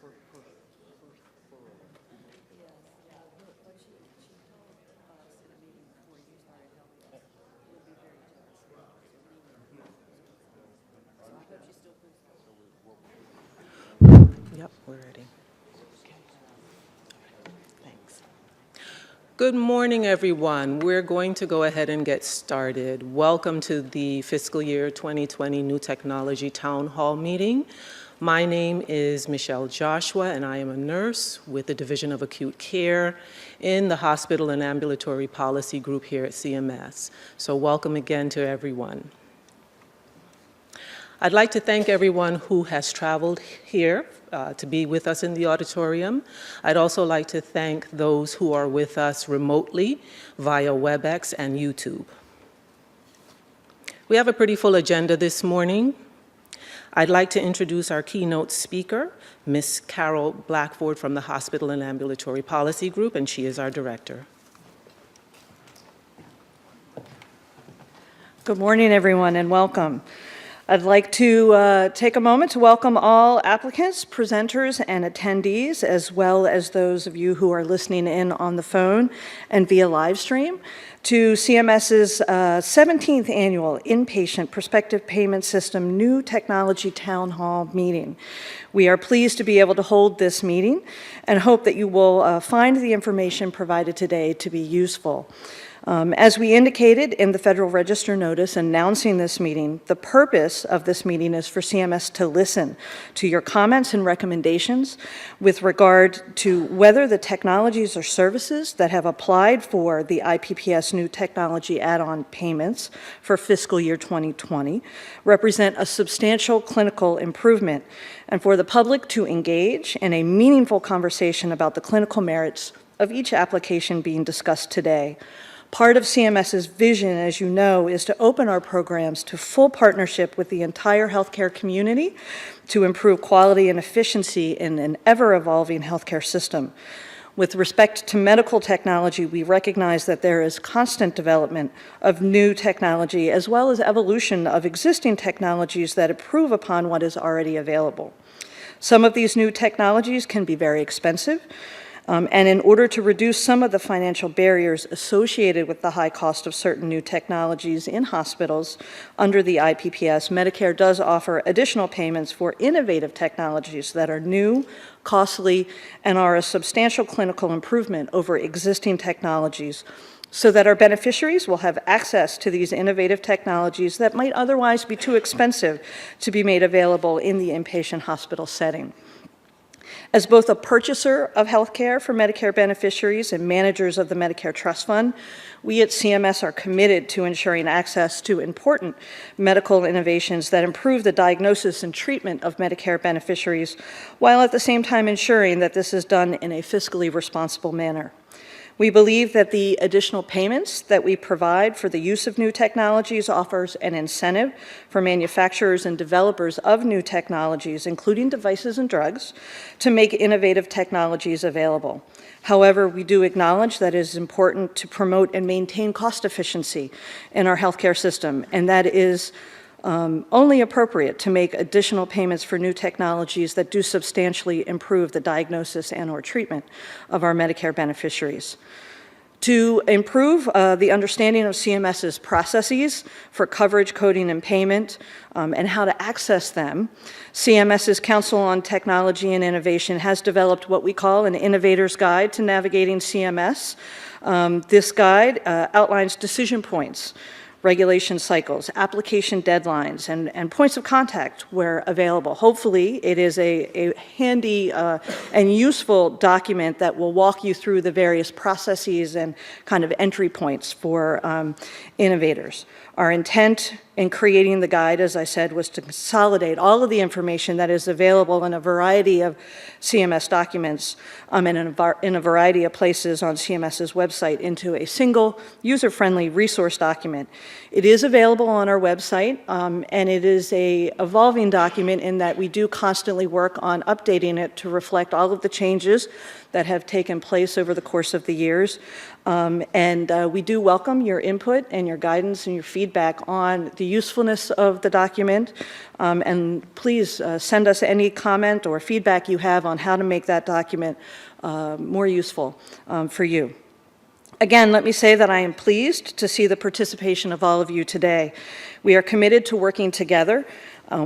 Yep, we're ready. Okay. Thanks. Good morning, everyone. We're going to go ahead and get started. Welcome to the fiscal year 2020 New Technology Town Hall meeting. My name is Michelle Joshua, and I am a nurse with the Division of Acute Care in the Hospital and Ambulatory Policy Group here at CMS. So welcome again to everyone. I'd like to thank everyone who has traveled here to be with us in the auditorium. I'd also like to thank those who are with us remotely via WebEx and YouTube. We have a pretty full agenda this morning. I'd like to introduce our keynote speaker, Ms. Carol Blackford from the Hospital and Ambulatory Policy Group, and she is our director. Good morning, everyone, and welcome. I'd like to take a moment to welcome all applicants, presenters, and attendees, as well as those of you who are listening in on the phone and via live stream, to CMS's 17th Annual Inpatient Prospective Payment System New Technology Town Hall meeting. We are pleased to be able to hold this meeting and hope that you will find the information provided today to be useful. As we indicated in the Federal Register notice announcing this meeting, the purpose of this meeting is for CMS to listen to your comments and recommendations with regard to whether the technologies or services that have applied for the IPPS new technology add-on payments for fiscal year 2020 represent a substantial clinical improvement, and for the public to engage in a meaningful conversation about the clinical merits of each application being discussed today. Part of CMS's vision, as you know, is to open our programs to full partnership with the entire healthcare community to improve quality and efficiency in an ever-evolving healthcare system. With respect to medical technology, we recognize that there is constant development of new technology as well as evolution of existing technologies that improve upon what is already available. Some of these new technologies can be very expensive, and in order to reduce some of the financial barriers associated with the high cost of certain new technologies in hospitals under the IPPS, Medicare does offer additional payments for innovative technologies that are new, costly, and are a substantial clinical improvement over existing technologies, so that our beneficiaries will have access to these innovative technologies that might otherwise be too expensive to be made available in the inpatient hospital setting. As both a purchaser of health care for Medicare beneficiaries and managers of the Medicare Trust Fund, we at CMS are committed to ensuring access to important medical innovations that improve the diagnosis and treatment of Medicare beneficiaries, while at the same time ensuring that this is done in a fiscally responsible manner. We believe that the additional payments that we provide for the use of new technologies offers an incentive for manufacturers and developers of new technologies, including devices and drugs, to make innovative technologies available. However, we do acknowledge that it is important to promote and maintain cost efficiency in our healthcare system, and that is only appropriate to make additional payments for new technologies that do substantially improve the diagnosis and/or treatment of our Medicare beneficiaries. To improve the understanding of CMS's processes for coverage, coding, and payment, and how to access them, CMS's Council on Technology and Innovation has developed what we call an Innovator's Guide to Navigating CMS. This guide outlines decision points, regulation cycles, application deadlines, and points of contact where available. Hopefully, it is a handy and useful document that will walk you through the various processes and kind of entry points for innovators. Our intent in creating the guide, as I said, was to consolidate all of the information that is available in a variety of CMS documents and in a variety of places on CMS's website into a single user-friendly resource document. It is available on our website, and it is an evolving document in that we do constantly work on updating it to reflect all of the changes that have taken place over the course of the years. We do welcome your input and your guidance and your feedback feedback on the usefulness of the document. And please send us any comment or feedback you have on how to make that document more useful for you. Again, let me say that I am pleased to see the participation of all of you today. We are committed to working together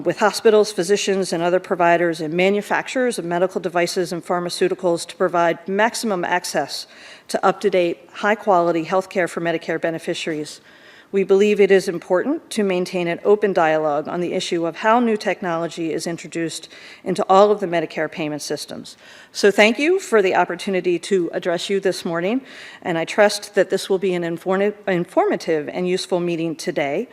with hospitals, physicians, and other providers and manufacturers of medical devices and pharmaceuticals to provide maximum access to up-to-date, high-quality healthcare for Medicare beneficiaries. We believe it is important to maintain an open dialogue on the issue of how new technology is introduced into all of the Medicare payment systems. So thank you for the opportunity to address you this morning, and I trust that this will be an informative and useful meeting today.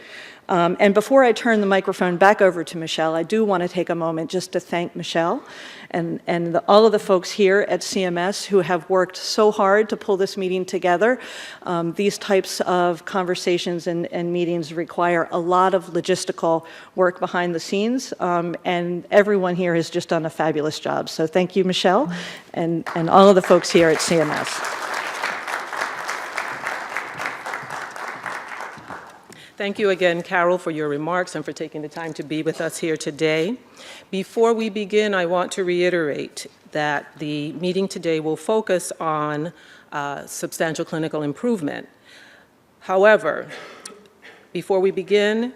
And before I turn the microphone back over to Michelle, I do want to take a moment just to thank Michelle and all of the folks here at CMS who have worked so hard to pull this meeting together. These types of conversations and meetings require a lot of logistical work behind the scenes, and everyone here has just done a fabulous job. So thank you, Michelle, and all of the folks here at CMS. Thank you again, Carol, for your remarks and for taking the time to be with us here today. Before we begin, I want to reiterate that the meeting today will focus on substantial clinical improvement. However, before we begin,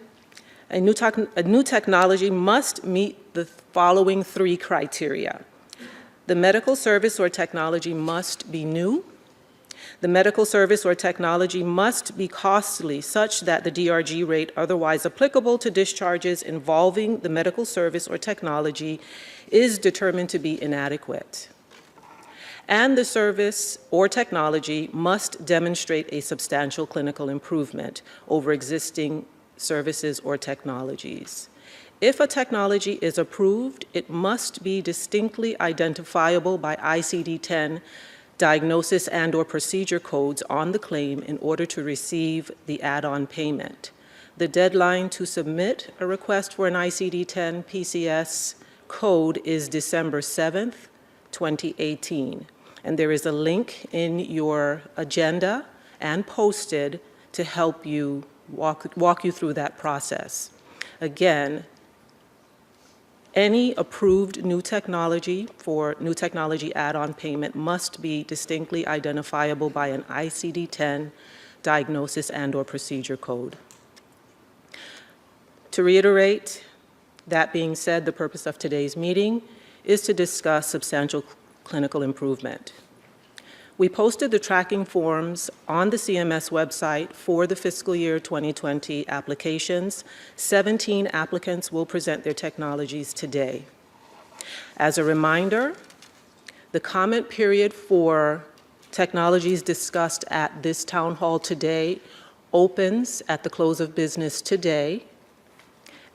a new technology must meet the following 3 criteria. The medical service or technology must be new. The medical service or technology must be costly such that the DRG rate otherwise applicable to discharges involving the medical service or technology is determined to be inadequate. And the service or technology must demonstrate a substantial clinical improvement over existing services or technologies. If a technology is approved, it must be distinctly identifiable by ICD-10 diagnosis and/or procedure codes on the claim in order to receive the add-on payment. The deadline to submit a request for an ICD-10 PCS code is December 7th, 2018. And there is a link in your agenda and posted to help you walk you through that process. Again, any approved new technology for new technology add-on payment must be distinctly identifiable by an ICD-10 diagnosis and/or procedure code. To reiterate, that being said, the purpose of today's meeting is to discuss substantial clinical improvement. We posted the tracking forms on the CMS website for the fiscal year 2020 applications. 17 applicants will present their technologies today. As a reminder, the comment period for technologies discussed at this town hall today opens at the close of business today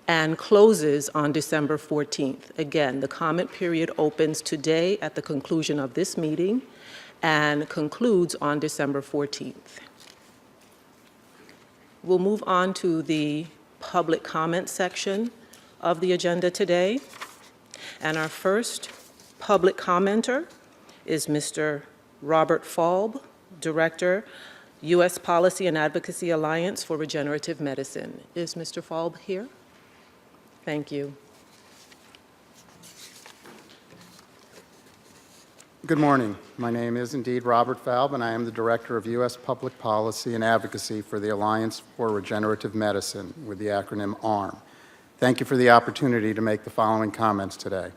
and closes on December 14th. Again, the comment period opens today at the conclusion of this meeting and concludes on December 14th. We'll move on to the public comment section of the agenda today. And our first public commenter is Mr. Robert Falb, Director, U.S. Policy and Advocacy Alliance for Regenerative Medicine. Is Mr. Falb here? Thank you. Good morning. My name is indeed Robert Falb, and I am the Director of U.S. Public Policy and Advocacy for the Alliance for Regenerative Medicine, with the acronym ARM. Thank you for the opportunity to make the following comments today.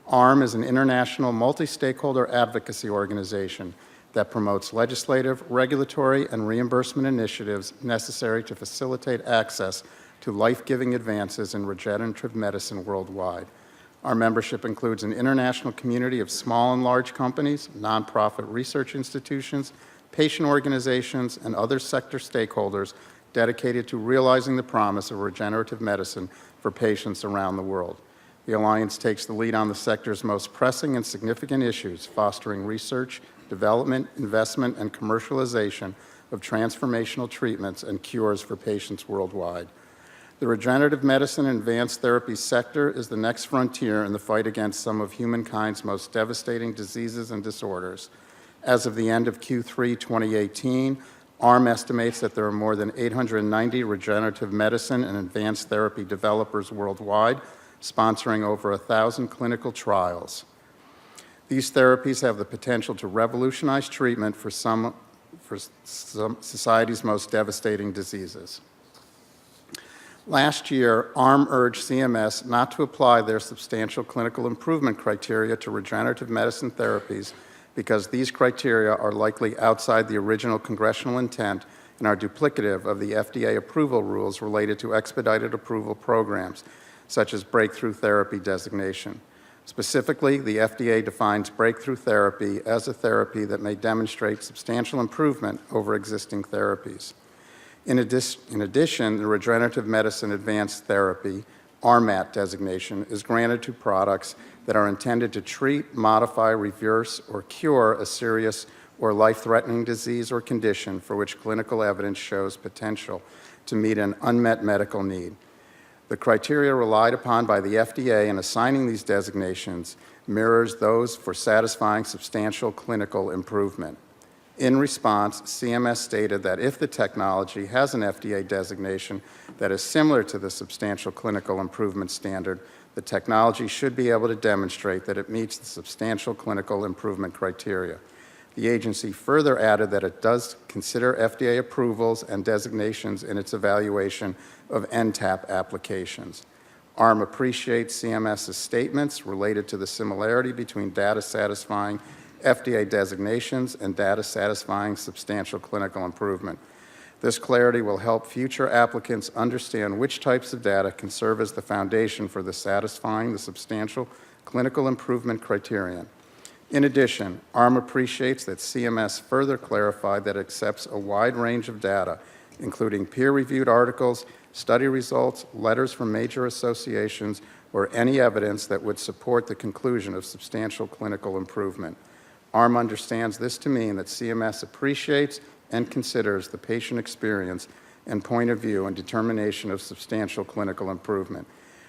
ARM is an international multi-stakeholder advocacy organization that promotes legislative, regulatory, and reimbursement initiatives necessary to facilitate access to life-giving advances in regenerative medicine worldwide. Our membership includes an international community of small and large companies, nonprofit research institutions, patient organizations, and other sector stakeholders dedicated to realizing the promise of regenerative medicine for patients around the world. The Alliance takes the lead on the sector's most pressing and significant issues, fostering research, development, investment, and commercialization of transformational treatments and cures for patients worldwide. The regenerative medicine and advanced therapies sector is the next frontier in the fight against some of humankind's most devastating diseases and disorders. As of the end of Q3 2018, ARM estimates that there are more than 890 regenerative medicine and advanced therapy developers worldwide, sponsoring over 1,000 clinical trials. These therapies have the potential to revolutionize treatment for some society's most devastating diseases. Last year, ARM urged CMS not to apply their substantial clinical improvement criteria to regenerative medicine therapies because these criteria are likely outside the original congressional intent and are duplicative of the FDA approval rules related to expedited approval programs, such as breakthrough therapy designation. Specifically, the FDA defines breakthrough therapy as a therapy that may demonstrate substantial improvement over existing therapies. In addition, the Regenerative Medicine Advanced Therapy, RMAT designation, is granted to products that are intended to treat, modify, reverse, or cure a serious or life-threatening disease or condition for which clinical evidence shows potential to meet an unmet medical need. The criteria relied upon by the FDA in assigning these designations mirrors those for satisfying substantial clinical improvement. In response, CMS stated that if the technology has an FDA designation that is similar to the substantial clinical improvement standard, the technology should be able to demonstrate that it meets the substantial clinical improvement criteria. The agency further added that it does consider FDA approvals and designations in its evaluation of NTAP applications. ARM appreciates CMS's statements related to the similarity between data satisfying FDA designations and data satisfying substantial clinical improvement. This clarity will help future applicants understand which types of data can serve as the foundation for satisfying the substantial clinical improvement criterion. In addition, ARM appreciates that CMS further clarified that it accepts a wide range of data, including peer-reviewed articles, study results, letters from major associations, or any evidence that would support the conclusion of substantial clinical improvement. ARM understands this to mean that CMS appreciates and considers the patient experience and point of view and determination of substantial clinical improvement,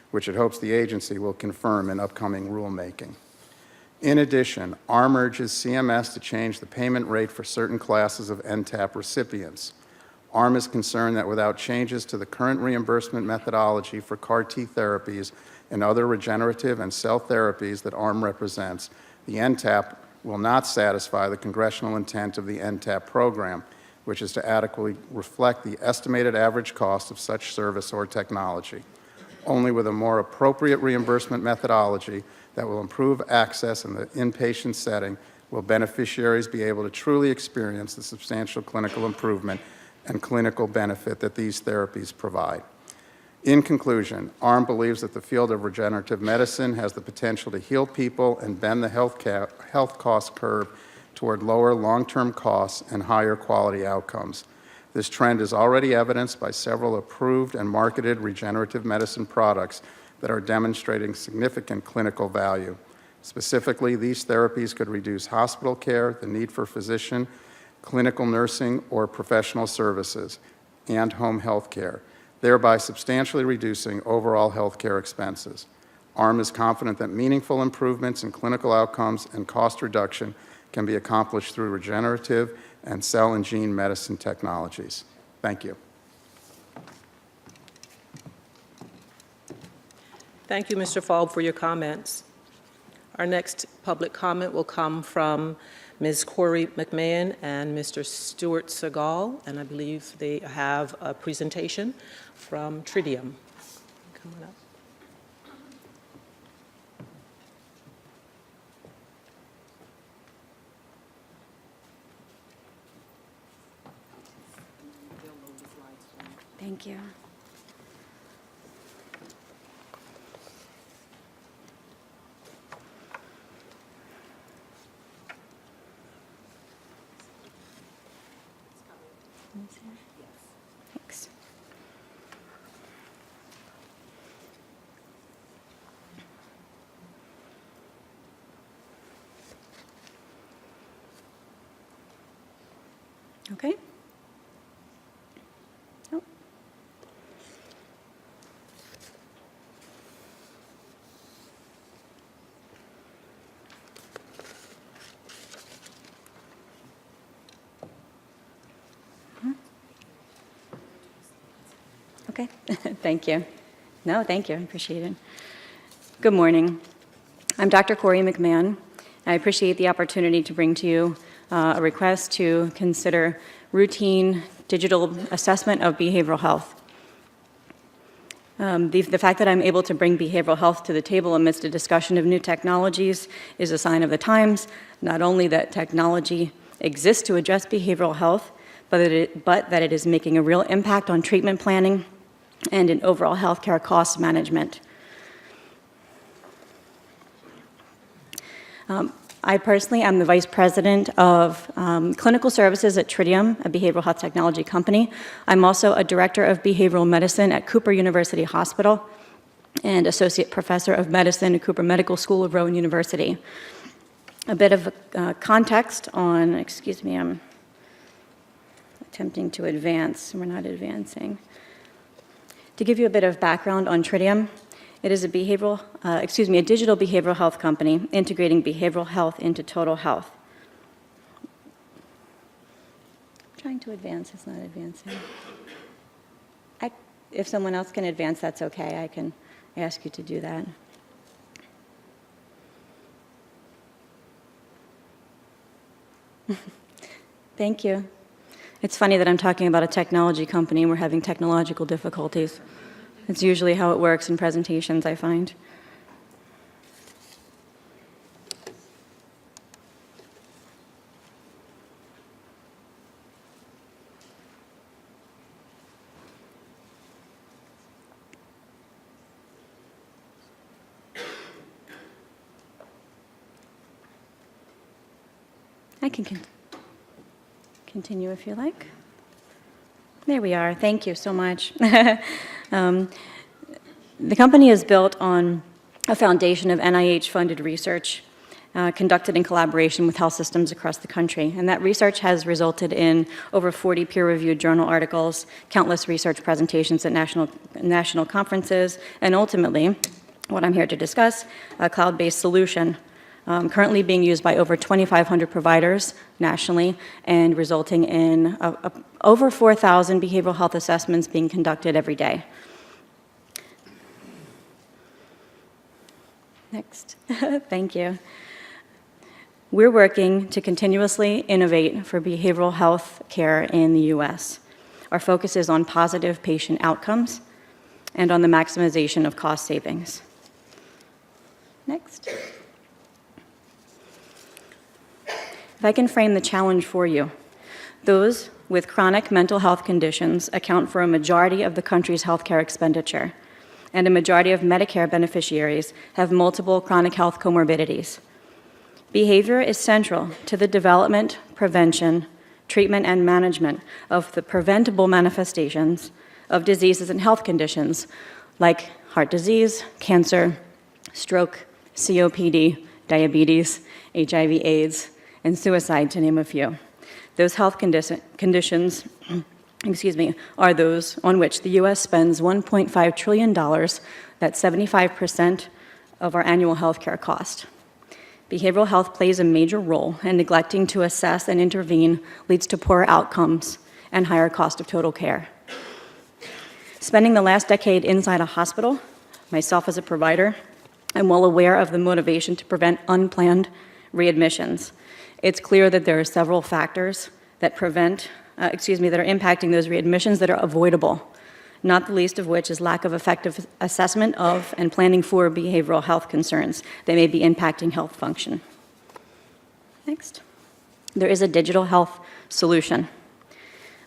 which it hopes the agency will confirm in upcoming rulemaking. In addition, ARM urges CMS to change the payment rate for certain classes of NTAP recipients. ARM is concerned that without changes to the current reimbursement methodology for CAR-T therapies and other regenerative and cell therapies that ARM represents, the NTAP will not satisfy the congressional intent of the NTAP program, which is to adequately reflect the estimated average cost of such service or technology. Only with a more appropriate reimbursement methodology that will improve access in the inpatient setting will beneficiaries be able to truly experience the substantial clinical improvement and clinical benefit that these therapies provide. In conclusion, ARM believes that the field of regenerative medicine has the potential to heal people and bend the health cost curve toward lower long-term costs and higher quality outcomes. This trend is already evidenced by several approved and marketed regenerative medicine products that are demonstrating significant clinical value. Specifically, these therapies could reduce hospital care, the need for physician, clinical nursing, or professional services, and home health care, thereby substantially reducing overall health care expenses. ARM is confident that meaningful improvements in clinical outcomes and cost reduction can be accomplished through regenerative and cell and gene medicine technologies. Thank you. Thank you, Mr. Falb, for your comments. Our next public comment will come from Ms. Corey McMahon and Mr. Stuart Segal, and I believe they have a presentation from Tritium. Come on up. Thank you. Thanks. Okay. Oh. Hmm. Okay, thank you. No, thank you, I appreciate it. Good morning. I'm Dr. Corey McMahon. I appreciate the opportunity to bring to you a request to consider routine digital assessment of behavioral health. The fact that I'm able to bring behavioral health to the table amidst a discussion of new technologies is a sign of the times, not only that technology exists to address behavioral health, but that it is making a real impact on treatment planning and in overall healthcare cost management. I personally am the Vice President of Clinical Services at Tritium, a behavioral health technology company. I'm also a Director of Behavioral Medicine at Cooper University Hospital and Associate Professor of Medicine at Cooper Medical School of Rowan University. A bit of context on, excuse me, I'm attempting to advance, we're not advancing. To give you a bit of background on Tritium, it is a digital behavioral health company integrating behavioral health into total health. I'm trying to advance, it's not advancing. If someone else can advance, that's okay. I can ask you to do that. Thank you. It's funny that I'm talking about a technology company and we're having technological difficulties. It's usually how it works in presentations, I find. I can continue if you like. There we are. Thank you so much. The company is built on a foundation of NIH-funded research conducted in collaboration with health systems across the country. And that research has resulted in over 40 peer-reviewed journal articles, countless research presentations at national conferences, and ultimately, what I'm here to discuss, a cloud-based solution currently being used by over 2,500 providers nationally and resulting in over 4,000 behavioral health assessments being conducted every day. Next. Thank you. We're working to continuously innovate for behavioral health care in the U.S. Our focus is on positive patient outcomes and on the maximization of cost savings. Next. If I can frame the challenge for you, those with chronic mental health conditions account for a majority of the country's healthcare expenditure, and a majority of Medicare beneficiaries have multiple chronic health comorbidities. Behavior is central to the development, prevention, treatment, and management of the preventable manifestations of diseases and health conditions like heart disease, cancer, stroke, COPD, diabetes, HIV/AIDS, and suicide, to name a few. Those health conditions are those on which the U.S. spends $1.5 trillion, that's 75% of our annual healthcare cost. Behavioral health plays a major role, and neglecting to assess and intervene leads to poorer outcomes and higher cost of total care. Spending the last decade inside a hospital, myself as a provider, I'm well aware of the motivation to prevent unplanned readmissions. It's clear that there are several factors that are impacting those readmissions that are avoidable, not the least of which is lack of effective assessment of and planning for behavioral health concerns that may be impacting health function. Next. There is a digital health solution.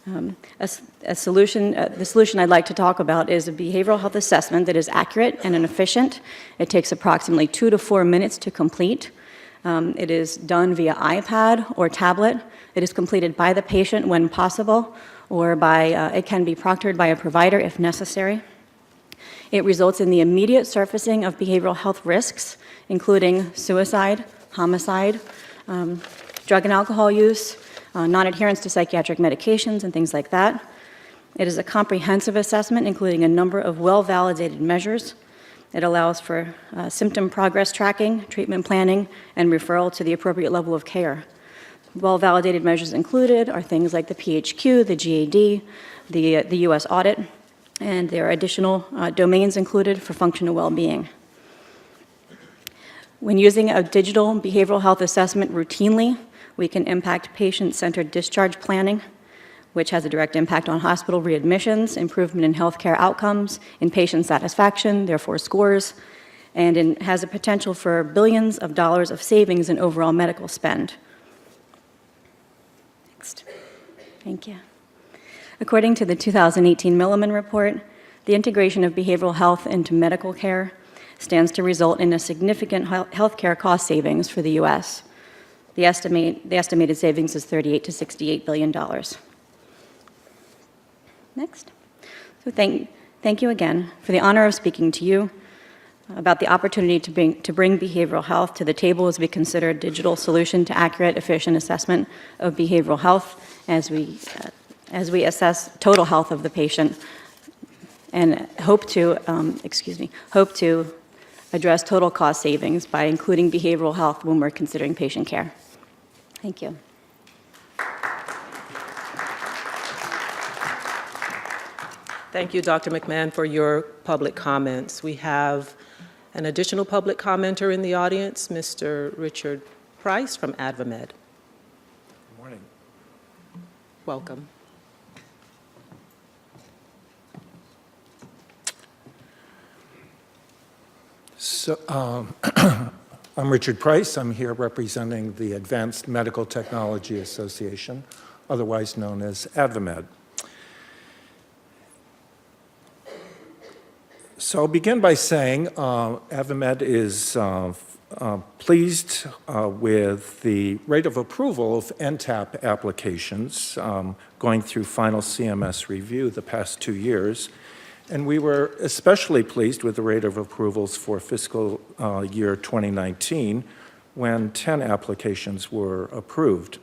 The solution I'd like to talk about is a behavioral health assessment that is accurate and efficient. It takes approximately 2 to 4 minutes to complete. It is done via iPad or tablet. It is completed by the patient when possible, or it can be proctored by a provider if necessary. It results in the immediate surfacing of behavioral health risks, including suicide, homicide, drug and alcohol use, non-adherence to psychiatric medications, and things like that. It is a comprehensive assessment, including a number of well-validated measures. It allows for symptom progress tracking, treatment planning, and referral to the appropriate level of care. Well-validated measures included are things like the PHQ, the GAD, the U.S. audit, And there are additional domains included for functional well-being. When using a digital behavioral health assessment routinely, we can impact patient-centered discharge planning, which has a direct impact on hospital readmissions, improvement in healthcare outcomes, in patient satisfaction, therefore scores, and has a potential for billions of dollars of savings in overall medical spend. Next. Thank you. According to the 2018 Milliman report, the integration of behavioral health into medical care stands to result in a significant healthcare cost savings for the U.S. The estimated savings is $38 to $68 billion. Next. So thank you again for the honor of speaking to you about the opportunity to bring behavioral health to the table as we consider a digital solution to accurate, efficient assessment of behavioral health as we assess total health of the patient and hope to address total cost savings by including behavioral health when we're considering patient care. Thank you. Thank you, Dr. McMahon, for your public comments. We have an additional public commenter in the audience, Mr. Richard Price from AdvaMed. Good morning. Welcome. So, I'm Richard Price. I'm here representing the Advanced Medical Technology Association, otherwise known as AdvaMed. So I'll begin by saying AdvaMed is pleased with the rate of approval of NTAP applications going through final CMS review the past 2 years. And we were especially pleased with the rate of approvals for fiscal year 2019, when 10 applications were approved.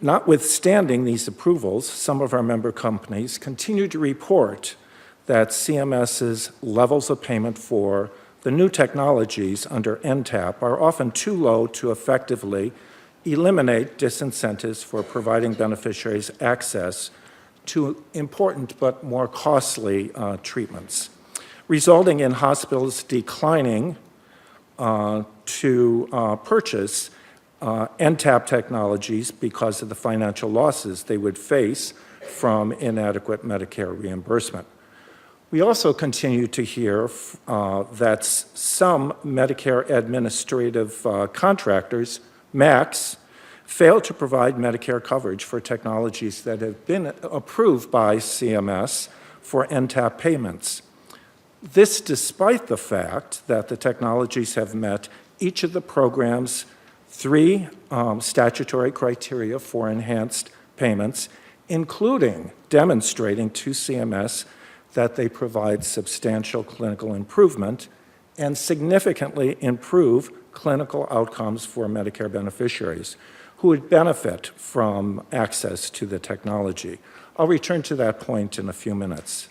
Notwithstanding these approvals, some of our member companies continue to report that CMS's levels of payment for the new technologies under NTAP are often too low to effectively eliminate disincentives for providing beneficiaries access to important but more costly treatments, resulting in hospitals declining to purchase NTAP technologies because of the financial losses they would face from inadequate Medicare reimbursement. We also continue to hear that some Medicare administrative contractors, MACs, fail to provide Medicare coverage for technologies that have been approved by CMS for NTAP payments. This despite the fact that the technologies have met each of the program's 3 statutory criteria for enhanced payments, including demonstrating to CMS that they provide substantial clinical improvement and significantly improve clinical outcomes for Medicare beneficiaries who would benefit from access to the technology. I'll return to that point in a few minutes.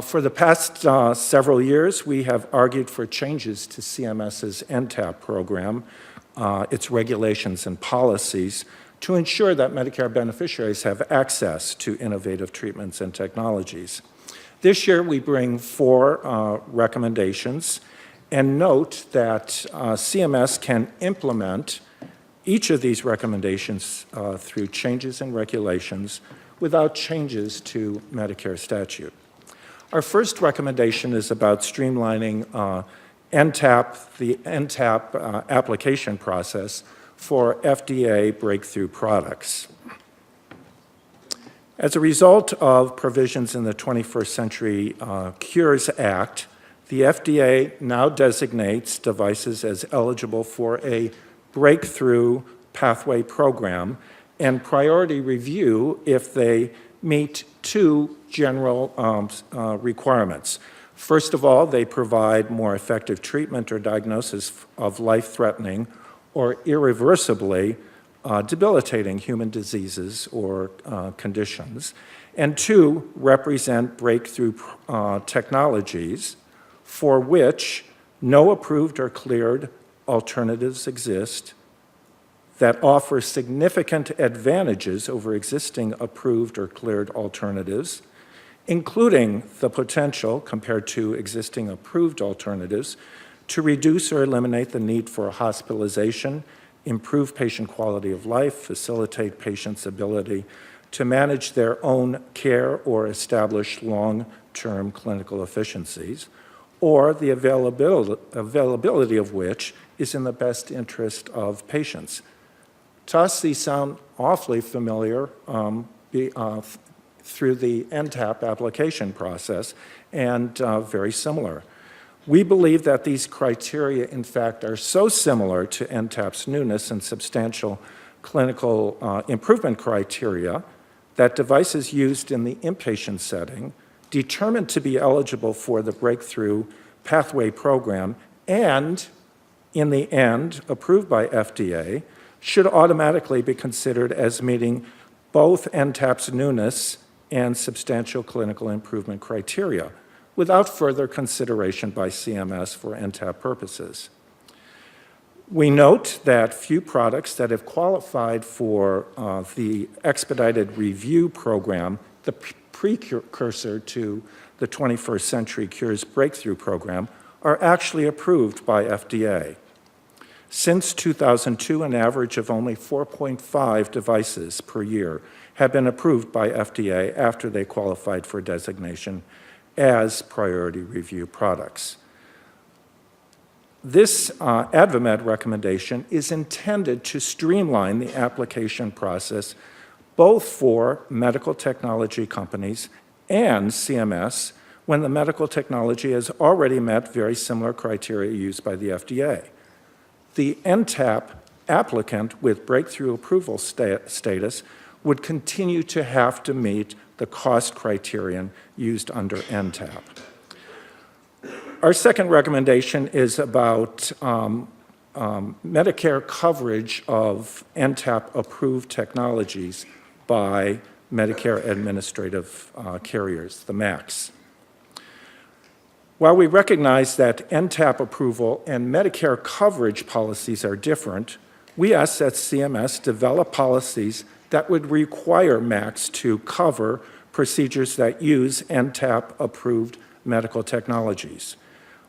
For the past several years, we have argued for changes to CMS's NTAP program, its regulations and policies, to ensure that Medicare beneficiaries have access to innovative treatments and technologies. This year, we bring 4 recommendations and note that CMS can implement each of these recommendations through changes in regulations without changes to Medicare statute. Our first recommendation is about streamlining the NTAP application process for FDA breakthrough products. As a result of provisions in the 21st Century Cures Act, the FDA now designates devices as eligible for a breakthrough pathway program and priority review if they meet 2 general requirements. First of all, they provide more effective treatment or diagnosis of life-threatening or irreversibly debilitating human diseases or conditions. And 2, represent breakthrough technologies for which no approved or cleared alternatives exist that offer significant advantages over existing approved or cleared alternatives including the potential, compared to existing approved alternatives, to reduce or eliminate the need for hospitalization, improve patient quality of life, facilitate patients' ability to manage their own care or establish long-term clinical efficiencies, or the availability of which is in the best interest of patients. To us, these sound awfully familiar through the NTAP application process and very similar. We believe that these criteria, in fact, are so similar to NTAP's newness and substantial clinical improvement criteria that devices used in the inpatient setting, determined to be eligible for the Breakthrough Pathway Program, and in the end, approved by FDA, should automatically be considered as meeting both NTAP's newness and substantial clinical improvement criteria, without further consideration by CMS for NTAP purposes. We note that few products that have qualified for the expedited review program, the precursor to the 21st Century Cures Breakthrough Program, are actually approved by FDA. Since 2002, an average of only 4.5 devices per year have been approved by FDA after they qualified for designation as priority review products. This AdvaMed recommendation is intended to streamline the application process both for medical technology companies and CMS when the medical technology has already met very similar criteria used by the FDA. The NTAP applicant with breakthrough approval status would continue to have to meet the cost criterion used under NTAP. Our second recommendation is about Medicare coverage of NTAP-approved technologies by Medicare administrative carriers, the MACs. While we recognize that NTAP approval and Medicare coverage policies are different, we ask that CMS develop policies that would require MACs to cover procedures that use NTAP-approved medical technologies.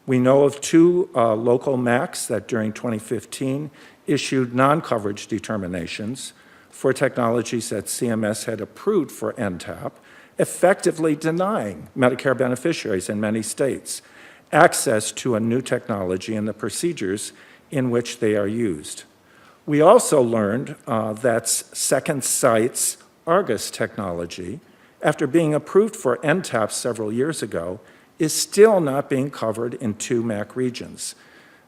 We know of two local MACs that during 2015 issued non-coverage determinations for technologies that CMS had approved for NTAP, effectively denying Medicare beneficiaries in many states access to a new technology and the procedures in which they are used. We also learned that Second Sight's Argus technology, after being approved for NTAP several years ago, is still not being covered in two MAC regions.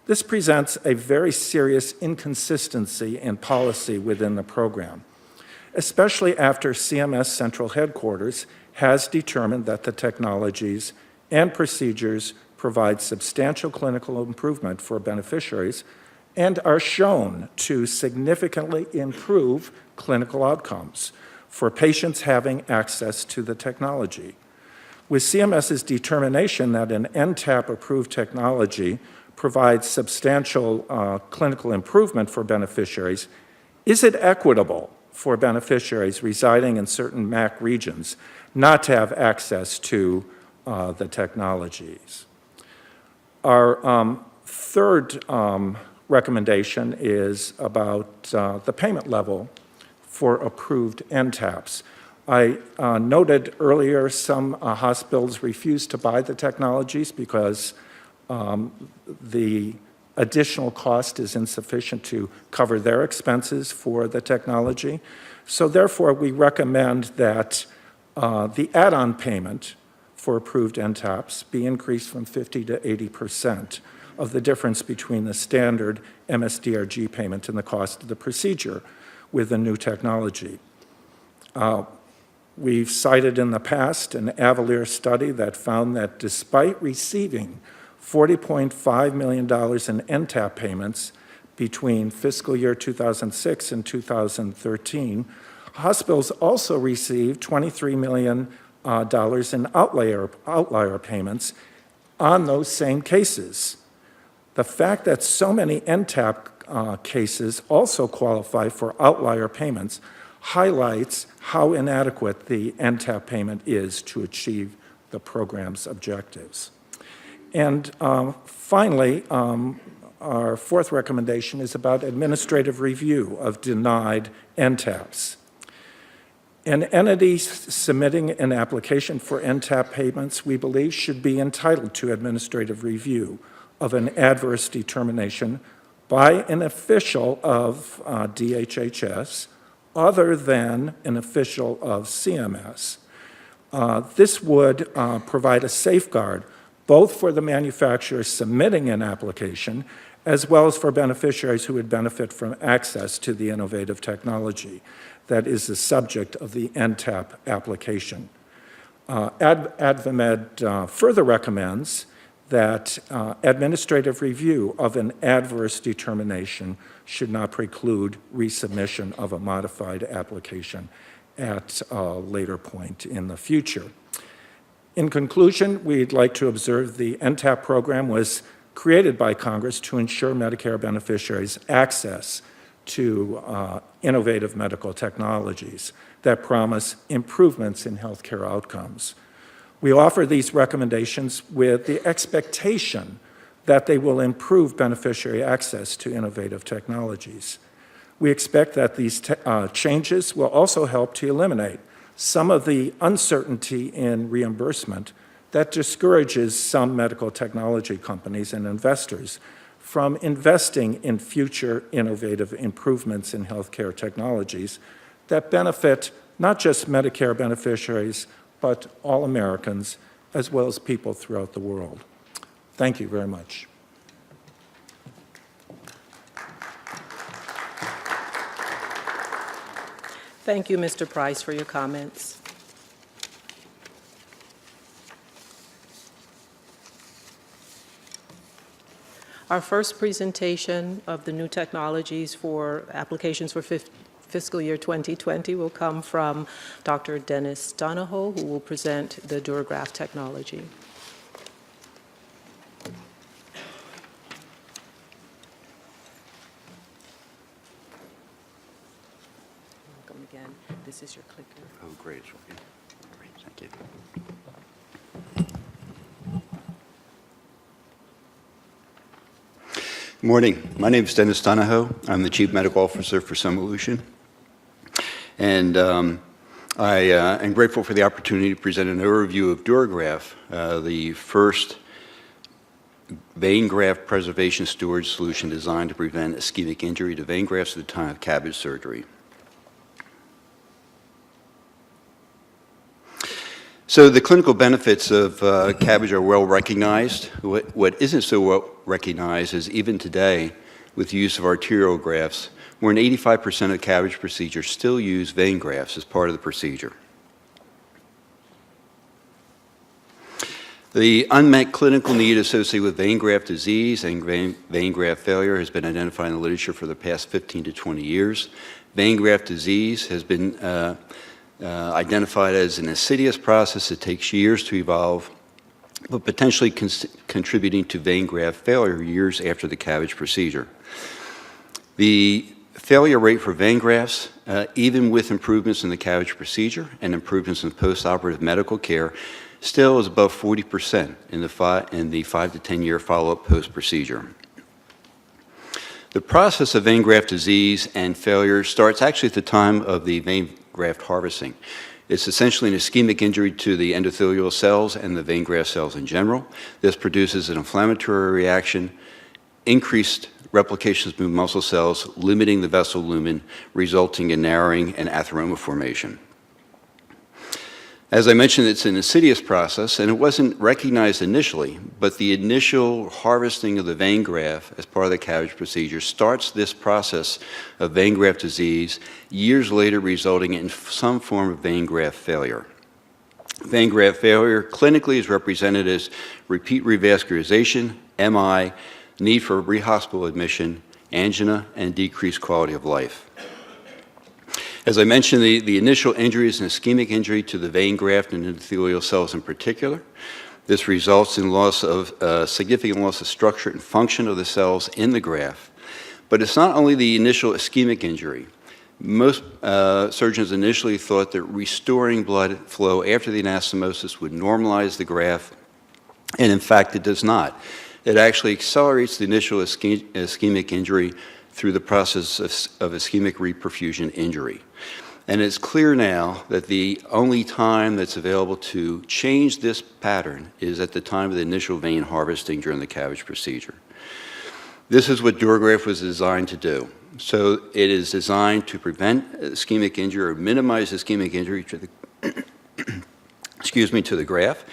This presents a very serious inconsistency in policy within the program, especially after CMS Central Headquarters has determined that the technologies and procedures provide substantial clinical improvement for beneficiaries and are shown to significantly improve clinical outcomes for patients having access to the technology. With CMS's determination that an NTAP-approved technology provides substantial clinical improvement for beneficiaries, is it equitable for beneficiaries residing in certain MAC regions not to have access to the technologies? Our third recommendation is about the payment level for approved NTAPs. I noted earlier some hospitals refused to buy the technologies because the additional cost is insufficient to cover their expenses for the technology. So therefore, we recommend that the add-on payment for approved NTAPs be increased from 50 to 80% of the difference between the standard MSDRG payment and the cost of the procedure with the new technology. We've cited in the past an Avalier study that found that despite receiving $40.5 million in NTAP payments between fiscal year 2006 and 2013, hospitals also received $23 million in outlier payments on those same cases. The fact that so many NTAP cases also qualify for outlier payments highlights how inadequate the NTAP payment is to achieve the program's objectives. And finally, our fourth recommendation is about administrative review of denied NTAPs. An entity submitting an application for NTAP payments, we believe, should be entitled to administrative review of an adverse determination by an official of DHHS other than an official of CMS. This would provide a safeguard both for the manufacturer submitting an application as well as for beneficiaries who would benefit from access to the innovative technology that is the subject of the NTAP application. AdvaMed further recommends that administrative review of an adverse determination should not preclude resubmission of a modified application at a later point in the future. In conclusion, we'd like to observe the NTAP program was created by Congress to ensure Medicare beneficiaries access to innovative medical technologies that promise improvements in healthcare outcomes. We offer these recommendations with the expectation that they will improve beneficiary access to innovative technologies. We expect that these changes will also help to eliminate some of the uncertainty in reimbursement that discourages some medical technology companies and investors from investing in future innovative improvements in healthcare technologies that benefit not just Medicare beneficiaries, but all Americans, as well as people throughout the world. Thank you very much. Thank you, Mr. Price, for your comments. Our first presentation of the new technologies for applications for fiscal year 2020 will come from Dr. Dennis Donahoe, who will present the DuraGraft technology. Welcome again. This is your clicker. Oh, great. Great, thank you. Good morning. My name is Dennis Donahoe. I'm the Chief Medical Officer for Solution. And I am grateful for the opportunity to present an overview of DuraGraft, the first vein graft preservation storage solution designed to prevent ischemic injury to vein grafts at the time of CABG surgery. So the clinical benefits of CABG are well recognized. What isn't so well recognized is even today, with the use of arterial grafts, more than 85% of CABG procedures still use vein grafts as part of the procedure. The unmet clinical need associated with vein graft disease and vein graft failure has been identified in the literature for the past 15 to 20 years. Vein graft disease has been identified as an insidious process that takes years to evolve, but potentially contributing to vein graft failure years after the CABG procedure. The failure rate for vein grafts, even with improvements in the CABG procedure and improvements in postoperative medical care, still is above 40% in the 5 to 10 year follow-up post-procedure. The process of vein graft disease and failure starts actually at the time of the vein graft harvesting. It's essentially an ischemic injury to the endothelial cells and the vein graft cells in general. This produces an inflammatory reaction, increased replication of smooth muscle cells, limiting the vessel lumen, resulting in narrowing and atheroma formation. As I mentioned, it's an insidious process, and it wasn't recognized initially, but the initial harvesting of the vein graft as part of the CABG procedure starts this process of vein graft disease, years later resulting in some form of vein graft failure. Vein graft failure clinically is represented as repeat revascularization, MI, need for rehospital admission, angina, and decreased quality of life. As I mentioned, the initial injury is an ischemic injury to the vein graft and endothelial cells in particular. This results in significant loss of structure and function of the cells in the graft. But it's not only the initial ischemic injury. Most surgeons initially thought that restoring blood flow after the anastomosis would normalize the graft, and in fact it does not. It actually accelerates the initial ischemic injury through the process of ischemic reperfusion injury. And it's clear now that the only time that's available to change this pattern is at the time of the initial vein harvesting during the CABG procedure. This is what DuraGraft was designed to do. So it is designed to prevent ischemic injury or minimize ischemic injury to the, to the graft.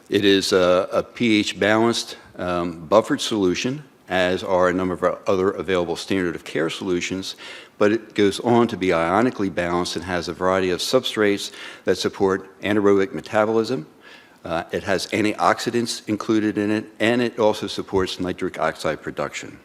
It is a pH-balanced buffered solution, as are a number of other available standard of care solutions, but it goes on to be ionically balanced and has a variety of substrates that support anaerobic metabolism. It has antioxidants included in it, and it also supports nitric oxide production.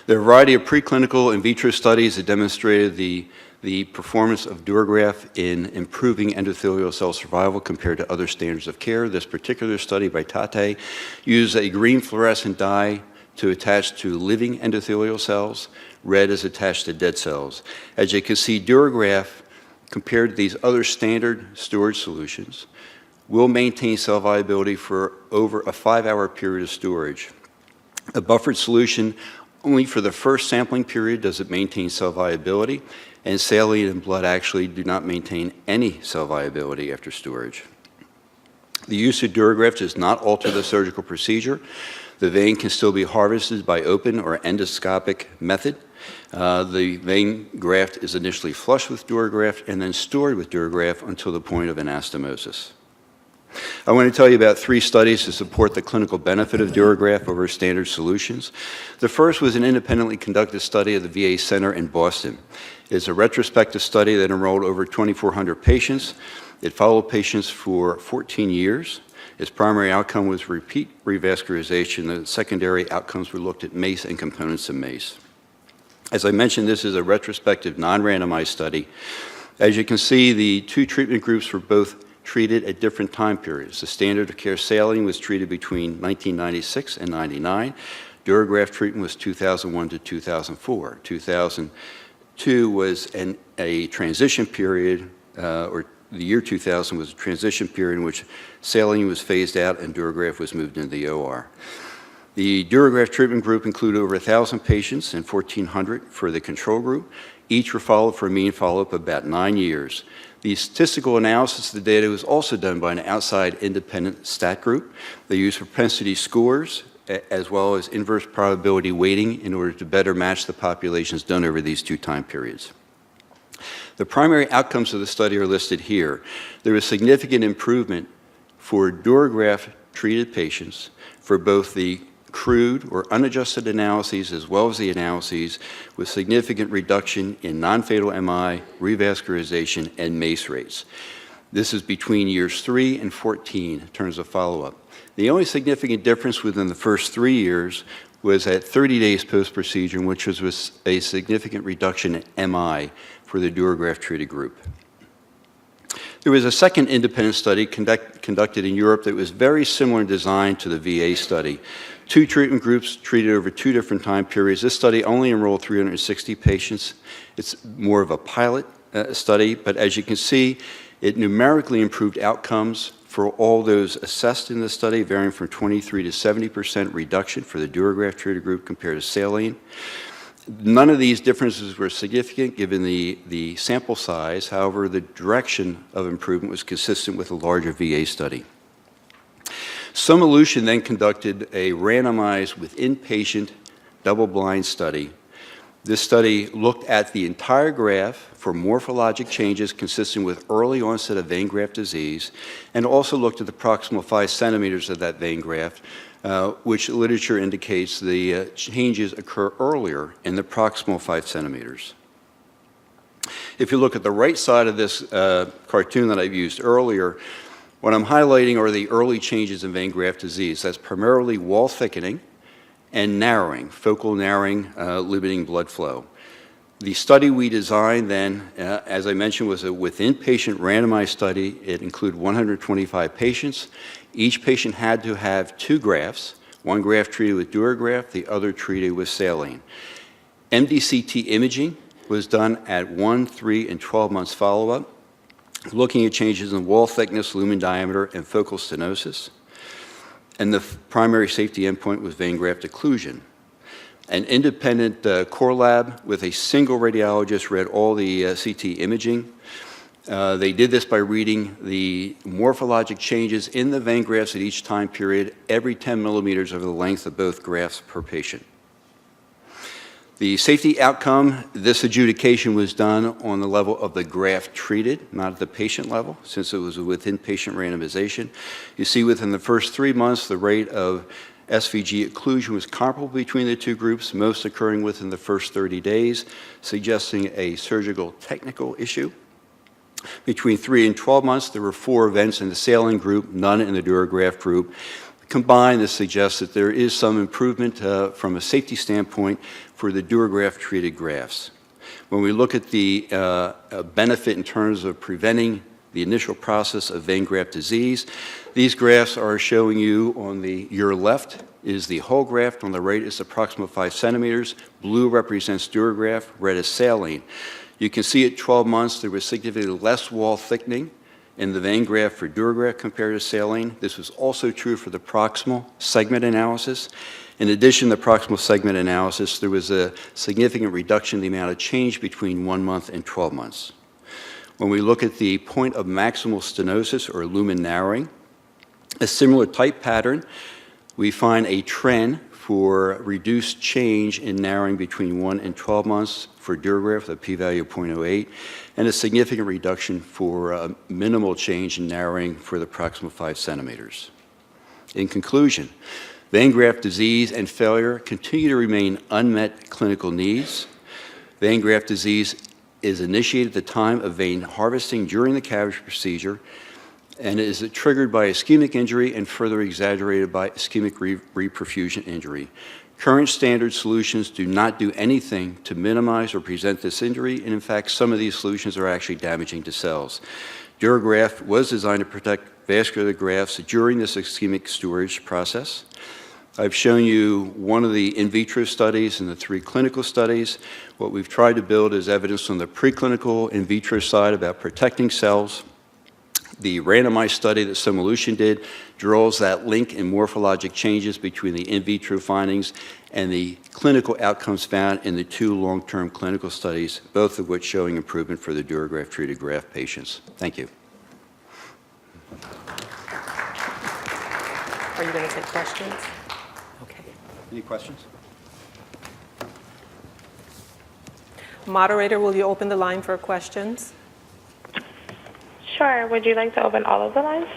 There are a variety of preclinical in vitro studies that demonstrated the performance of DuraGraft in improving endothelial cell survival compared to other standards of care. This particular study by Tate used a green fluorescent dye to attach to living endothelial cells. Red is attached to dead cells. As you can see, DuraGraft, compared to these other standard storage solutions, will maintain cell viability for over a 5-hour period of storage. A buffered solution, only for the first sampling period does it maintain cell viability, and saline and blood actually do not maintain any cell viability after storage. The use of DuraGraft does not alter the surgical procedure. The vein can still be harvested by open or endoscopic method. The vein graft is initially flushed with DuraGraft and then stored with DuraGraft until the point of anastomosis. I want to tell you about 3 studies to support the clinical benefit of DuraGraft over standard solutions. The first was an independently conducted study of the VA Center in Boston. It's a retrospective study that enrolled over 2,400 patients. It followed patients for 14 years. Its primary outcome was repeat revascularization. The secondary outcomes were looked at MACE and components of MACE. As I mentioned, this is a retrospective, non-randomized study. As you can see, the 2 treatment groups were both treated at different time periods. The standard of care saline was treated between 1996 and 99. DuraGraft treatment was 2001 to 2004. 2002 was a transition period, or the year 2000 was a transition period in which saline was phased out and DuraGraft was moved into the OR. The DuraGraft treatment group included over 1,000 patients and 1,400 for the control group. Each were followed for a mean follow-up of about 9 years. The statistical analysis of the data was also done by an outside independent stat group. They used propensity scores as well as inverse probability weighting in order to better match the populations done over these 2 time periods. The primary outcomes of the study are listed here. There was significant improvement for DuraGraft treated patients for both the crude or unadjusted analyses as well as the analyses with significant reduction in non-fatal MI, revascularization, and MACE rates. This is between years 3 and 14 in terms of follow-up. The only significant difference within the first 3 years was at 30 days post-procedure, which was a significant reduction in MI for the DuraGraft treated group. There was a second independent study conducted in Europe that was very similar in design to the VA study. 2 treatment groups treated over 2 different time periods. This study only enrolled 360 patients. It's more of a pilot study, but as you can see, it numerically improved outcomes for all those assessed in the study, varying from 23 to 70% reduction for the DuraGraft treated group compared to saline. None of these differences were significant given the sample size. However, the direction of improvement was consistent with a larger VA study. Sumolution then conducted a randomized within-patient double-blind study. This study looked at the entire graft for morphologic changes consistent with early onset of vein graft disease, and also looked at the proximal 5 centimeters of that vein graft, which literature indicates the changes occur earlier in the proximal 5 centimeters. If you look at the right side of this cartoon that I've used earlier, what I'm highlighting are the early changes in vein graft disease. That's primarily wall thickening and narrowing, focal narrowing, limiting blood flow. The study we designed then, as I mentioned, was a within-patient randomized study. It included 125 patients. Each patient had to have 2 grafts, 1 graft treated with DuraGraft, the other treated with saline. MDCT imaging was done at 1, 3, and 12 months follow-up, looking at changes in wall thickness, lumen diameter, and focal stenosis. And the primary safety endpoint was vein graft occlusion. An independent core lab with a single radiologist read all the CT imaging. They did this by reading the morphologic changes in the vein grafts at each time period, every 10 millimeters over the length of both grafts per patient. The safety outcome, this adjudication was done on the level of the graft treated, not at the patient level, since it was within patient randomization. You see within the first 3 months, the rate of SVG occlusion was comparable between the two groups, most occurring within the first 30 days, suggesting a surgical technical issue. Between 3 and 12 months, there were 4 events in the saline group, none in the DuraGraft group. Combined, this suggests that there is some improvement from a safety standpoint for the DuraGraft-treated grafts. When we look at the benefit in terms of preventing the initial process of vein graft disease, these graphs are showing you on your left is the whole graft, on the right is approximately 5 centimeters. Blue represents DuraGraft, red is saline. You can see at 12 months there was significantly less wall thickening in the vein graft for DuraGraft compared to saline. This was also true for the proximal segment analysis. In addition to the proximal segment analysis, there was a significant reduction in the amount of change between 1 month and 12 months. When we look at the point of maximal stenosis or lumen narrowing, a similar type pattern, we find a trend for reduced change in narrowing between 1 and 12 months for DuraGraft with a p-value of 0.08, and a significant reduction for minimal change in narrowing for the proximal 5 centimeters. In conclusion, vein graft disease and failure continue to remain unmet clinical needs. Vein graft disease is initiated at the time of vein harvesting during the CABG procedure, and is triggered by ischemic injury and further exaggerated by ischemic reperfusion injury. Current standard solutions do not do anything to minimize or prevent this injury, and in fact, some of these solutions are actually damaging to cells. DuraGraft was designed to protect vascular grafts during this ischemic storage process. I've shown you one of the in vitro studies and the 3 clinical studies. What we've tried to build is evidence on the preclinical in vitro side about protecting cells. The randomized study that Solution did draws that link in morphologic changes between the in vitro findings and the clinical outcomes found in the 2 long-term clinical studies, both of which showing improvement for the DuraGraft-treated graft patients. Thank you. Are you going to take questions? Okay. Any questions? Moderator, will you open the line for questions? Sure. Would you like to open all of the lines?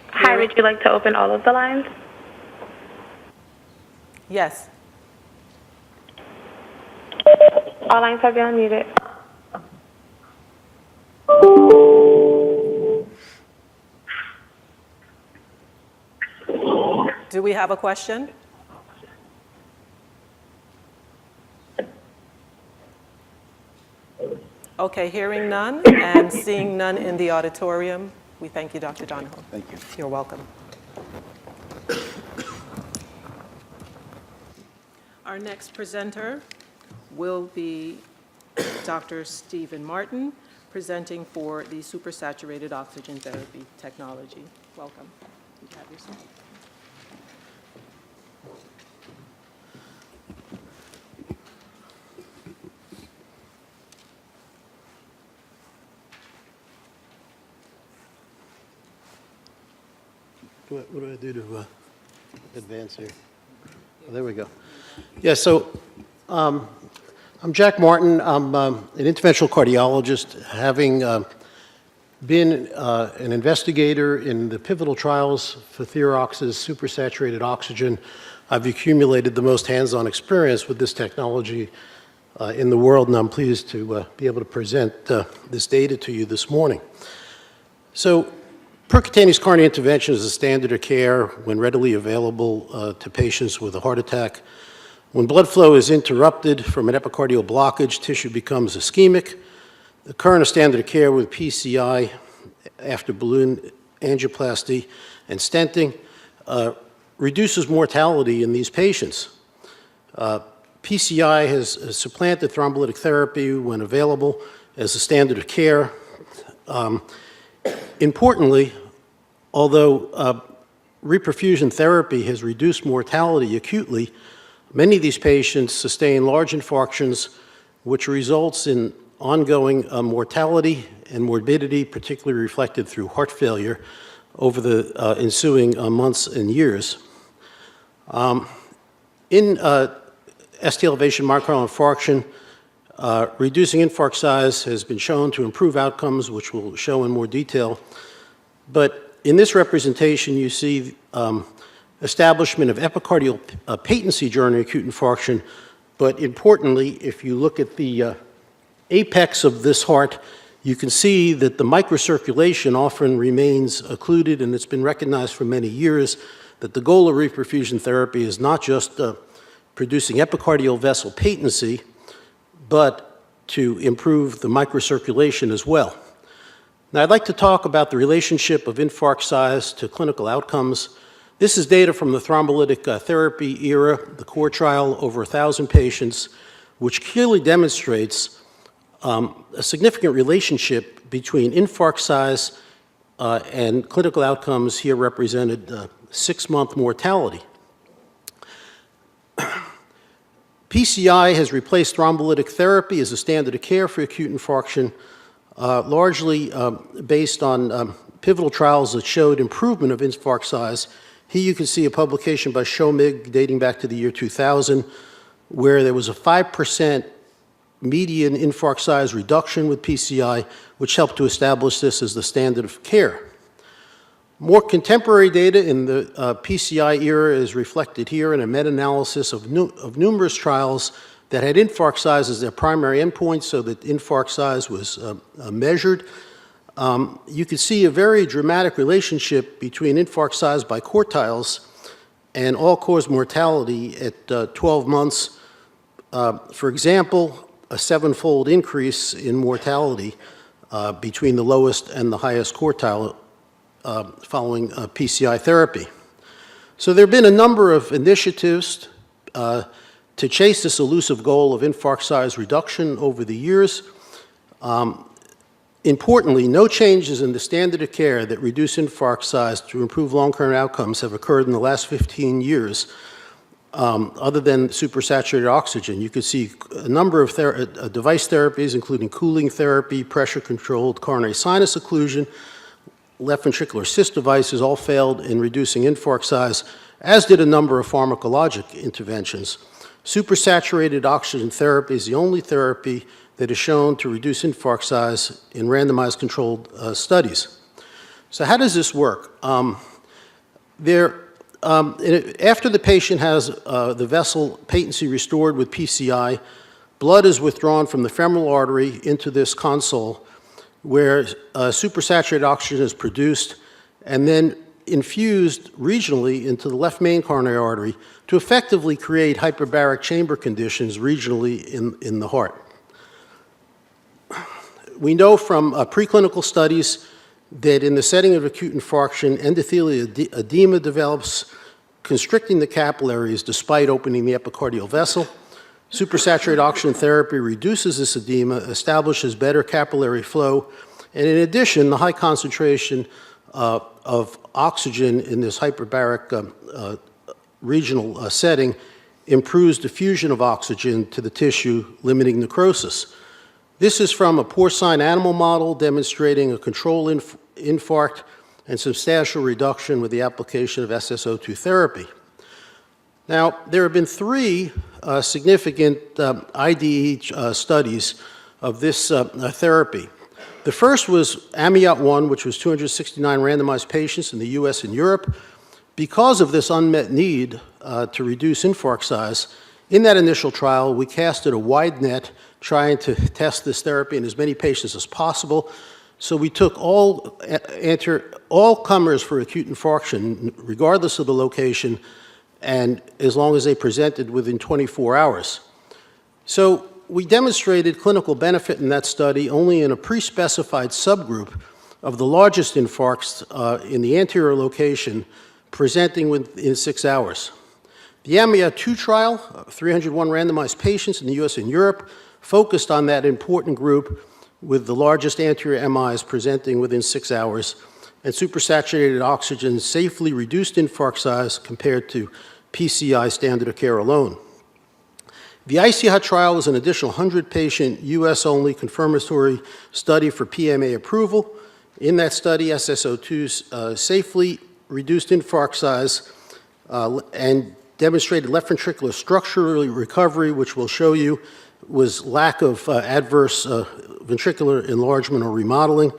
Hi, would you like to open all of the lines? Yes. All lines have been unmuted. Do we have a question? Okay, hearing none and seeing none in the auditorium, we thank you, Dr. Donahoe. Thank you. You're welcome. Our next presenter will be Dr. Stephen Martin, presenting for the supersaturated oxygen therapy technology. Welcome. You have your seat. What do I do to advance here? Oh, there we go. Yeah, so I'm Jack Martin. I'm an interventional cardiologist, having been an investigator in the pivotal trials for Therox's supersaturated oxygen. I've accumulated the most hands-on experience with this technology in the world, and I'm pleased to be able to present this data to you this morning. So, percutaneous coronary intervention is a standard of care when readily available to patients with a heart attack. When blood flow is interrupted from an epicardial blockage, tissue becomes ischemic. The current standard of care with PCI after balloon angioplasty and stenting reduces mortality in these patients. PCI has supplanted thrombolytic therapy when available as a standard of care. Importantly, although reperfusion therapy has reduced mortality acutely, many of these patients sustain large infarctions, which results in ongoing mortality and morbidity, particularly reflected through heart failure over the ensuing months and years. In ST elevation myocardial infarction, reducing infarct size has been shown to improve outcomes, which we'll show in more detail. But in this representation, you see establishment of epicardial patency during acute infarction. But importantly, if you look at the apex of this heart, you can see that the microcirculation often remains occluded, and it's been recognized for many years that the goal of reperfusion therapy is not just producing epicardial vessel patency, but to improve the microcirculation as well. Now, I'd like to talk about the relationship of infarct size to clinical outcomes. This is data from the thrombolytic therapy era, the core trial, over 1,000 patients, which clearly demonstrates a significant relationship between infarct size and clinical outcomes, here represented 6-month mortality. PCI has replaced thrombolytic therapy as a standard of care for acute infarction, largely based on pivotal trials that showed improvement of infarct size. Here you can see a publication by Shomig dating back to the year 2000, where there was a 5% median infarct size reduction with PCI, which helped to establish this as the standard of care. More contemporary data in the PCI era is reflected here in a meta-analysis of numerous trials that had infarct size as their primary endpoint, so that infarct size was measured. You can see a very dramatic relationship between infarct size by quartiles and all-cause mortality at 12 months. For example, a 7-fold increase in mortality between the lowest and the highest quartile following PCI therapy. So there have been a number of initiatives to chase this elusive goal of infarct size reduction over the years. Importantly, no changes in the standard of care that reduce infarct size to improve long-term outcomes have occurred in the last 15 years, other than supersaturated oxygen. You can see a number of device therapies, including cooling therapy, pressure-controlled coronary sinus occlusion, left ventricular assist devices, all failed in reducing infarct size, as did a number of pharmacologic interventions. Supersaturated oxygen therapy is the only therapy that is shown to reduce infarct size in randomized controlled studies. So how does this work? After the patient has the vessel patency restored with PCI, blood is withdrawn from the femoral artery into this console where supersaturated oxygen is produced and then infused regionally into the left main coronary artery to effectively create hyperbaric chamber conditions regionally in the heart. We know from preclinical studies that in the setting of acute infarction, endothelial edema develops, constricting the capillaries despite opening the epicardial vessel. Supersaturated oxygen therapy reduces this edema, establishes better capillary flow, and in addition, the high concentration of oxygen in this hyperbaric regional setting improves diffusion of oxygen to the tissue, limiting necrosis. This is from a porcine animal model demonstrating a control infarct and substantial reduction with the application of SSO2 therapy. Now, there have been 3 significant IDE studies of this therapy. The first was AMIOT-1, which was 269 randomized patients in the US and Europe. Because of this unmet need to reduce infarct size, in that initial trial, we casted a wide net trying to test this therapy in as many patients as possible. So we took all comers for acute infarction, regardless of the location, and as long as they presented within 24 hours. So we demonstrated clinical benefit in that study only in a pre-specified subgroup of the largest infarcts in the anterior location, presenting within 6 hours. The AMIA-2 trial, 301 randomized patients in the US and Europe, focused on that important group with the largest anterior MIs presenting within 6 hours, and supersaturated oxygen safely reduced infarct size compared to PCI standard of care alone. The ICHOT trial is an additional 100-patient, US-only confirmatory study for PMA approval. In that study, SSO2 safely reduced infarct size and demonstrated left ventricular structural recovery, which we'll show you was lack of adverse ventricular enlargement or remodeling,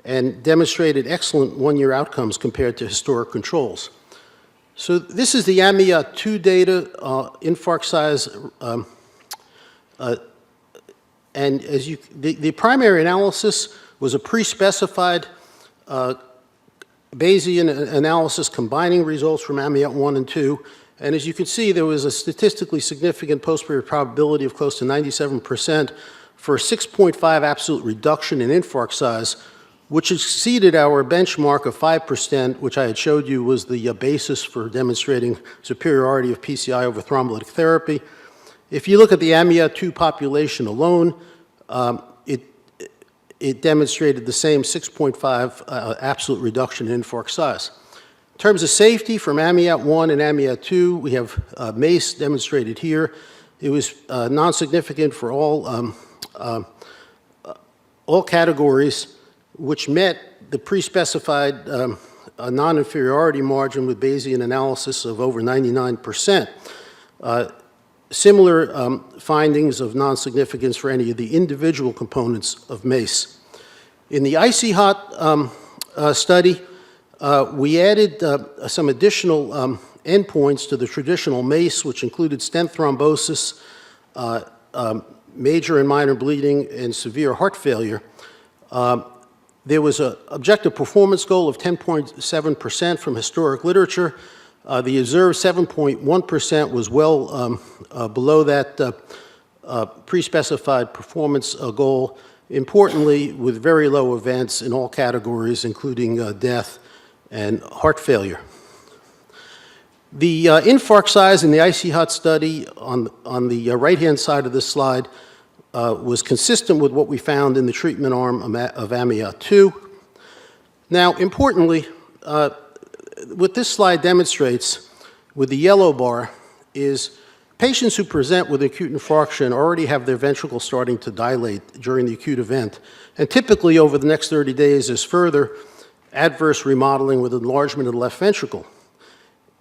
and demonstrated excellent one-year outcomes compared to historic controls. So this is the AMIA-2 data, infarct size, and as the primary analysis was a pre-specified Bayesian analysis combining results from AMIA-1 and 2, and as you can see, there was a statistically significant posterior probability of close to 97% for a 6.5 absolute reduction in infarct size, which exceeded our benchmark of 5%, which I had showed you was the basis for demonstrating superiority of PCI over thrombolytic therapy. If you look at the AMIA-2 population alone, it demonstrated the same 6.5 absolute reduction in infarct size. In terms of safety, from AMIA-1 and AMIA-2, we have MACE demonstrated here. It was non-significant for all categories, which met the pre-specified non-inferiority margin with Bayesian analysis of over 99%. Similar findings of non-significance for any of the individual components of MACE. In the ICHOT study, we added some additional endpoints to the traditional MACE, which included stent thrombosis, major and minor bleeding, and severe heart failure. There was an objective performance goal of 10.7% from historic literature. The observed 7.1% was well below that pre-specified performance goal, importantly with very low events in all categories, including death and heart failure. The infarct size in the ICHOT study on the right-hand side of this slide was consistent with what we found in the treatment arm of AMIA-2. Now, importantly, what this slide demonstrates with the yellow bar is patients who present with acute infarction already have their ventricle starting to dilate during the acute event, and typically over the next 30 days there's further adverse remodeling with enlargement of the left ventricle.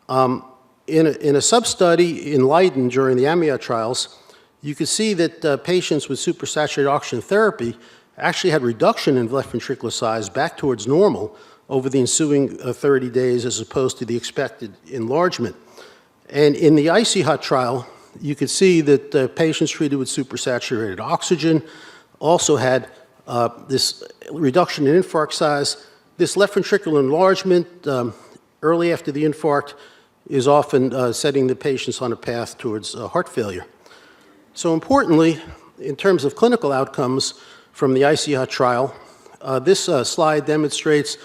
In a sub-study in Leiden during the AMIA trials, you could see that patients with supersaturated oxygen therapy actually had reduction in left ventricular size back towards normal over the ensuing 30 days as opposed to the expected enlargement. And in the ICHOT trial, you could see that patients treated with supersaturated oxygen also had this reduction in infarct size. This left ventricular enlargement early after the infarct is often setting the patients on a path towards heart failure. So importantly, in terms of clinical outcomes from the ICHOT trial, this slide demonstrates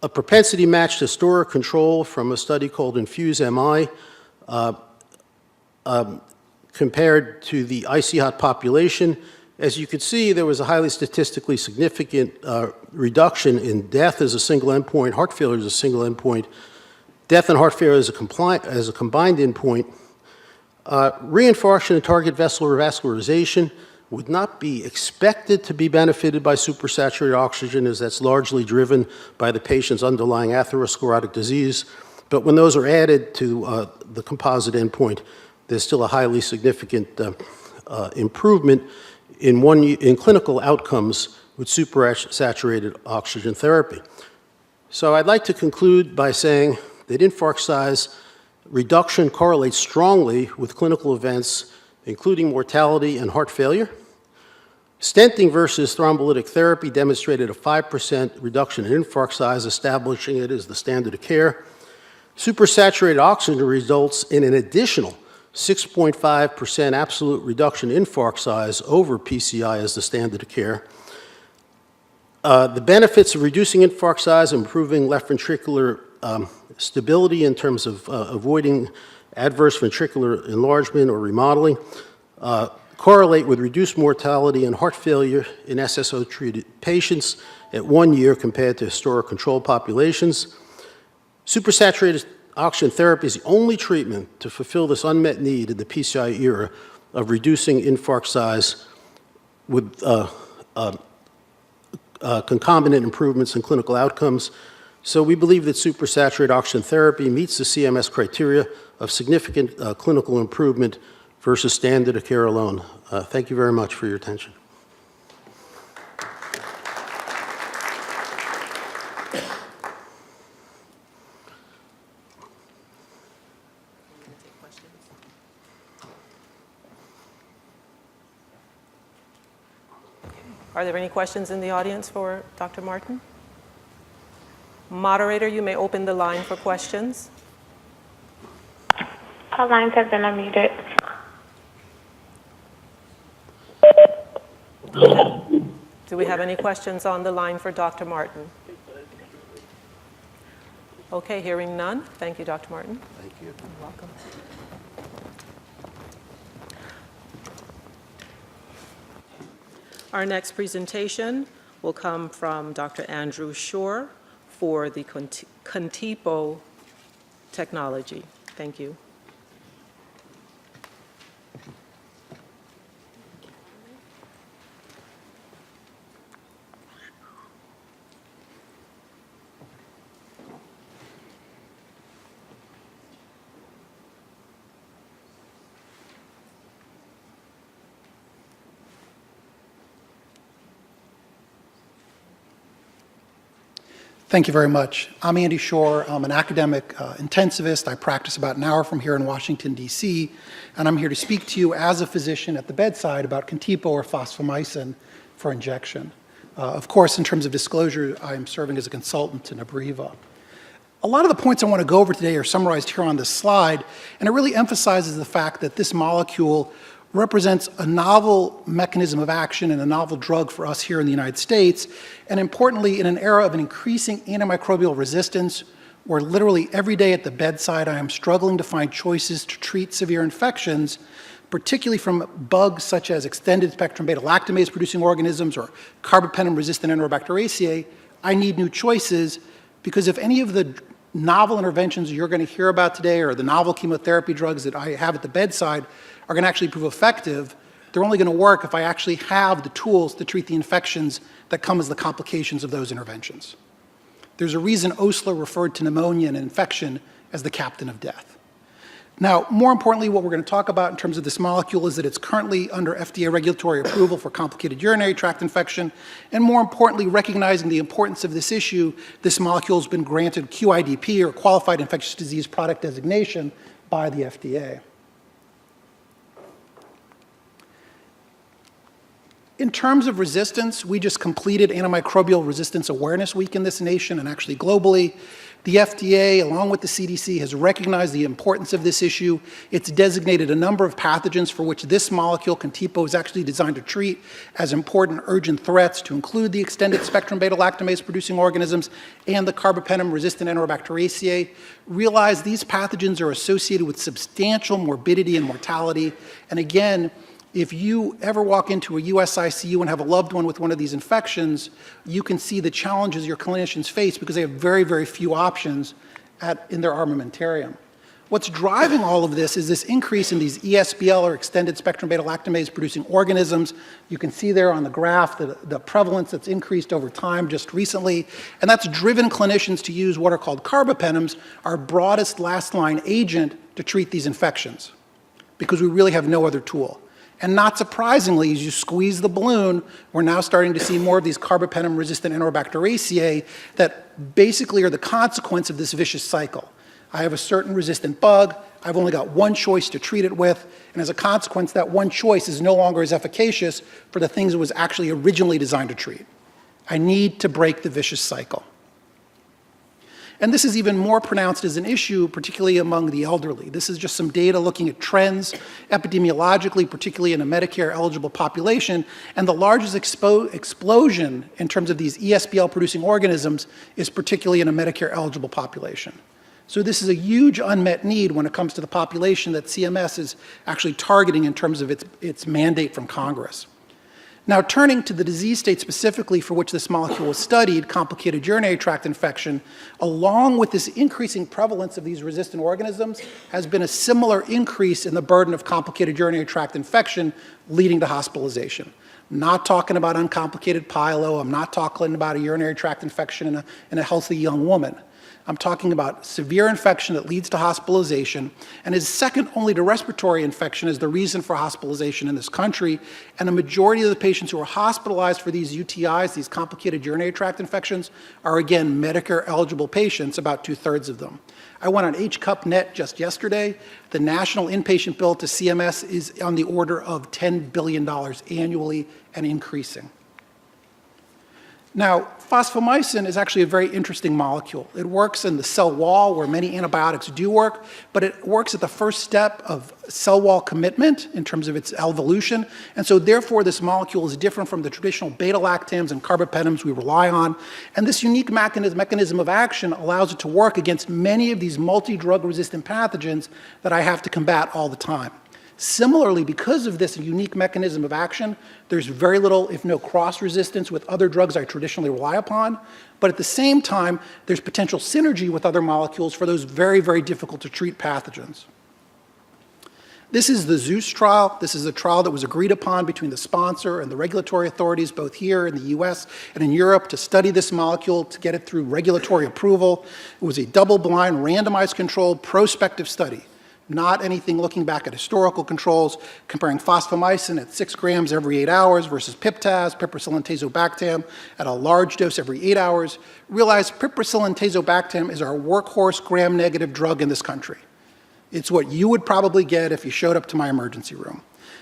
a propensity-matched historic control from a study called INFUSE-MI compared to the ICHOT population. As you could see, there was a highly statistically significant reduction in death as a single endpoint, heart failure as a single endpoint, death and heart failure as a combined endpoint. Reinfarction and target vessel revascularization would not be expected to be benefited by supersaturated oxygen, as that's largely driven by the patient's underlying atherosclerotic disease. But when those are added to the composite endpoint, there's still a highly significant improvement in clinical outcomes with supersaturated oxygen therapy. So I'd like to conclude by saying that infarct size reduction correlates strongly with clinical events, including mortality and heart failure. Stenting versus thrombolytic therapy demonstrated a 5% reduction in infarct size, establishing it as the standard of care. Supersaturated oxygen results in an additional 6.5% absolute reduction in infarct size over PCI as the standard of care. The benefits of reducing infarct size and improving left ventricular stability in terms of avoiding adverse ventricular enlargement or remodeling, correlate with reduced mortality and heart failure in SSO-treated patients at 1 year compared to historic control populations. Supersaturated oxygen therapy is the only treatment to fulfill this unmet need in the PCI era of reducing infarct size with concomitant improvements in clinical outcomes. So we believe that supersaturated oxygen therapy meets the CMS criteria of significant clinical improvement versus standard of care alone. Thank you very much for your attention. Are there any questions in the audience for Dr. Martin? Moderator, you may open the line for questions. All lines have been unmuted. Do we have any questions on the line for Dr. Martin? Okay, hearing none. Thank you, Dr. Martin. Thank you. You're welcome. Our next presentation will come from Dr. Andrew Shore for the Contigo technology. Thank you. Thank you very much. I'm Andy Shore. I'm an academic intensivist. I practice about an hour from here in Washington, D.C., and I'm here to speak to you as a physician at the bedside about Contigo or fosfomycin for injection. Of course, in terms of disclosure, I am serving as a consultant to Abreva. A lot of the points I want to go over today are summarized here on this slide, and it really emphasizes the fact that this molecule represents a novel mechanism of action and a novel drug for us here in the United States, and importantly, in an era of an increasing antimicrobial resistance, where literally every day at the bedside I am struggling to find choices to treat severe infections, particularly from bugs such as extended spectrum beta-lactamase producing organisms or carbapenem-resistant Enterobacteriaceae. I need new choices, because if any of the novel interventions you're going to hear about today or the novel chemotherapy drugs that I have at the bedside are going to actually prove effective, they're only going to work if I actually have the tools to treat the infections that come as the complications of those interventions. There's a reason Osler referred to pneumonia and infection as the captain of death. Now, more importantly, what we're going to talk about in terms of this molecule is that it's currently under FDA regulatory approval for complicated urinary tract infection, and more importantly, recognizing the importance of this issue, this molecule has been granted QIDP, or Qualified Infectious Disease Product Designation, by the FDA. In terms of resistance, we just completed Antimicrobial Resistance Awareness Week in this nation and actually globally. The FDA, along with the CDC, has recognized the importance of this issue. It's designated a number of pathogens for which this molecule, Contigo, is actually designed to treat as important urgent threats, to include the extended spectrum beta-lactamase producing organisms and the carbapenem-resistant Enterobacteriaceae. Realize these pathogens are associated with substantial morbidity and mortality. And again, if you ever walk into a US ICU and have a loved one with one of these infections, you can see the challenges your clinicians face because they have very, very few options in their armamentarium. What's driving all of this is this increase in these ESBL, or extended spectrum beta-lactamase producing organisms. You can see there on the graph the prevalence that's increased over time just recently, and that's driven clinicians to use what are called carbapenems, our broadest last line agent to treat these infections, because we really have no other tool. And not surprisingly, as you squeeze the balloon, we're now starting to see more of these carbapenem-resistant Enterobacteriaceae that basically are the consequence of this vicious cycle. I have a certain resistant bug, I've only got one choice to treat it with, and as a consequence, that one choice is no longer as efficacious for the things it was actually originally designed to treat. I need to break the vicious cycle. And this is even more pronounced as an issue, particularly among the elderly. This is just some data looking at trends epidemiologically, particularly in a Medicare-eligible population. And the largest explosion in terms of these ESBL-producing organisms is particularly in a Medicare-eligible population. So this is a huge unmet need when it comes to the population that CMS is actually targeting in terms of its mandate from Congress. Now, turning to the disease state specifically for which this molecule was studied, complicated urinary tract infection, along with this increasing prevalence of these resistant organisms, has been a similar increase in the burden of complicated urinary tract infection leading to hospitalization. I'm not talking about uncomplicated pyelo. I'm not talking about a urinary tract infection in a healthy young woman. I'm talking about severe infection that leads to hospitalization and is second only to respiratory infection as the reason for hospitalization in this country. And a majority of the patients who are hospitalized for these UTIs, these complicated urinary tract infections, are again Medicare eligible patients, about 2/3 of them. I went on HCUP.net just yesterday. The national inpatient bill to CMS is on the order of $10 billion annually and increasing. Now, fosfomycin is actually a very interesting molecule. It works in the cell wall where many antibiotics do work, but it works at the first step of cell wall commitment in terms of its evolution. And so therefore, this molecule is different from the traditional beta-lactams and carbapenems we rely on. And this unique mechanism of action allows it to work against many of these multi-drug resistant pathogens that I have to combat all the time. Similarly, because of this unique mechanism of action, there's very little, if no cross-resistance with other drugs I traditionally rely upon. But at the same time, there's potential synergy with other molecules for those very, very difficult to treat pathogens. This is the Zeus trial. This is a trial that was agreed upon between the sponsor and the regulatory authorities, both here in the US and in Europe, to study this molecule, to get it through regulatory approval. It was a double-blind, randomized controlled, prospective study. Not anything looking back at historical controls, comparing fosfomycin at 6 grams every 8 hours versus Piptaz, piperacillin tazobactam, at a large dose every 8 hours. Realize piperacillin tazobactam is our workhorse gram-negative drug in this country. It's what you would probably get if you showed up to my emergency room.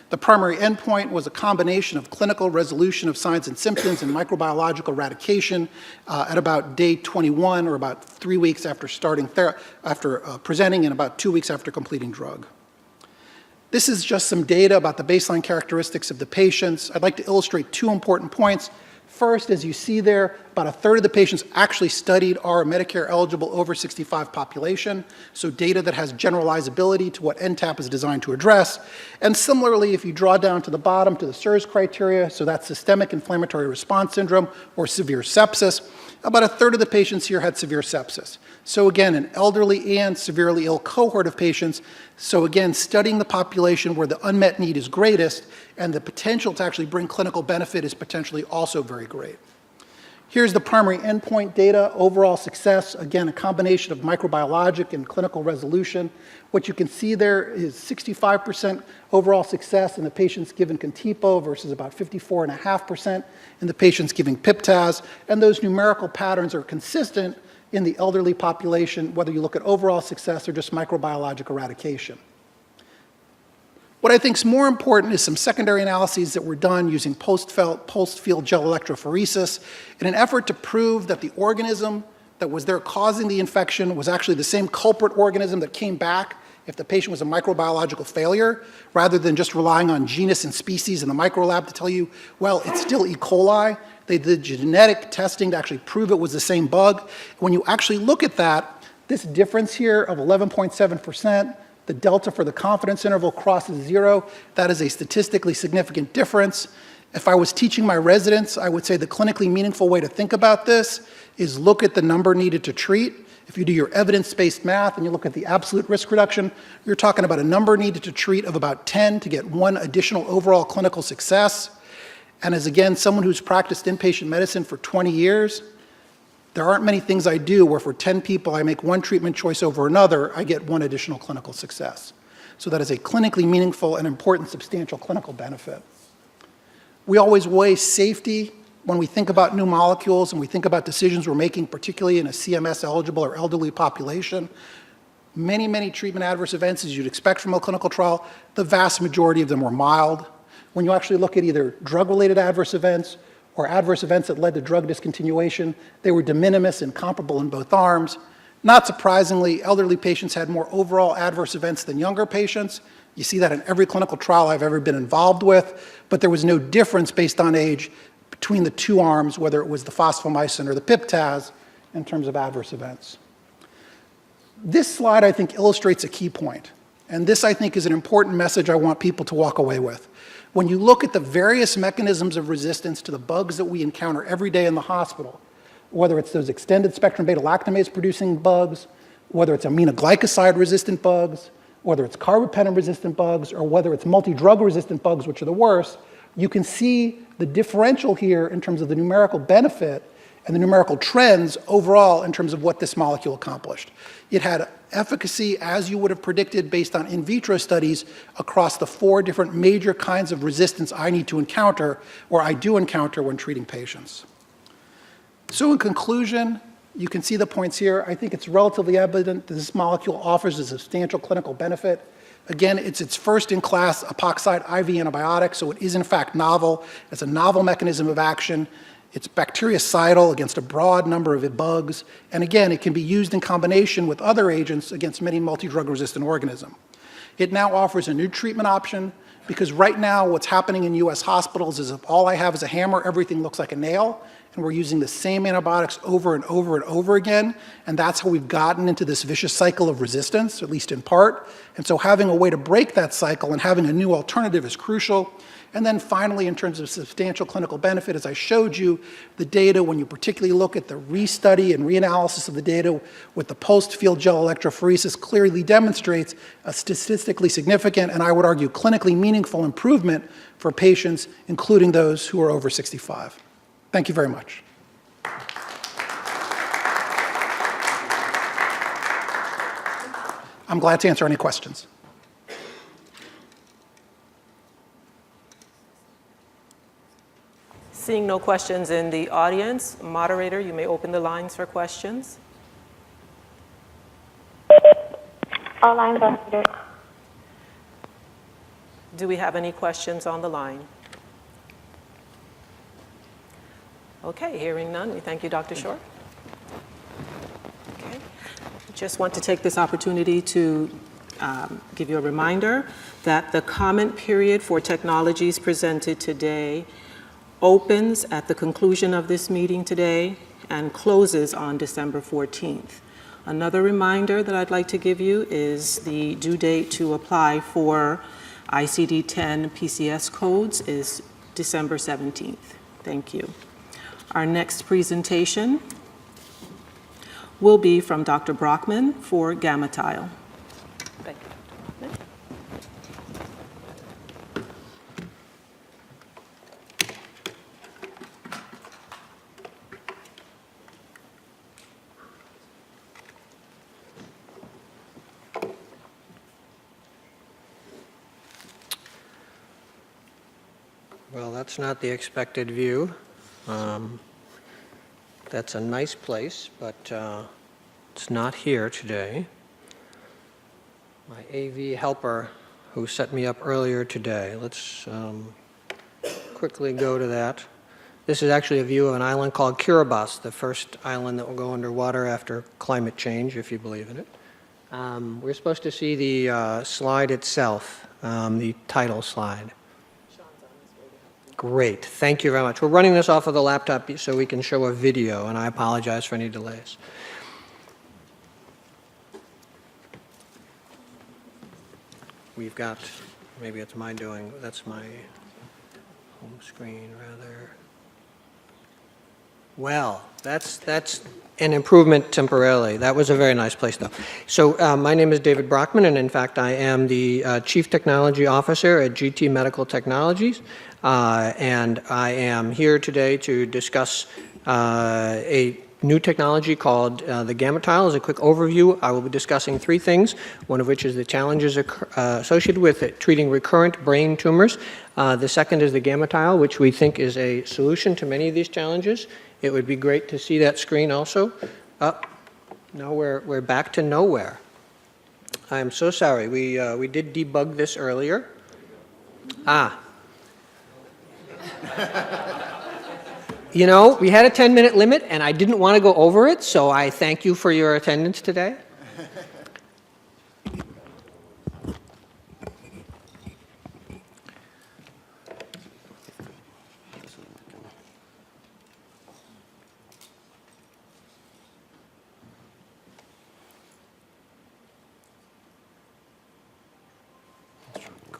The primary endpoint was a combination of clinical resolution of signs and symptoms and microbiological eradication at about day 21, or about 3 weeks after presenting and about 2 weeks after completing drug. This is just some data about the baseline characteristics of the patients. I'd like to illustrate 2 important points. First, as you see there, about 1/3 of the patients actually studied our Medicare-eligible over 65 population, so data that has generalizability to what NTAP is designed to address. And similarly, if you draw down to the bottom to the SIRS criteria, so that's systemic inflammatory response syndrome or severe sepsis, about 1/3 of the patients here had severe sepsis. So again, an elderly and severely ill cohort of patients. So again, studying the population where the unmet need is greatest and the potential to actually bring clinical benefit is potentially also very great. Here's the primary endpoint data, overall success, again, a combination of microbiologic and clinical resolution. What you can see there is 65% overall success in the patients given Contigo versus about 54.5% in the patients giving Piptaz, and those numerical patterns are consistent in the elderly population, whether you look at overall success or just microbiologic eradication. What I think is more important is some secondary analyses that were done using post-field gel electrophoresis in an effort to prove that the organism that was there causing the infection was actually the same culprit organism that came back if the patient was a microbiological failure, rather than just relying on genus and species in the microlab to tell you, well, it's still E. coli. They did genetic testing to actually prove it was the same bug. When you actually look at that, this difference here of 11.7%, the delta for the confidence interval crosses 0. That is a statistically significant difference. If I was teaching my residents, I would say the clinically meaningful way to think about this is look at the number needed to treat. If you do your evidence-based math and you look at the absolute risk reduction, you're talking about a number needed to treat of about 10 to get 1 additional overall clinical success. And as, again, someone who's practiced inpatient medicine for 20 years, there aren't many things I do where for 10 people I make 1 treatment choice over another, I get 1 additional clinical success. So that is a clinically meaningful and important substantial clinical benefit. We always weigh safety when we think about new molecules and we think about decisions we're making, particularly in a CMS-eligible or elderly population. Many, many treatment adverse events, as you'd expect from a clinical trial, the vast majority of them were mild. When you actually look at either drug-related adverse events or adverse events that led to drug discontinuation, they were de minimis and comparable in both arms. Not surprisingly, elderly patients had more overall adverse events than younger patients. You see that in every clinical trial I've ever been involved with, but there was no difference based on age between the 2 arms, whether it was the fosfomycin or the Piptaz, in terms of adverse events. This slide, I think, illustrates a key point. And this, I think, is an important message I want people to walk away with. When you look at the various mechanisms of resistance to the bugs that we encounter every day in the hospital, whether it's those extended spectrum beta-lactamase producing bugs, whether it's aminoglycoside resistant bugs, whether it's carbapenem resistant bugs, or whether it's multi-drug resistant bugs, which are the worst, you can see the differential here in terms of the numerical benefit and the numerical trends overall in terms of what this molecule accomplished. It had efficacy, as you would have predicted based on in vitro studies, across the 4 different major kinds of resistance I need to encounter, or I do encounter when treating patients. So in conclusion, you can see the points here. I think it's relatively evident that this molecule offers a substantial clinical benefit. Again, it's its first-in-class epoxide IV antibiotic, so it is in fact novel. It's a novel mechanism of action. It's bactericidal against a broad number of bugs. And again, it can be used in combination with other agents against many multi-drug resistant organisms. It now offers a new treatment option because right now what's happening in US hospitals is if all I have is a hammer, everything looks like a nail, and we're using the same antibiotics over and over and over again, and that's how we've gotten into this vicious cycle of resistance, at least in part. And so having a way to break that cycle and having a new alternative is crucial. And then finally, in terms of substantial clinical benefit, as I showed you, the data, when you particularly look at the restudy and reanalysis of the data with the post-field gel electrophoresis, clearly demonstrates a statistically significant, and I would argue clinically meaningful improvement for patients, including those who are over 65. Thank you very much. I'm glad to answer any questions. Seeing no questions in the audience, moderator, you may open the lines for questions. All lines are muted. Do we have any questions on the line? Okay, hearing none, we thank you, Dr. Shore. Okay, just want to take this opportunity to give you a reminder that the comment period for technologies presented today opens at the conclusion of this meeting today and closes on December 14th. Another reminder that I'd like to give you is the due date to apply for ICD-10 PCS codes is December 17th. Thank you. Our next presentation will be from Dr. Brockman for GammaTile. Thank you, Dr. Brockman. Well, that's not the expected view. That's a nice place, but it's not here today. My AV helper who set me up earlier today. Let's quickly go to that. This is actually a view of an island called Kiribati, the first island that will go underwater after climate change, if you believe in it. We're supposed to see the slide itself, the title slide. Great, thank you very much. We're running this off of the laptop so we can show a video, and I apologize for any delays. We've got, maybe it's my doing, that's my home screen rather. Well, that's an improvement temporarily. That was a very nice place though. So my name is David Brockman, and in fact I am the Chief Technology Officer at GT Medical Technologies. And I am here today to discuss a new technology called the GammaTile. As a quick overview, I will be discussing 3 things, one of which is the challenges associated with treating recurrent brain tumors. The second is the GammaTile, which we think is a solution to many of these challenges. It would be great to see that screen also. No, we're back to nowhere. I'm so sorry. We did debug this earlier. You know, we had a 10-minute limit, and I didn't want to go over it, so I thank you for your attendance today.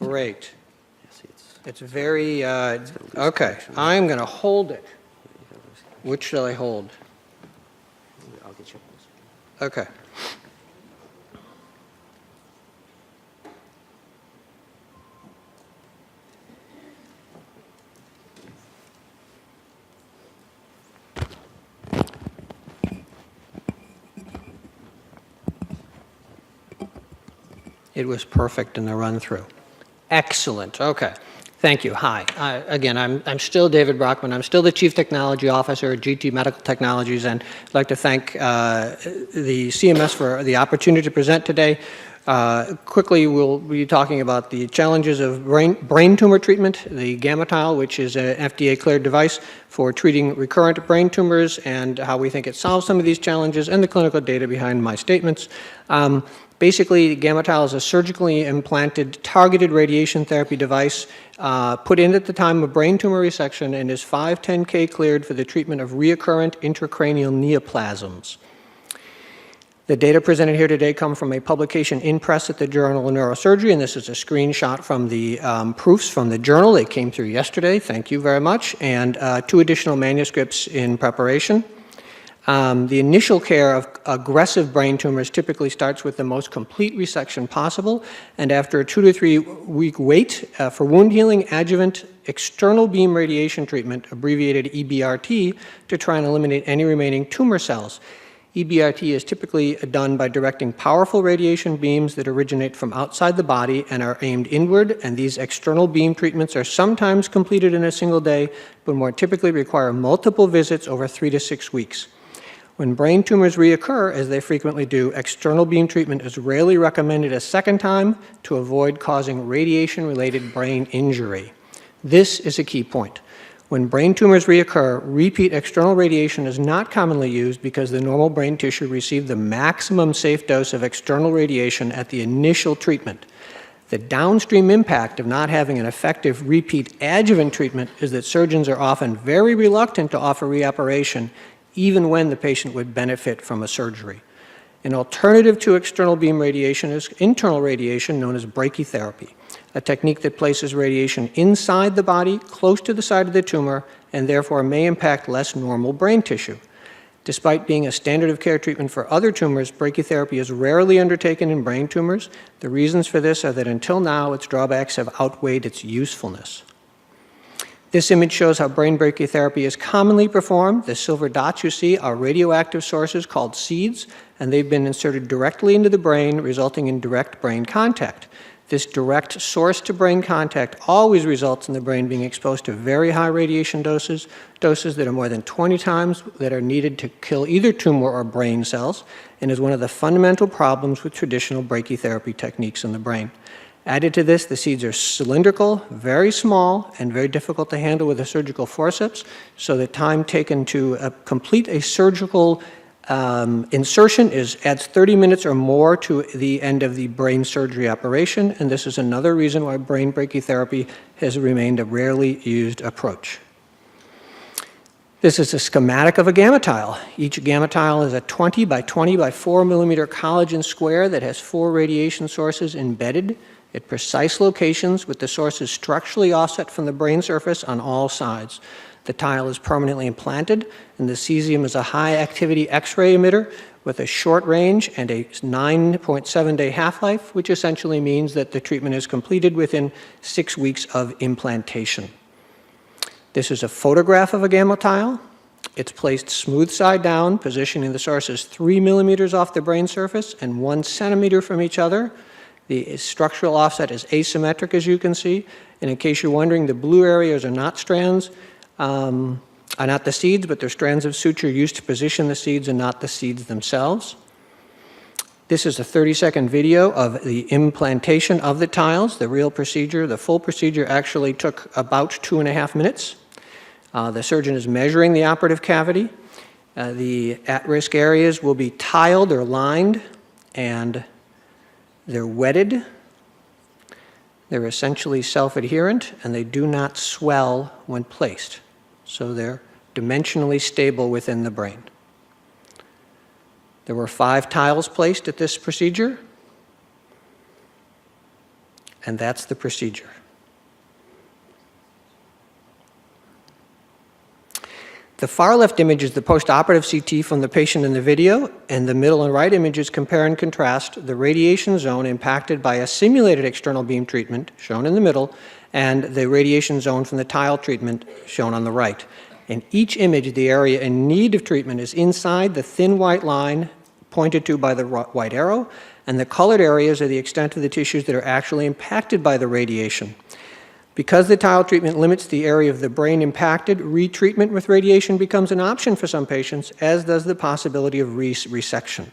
Great. It's very, okay, I'm going to hold it. Which shall I hold? Okay. It was perfect in the run-through. Excellent. Okay. Thank you. Hi. Again, I'm still David Brockman. I'm still the Chief Technology Officer at GT Medical Technologies, and I'd like to thank the CMS for the opportunity to present today. Quickly, we'll be talking about the challenges of brain tumor treatment, the GammaTile, which is an FDA-cleared device for treating recurrent brain tumors, and how we think it solves some of these challenges, and the clinical data behind my statements. Basically, GammaTile is a surgically implanted targeted radiation therapy device put in at the time of brain tumor resection and is 510(k) cleared for the treatment of recurrent intracranial neoplasms. The data presented here today come from a publication in press at the Journal of Neurosurgery, and this is a screenshot from the proofs from the journal. They came through yesterday. Thank you very much. And 2 additional manuscripts in preparation. The initial care of aggressive brain tumors typically starts with the most complete resection possible, and after a 2 to 3 week wait for wound healing, adjuvant external beam radiation treatment, abbreviated EBRT, to try and eliminate any remaining tumor cells. EBRT is typically done by directing powerful radiation beams that originate from outside the body and are aimed inward, and these external beam treatments are sometimes completed in a single day, but more typically require multiple visits over 3 to 6 weeks. When brain tumors reoccur, as they frequently do, external beam treatment is rarely recommended a second time to avoid causing radiation-related brain injury. This is a key point. When brain tumors reoccur, repeat external radiation is not commonly used because the normal brain tissue received the maximum safe dose of external radiation at the initial treatment. The downstream impact of not having an effective repeat adjuvant treatment is that surgeons are often very reluctant to offer reoperation, even when the patient would benefit from a surgery. An alternative to external beam radiation is internal radiation, known as brachytherapy, a technique that places radiation inside the body, close to the site of the tumor, and therefore may impact less normal brain tissue. Despite being a standard of care treatment for other tumors, brachytherapy is rarely undertaken in brain tumors. The reasons for this are that until now, its drawbacks have outweighed its usefulness. This image shows how brain brachytherapy is commonly performed. The silver dots you see are radioactive sources called seeds, and they've been inserted directly into the brain, resulting in direct brain contact. This direct source-to-brain contact always results in the brain being exposed to very high radiation doses that are more than 20 times that are needed to kill either tumor or brain cells, and is one of the fundamental problems with traditional brachytherapy techniques in the brain. Added to this, the seeds are cylindrical, very small, and very difficult to handle with a surgical forceps, so the time taken to complete a surgical insertion adds 30 minutes or more to the end of the brain surgery operation, and this is another reason why brain brachytherapy has remained a rarely used approach. This is a schematic of a GammaTile. Each GammaTile is a 20 by 20 by 4 millimeter collagen square that has 4 radiation sources embedded at precise locations with the sources structurally offset from the brain surface on all sides. The tile is permanently implanted, and the cesium is a high-activity X-ray emitter with a short range and a 9.7-day half-life, which essentially means that the treatment is completed within 6 weeks of implantation. This is a photograph of a GammaTile. It's placed smooth side down, positioning the sources 3 millimeters off the brain surface and 1 centimeter from each other. The structural offset is asymmetric, as you can see. And in case you're wondering, the blue areas are not strands, are not the seeds, but they're strands of suture used to position the seeds and not the seeds themselves. This is a 30-second video of the implantation of the tiles. The real procedure, the full procedure, actually took about 2.5 minutes. The surgeon is measuring the operative cavity. The at-risk areas will be tiled or lined, and they're wetted. They're essentially self-adherent, and they do not swell when placed. So they're dimensionally stable within the brain. There were 5 tiles placed at this procedure. and that's the procedure. The far left image is the postoperative CT from the patient in the video, and the middle and right images compare and contrast the radiation zone impacted by a simulated external beam treatment, shown in the middle, and the radiation zone from the tile treatment, shown on the right. In each image, the area in need of treatment is inside the thin white line pointed to by the white arrow, and the colored areas are the extent of the tissues that are actually impacted by the radiation. Because the tile treatment limits the area of the brain impacted, retreatment with radiation becomes an option for some patients, as does the possibility of resection.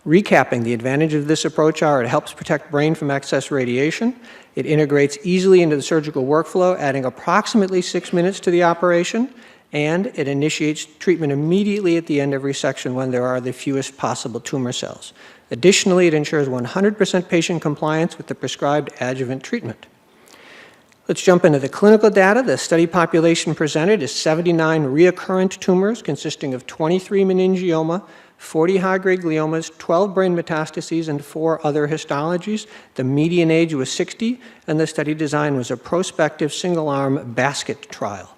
Recapping, the advantages of this approach are it helps protect brain from excess radiation, it integrates easily into the surgical workflow, adding approximately 6 minutes to the operation, and it initiates treatment immediately at the end of resection when there are the fewest possible tumor cells. Additionally, it ensures 100% patient compliance with the prescribed adjuvant treatment. Let's jump into the clinical data. The study population presented is 79 recurrent tumors consisting of 23 meningioma, 40 high-grade gliomas, 12 brain metastases, and 4 other histologies. The median age was 60, and the study design was a prospective single-arm basket trial.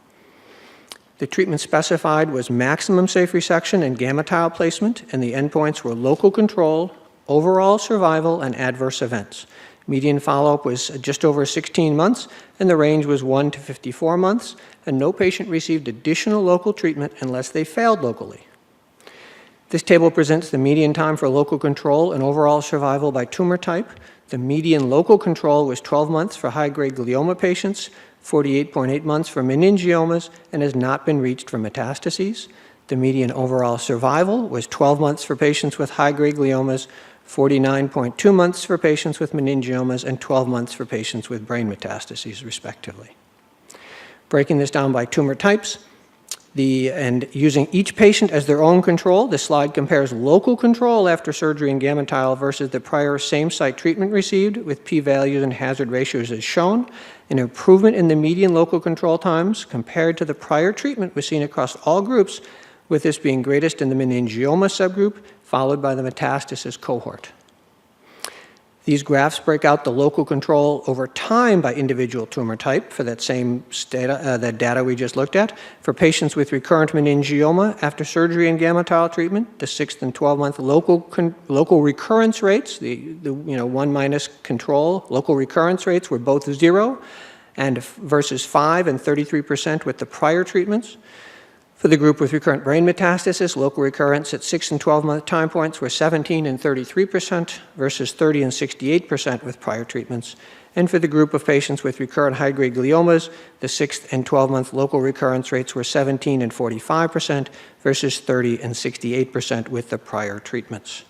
The treatment specified was maximum safe resection and GammaTile placement, and the endpoints were local control, overall survival, and adverse events. Median follow-up was just over 16 months, and the range was 1 to 54 months, and no patient received additional local treatment unless they failed locally. This table presents the median time for local control and overall survival by tumor type. The median local control was 12 months for high-grade glioma patients, 48.8 months for meningiomas, and has not been reached for metastases. The median overall survival was 12 months for patients with high-grade gliomas, 49.2 months for patients with meningiomas, and 12 months for patients with brain metastases, respectively. Breaking this down by tumor types, and using each patient as their own control, this slide compares local control after surgery and GammaTile versus the prior same-site treatment received, with p-values and hazard ratios as shown. An improvement in the median local control times compared to the prior treatment was seen across all groups, with this being greatest in the meningioma subgroup, followed by the metastasis cohort. These graphs break out the local control over time by individual tumor type for that same data we just looked at. For patients with recurrent meningioma after surgery and GammaTile treatment, the 6 and 12-month local recurrence rates, the 1 minus control, local recurrence rates were both 0, and versus 5 and 33% with the prior treatments. For the group with recurrent brain metastasis, local recurrence at 6 and 12-month time points were 17 and 33% versus 30 and 68% with prior treatments. And for the group of patients with recurrent high-grade gliomas, the 6 and 12-month local recurrence rates were 17 and 45% versus 30 and 68% with the prior treatments.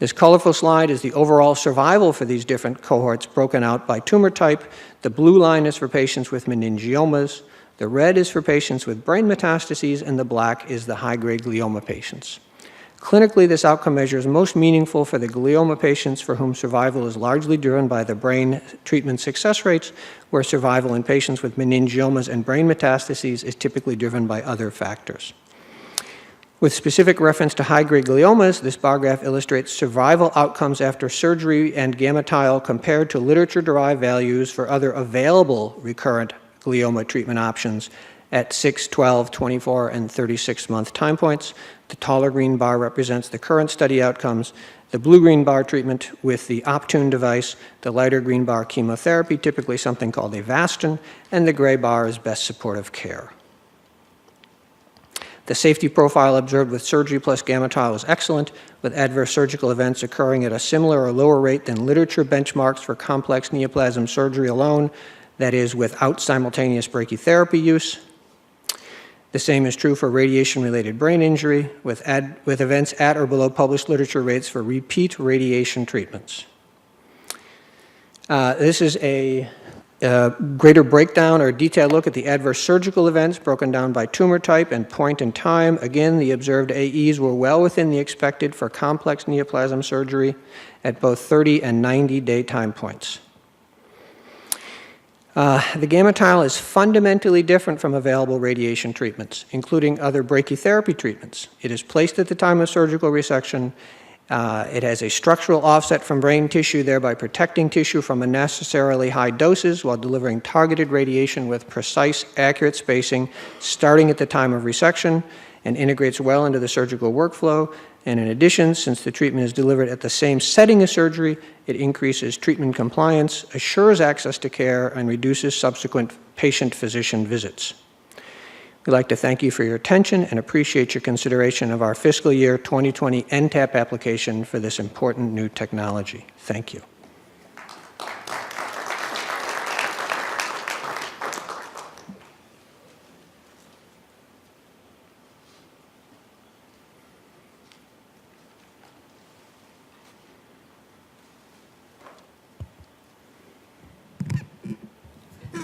This colorful slide is the overall survival for these different cohorts broken out by tumor type. The blue line is for patients with meningiomas. The red is for patients with brain metastases, and the black is the high-grade glioma patients. Clinically, this outcome measure is most meaningful for the glioma patients for whom survival is largely driven by the brain treatment success rates, where survival in patients with meningiomas and brain metastases is typically driven by other factors. With specific reference to high-grade gliomas, this bar graph illustrates survival outcomes after surgery and GammaTile compared to literature-derived values for other available recurrent glioma treatment options at 6, 12, 24, and 36-month time points. The taller green bar represents the current study outcomes, the blue-green bar treatment with the Optune device, the lighter green bar chemotherapy, typically something called Avastin, and the gray bar is best supportive care. The safety profile observed with surgery plus GammaTile is excellent, with adverse surgical events occurring at a similar or lower rate than literature benchmarks for complex neoplasm surgery alone, that is, without simultaneous brachytherapy use. The same is true for radiation-related brain injury, with events at or below published literature rates for repeat radiation treatments. This is a greater breakdown or detailed look at the adverse surgical events broken down by tumor type and point in time. Again, the observed AEs were well within the expected for complex neoplasm surgery at both 30 and 90-day time points. The GammaTile is fundamentally different from available radiation treatments, including other brachytherapy treatments. It is placed at the time of surgical resection, It has a structural offset from brain tissue, thereby protecting tissue from unnecessarily high doses while delivering targeted radiation with precise, accurate spacing starting at the time of resection, and integrates well into the surgical workflow. And in addition, since the treatment is delivered at the same setting as surgery, it increases treatment compliance, assures access to care, and reduces subsequent patient-physician visits. We'd like to thank you for your attention and appreciate your consideration of our fiscal year 2020 NTAP application for this important new technology. Thank you.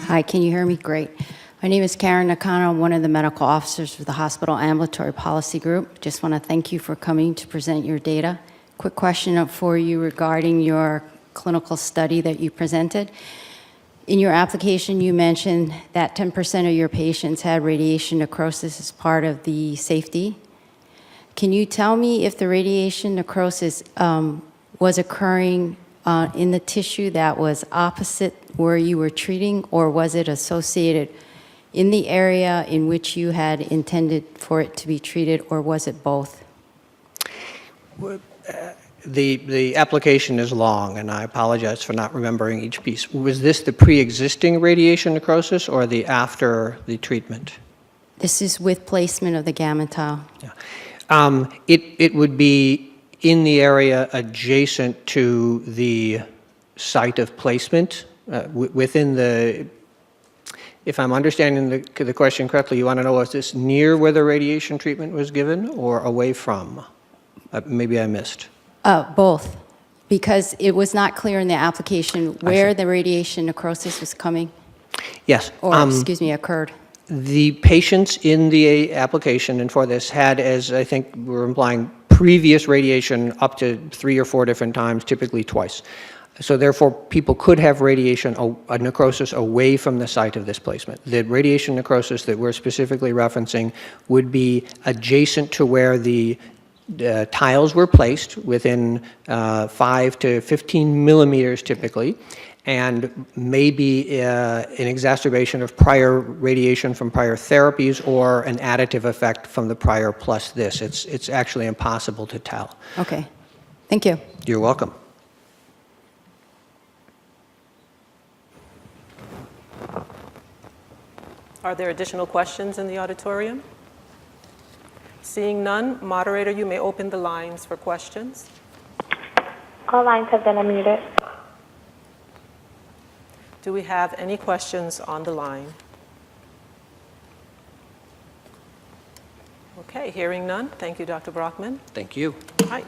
Hi, can you hear me? Great. My name is Karen Nakano. I'm one of the medical officers for the Hospital Ambulatory Policy Group. Just want to thank you for coming to present your data. Quick question for you regarding your clinical study that you presented. In your application, you mentioned that 10% of your patients had radiation necrosis as part of the safety. Can you tell me if the radiation necrosis was occurring in the tissue that was opposite where you were treating, or was it associated in the area in which you had intended for it to be treated, or was it both? The application is long, and I apologize for not remembering each piece. Was this the pre-existing radiation necrosis or the after the treatment? This is with placement of the GammaTile. Yeah. It would be in the area adjacent to the site of placement, within the, if I'm understanding the question correctly, you want to know, is this near where the radiation treatment was given or away from? Maybe I missed. Both, because it was not clear in the application where the radiation necrosis was coming. Yes. Or, excuse me, occurred. The patients in the application and for this had, as I think we're implying, previous radiation up to 3 or 4 different times, typically twice. So therefore, people could have radiation, a necrosis away from the site of this placement. The radiation necrosis that we're specifically referencing would be adjacent to where the tiles were placed, within 5 to 15 millimeters typically, and maybe an exacerbation of prior radiation from prior therapies or an additive effect from the prior plus this. It's actually impossible to tell. Okay. Thank you. You're welcome. Are there additional questions in the auditorium? Seeing none, moderator, you may open the lines for questions. All lines have been unmuted. Do we have any questions on the line? Okay, hearing none. Thank you, Dr. Brockman. Thank you. Hi.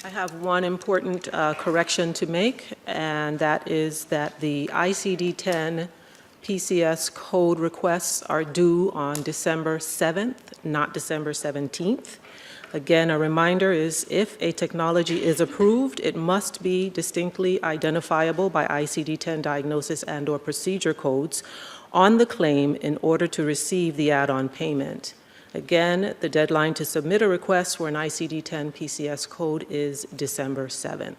I have one important correction to make, and that is that the ICD-10 PCS code requests are due on December 7th, not December 17th. Again, a reminder is if a technology is approved, it must be distinctly identifiable by ICD-10 diagnosis and/or procedure codes on the claim in order to receive the add-on payment. Again, the deadline to submit a request for an ICD-10 PCS code is December 7th.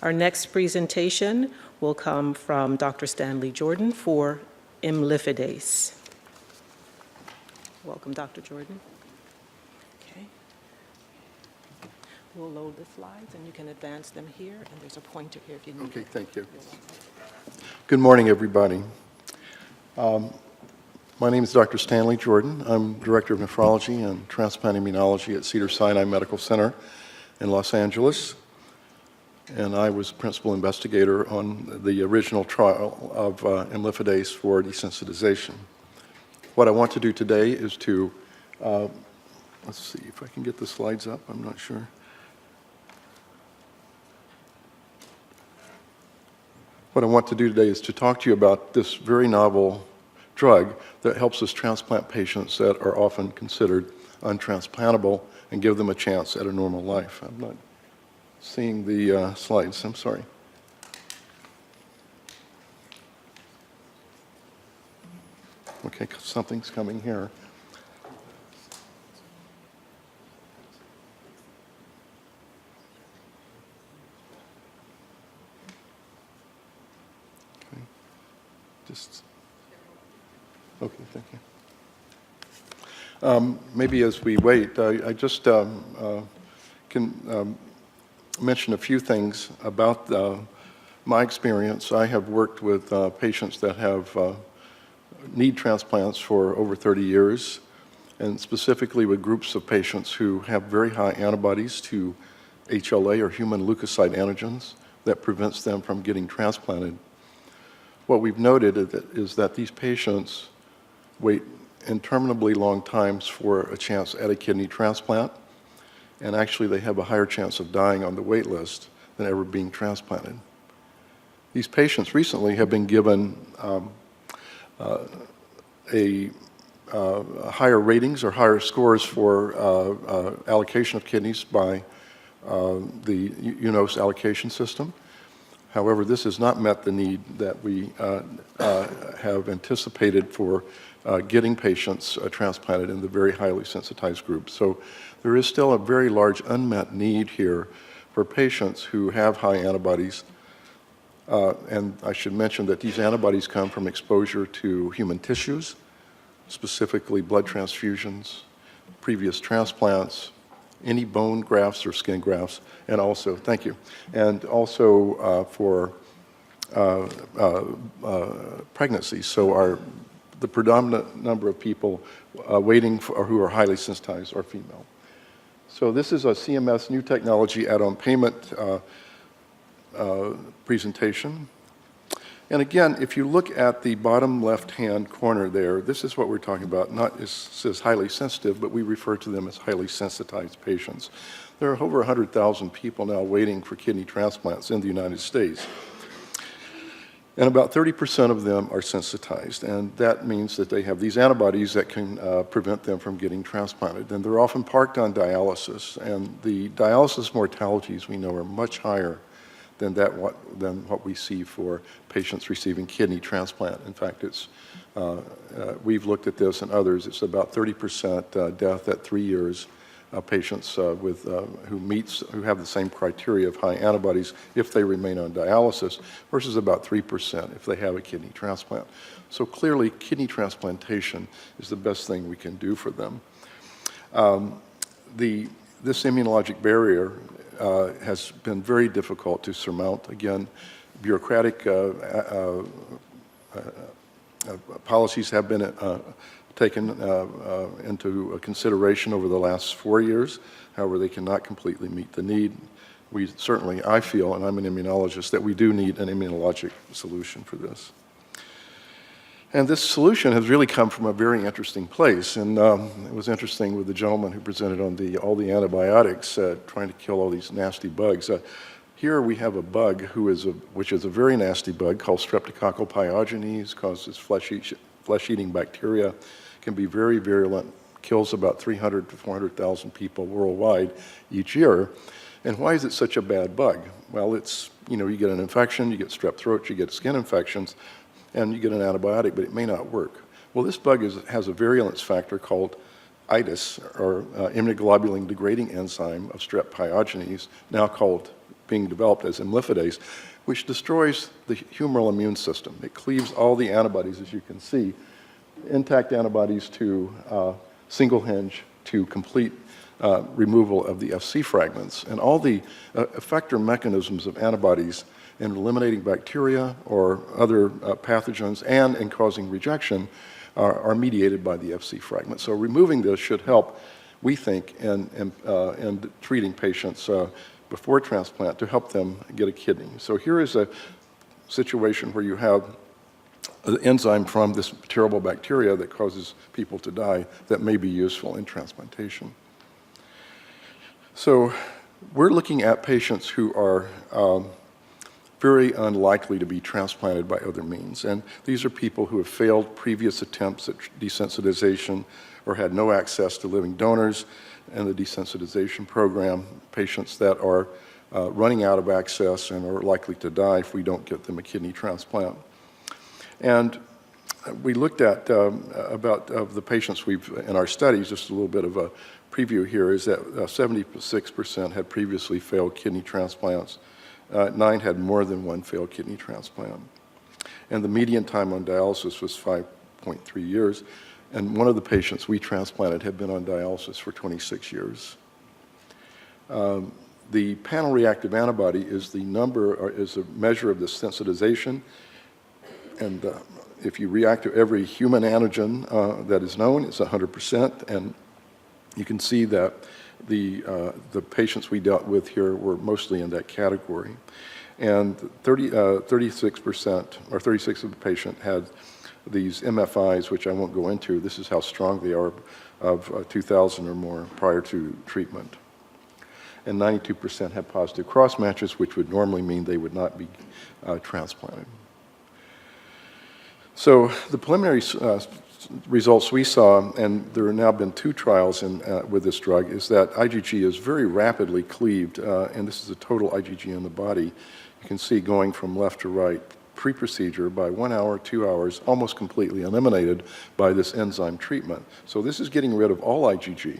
Our next presentation will come from Dr. Stanley Jordan for MLipidAce. Welcome, Dr. Jordan. Okay. We'll load the slides, and you can advance them here, and there's a pointer here if you need it. Okay, thank you. Good morning, everybody. My name is Dr. Stanley Jordan. I'm Director of Nephrology and Transplant Immunology at Cedars-Sinai Medical Center in Los Angeles. And I was principal investigator on the original trial of MLipidAce for desensitization. What I want to do today is to, let's see if I can get the slides up, I'm not sure. What I want to do today is to talk to you about this very novel drug that helps us transplant patients that are often considered untransplantable and give them a chance at a normal life. I'm not seeing the slides, I'm sorry. Okay, something's coming here. Okay, thank you. Maybe as we wait, I just can mention a few things about my experience. I have worked with patients that have need transplants for over 30 years, and specifically with groups of patients who have very high antibodies to HLA or human leukocyte antigens that prevents them from getting transplanted. What we've noted is that these patients wait interminably long times for a chance at a kidney transplant, and actually they have a higher chance of dying on the wait list than ever being transplanted. These patients recently have been given higher ratings or higher scores for allocation of kidneys by the UNOS allocation system. However, this has not met the need that we have anticipated for getting patients transplanted in the very highly sensitized group. So there is still a very large unmet need here for patients who have high antibodies. And I should mention that these antibodies come from exposure to human tissues, specifically blood transfusions, previous transplants, any bone grafts or skin grafts, and also, thank you, and also for pregnancy. So the predominant number of people waiting for, who are highly sensitized are female. So this is a CMS new technology add-on payment presentation. And again, if you look at the bottom left-hand corner there, this is what we're talking about. Not it says highly sensitive, but we refer to them as highly sensitized patients. There are over 100,000 people now waiting for kidney transplants in the United States. And about 30% of them are sensitized, and that means that they have these antibodies that can prevent them from getting transplanted. And they're often parked on dialysis, and the dialysis mortalities we know are much higher than what we see for patients receiving kidney transplant. In fact, we've looked at this and others. It's about 30% death at 3 years. Patients who have the same criteria of high antibodies if they remain on dialysis, versus about 3% if they have a kidney transplant. So clearly, kidney transplantation is the best thing we can do for them. This immunologic barrier has been very difficult to surmount. Again, bureaucratic policies have been taken into consideration over the last 4 years. However, they cannot completely meet the need. I feel, and I'm an immunologist, that we do need an immunologic solution for this. And this solution has really come from a very interesting place. And it was interesting with the gentleman who presented on all the antibiotics trying to kill all these nasty bugs. Here we have a bug which is a very nasty bug called Streptococcal pyogenes, causes flesh-eating bacteria, can be very virulent, kills about 300 to 400,000 people worldwide each year. And why is it such a bad bug? Well, you get an infection, you get strep throat, you get skin infections, and you get an antibiotic, but it may not work. Well, this bug has a virulence factor called IDUS, or immunoglobulin degrading enzyme of strep pyogenes, now being developed as MLipidAce, which destroys the humoral immune system. It cleaves all the antibodies, as you can see, intact antibodies to single hinge to complete removal of the FC fragments. And all the effector mechanisms of antibodies in eliminating bacteria or other pathogens and in causing rejection are mediated by the FC fragment. So removing this should help, we think, in treating patients before transplant to help them get a kidney. So here is a situation where you have an enzyme from this terrible bacteria that causes people to die that may be useful in transplantation. So we're looking at patients who are very unlikely to be transplanted by other means. And these are people who have failed previous attempts at desensitization or had no access to living donors in the desensitization program, patients that are running out of access and are likely to die if we don't get them a kidney transplant. And we looked at about of the patients in our studies, just a little bit of a preview here, is that 76% had previously failed kidney transplants. 9 had more than one failed kidney transplant. and the median time on dialysis was 5.3 years. And one of the patients we transplanted had been on dialysis for 26 years. The panel reactive antibody is the number, or is a measure of the sensitization. And if you react to every human antigen that is known, it's 100%. And you can see that the patients we dealt with here were mostly in that category. And 36%, or 36 of the patient had these MFIs, which I won't go into. This is how strong they are, of 2,000 or more prior to treatment. And 92% had positive cross matches, which would normally mean they would not be transplanted. So the preliminary results we saw, and there have now been 2 trials with this drug, is that IgG is very rapidly cleaved, and this is the total IgG in the body. You can see going from left to right, pre-procedure, by 1 hour, 2 hours, almost completely eliminated by this enzyme treatment. So this is getting rid of all IgG,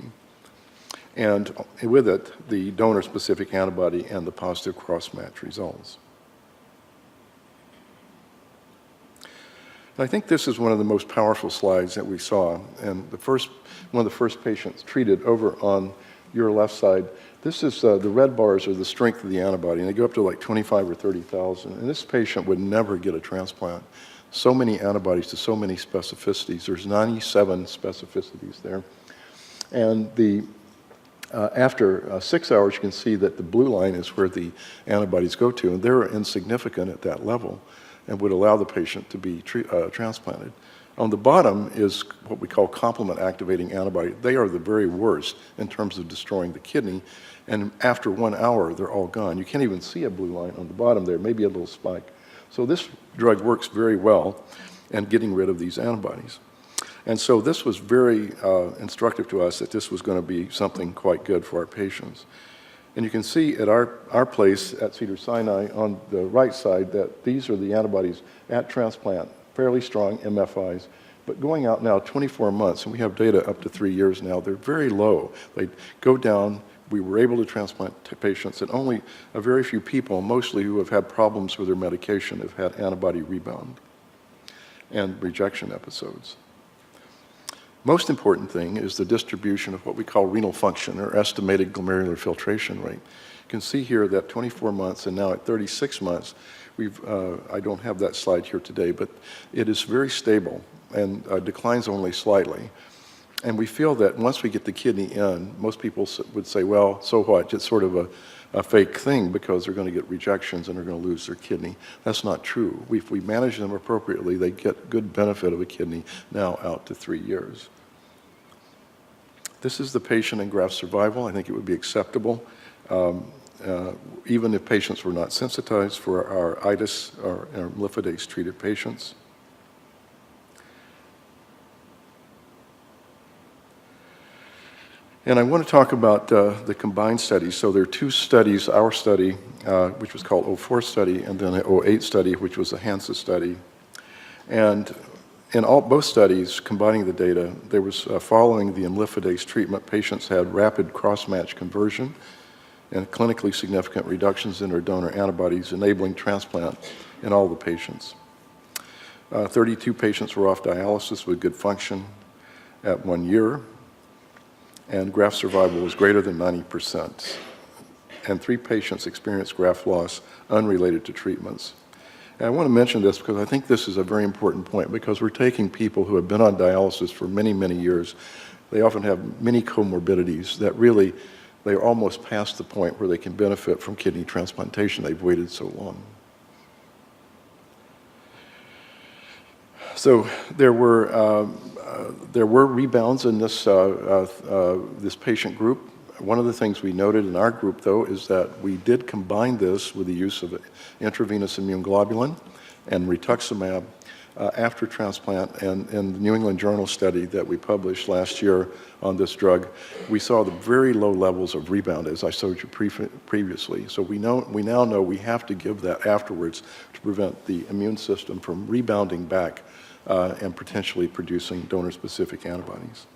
and with it, the donor-specific antibody and the positive cross-match results. I think this is one of the most powerful slides that we saw, and one of the first patients treated over on your left side. This is the red bars are the strength of the antibody, and they go up to like 25 or 30,000. And this patient would never get a transplant. So many antibodies to so many specificities. There's 97 specificities there, and after 6 hours, you can see that the blue line is where the antibodies go to, and they're insignificant at that level, and would allow the patient to be transplanted. On the bottom is what we call complement activating antibody. They are the very worst in terms of destroying the kidney, and after 1 hour, they're all gone. You can't even see a blue line on the bottom there, maybe a little spike. So this drug works very well in getting rid of these antibodies. And so this was very instructive to us that this was going to be something quite good for our patients. And you can see at our place at Cedars-Sinai on the right side that these are the antibodies at transplant, fairly strong MFIs, but going out now 24 months, and we have data up to 3 years now, they're very low. They go down. We were able to transplant patients, and only a very few people, mostly who have had problems with their medication, have had antibody rebound and rejection episodes. Most important thing is the distribution of what we call renal function, or estimated glomerular filtration rate. You can see here that 24 months and now at 36 months, I don't have that slide here today, but it is very stable and declines only slightly. And we feel that once we get the kidney in, most people would say, well, so what? It's sort of a fake thing because they're going to get rejections and they're going to lose their kidney. That's not true. If we manage them appropriately, they get good benefit of a kidney now out to 3 years. This is the patient and graft survival. I think it would be acceptable, even if patients were not sensitized, for our IDAS or MLipidAce treated patients. And I want to talk about the combined studies. So there are 2 studies, our study, which was called 04 study, and then an 08 study, which was a Hansa study. And in both studies, combining the data, there was, following the imlifidase treatment, patients had rapid cross-match conversion and clinically significant reductions in their donor antibodies, enabling transplant in all the patients. 32 patients were off dialysis with good function at 1 year, and graft survival was greater than 90%. And 3 patients experienced graft loss unrelated to treatments. And I want to mention this because I think this is a very important point, because we're taking people who have been on dialysis for many, many years. They often have many comorbidities that really, they're almost past the point where they can benefit from kidney transplantation. They've waited so long. So there were rebounds in this patient group. One of the things we noted in our group, though, is that we did combine this with the use of intravenous immune globulin and rituximab after transplant. And in the New England Journal study that we published last year on this drug, we saw the very low levels of rebound, as I showed you previously. So we now know we have to give that afterwards to prevent the immune system from rebounding back and potentially producing donor-specific antibodies.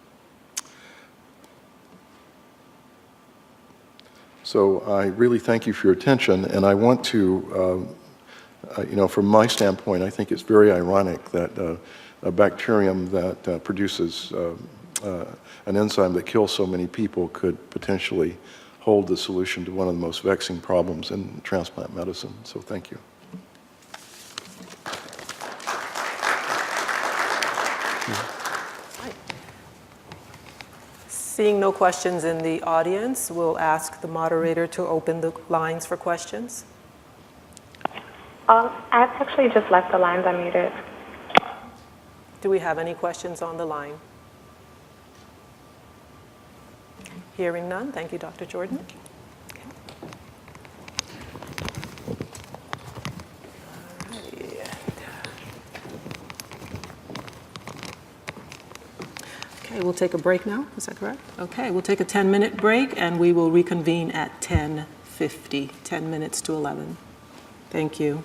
So I really thank you for your attention, and I want to from my standpoint, I think it's very ironic that a bacterium that produces an enzyme that kills so many people could potentially hold the solution to one of the most vexing problems in transplant medicine. So thank you. Seeing no questions in the audience, we'll ask the moderator to open the lines for questions. I've actually just left the lines unmuted. Do we have any questions on the line? Hearing none. Thank you, Dr. Jordan. Okay, we'll take a break now. Is that correct? Okay, we'll take a 10-minute break, and we will reconvene at 10:50, 10 minutes to 11. Thank you.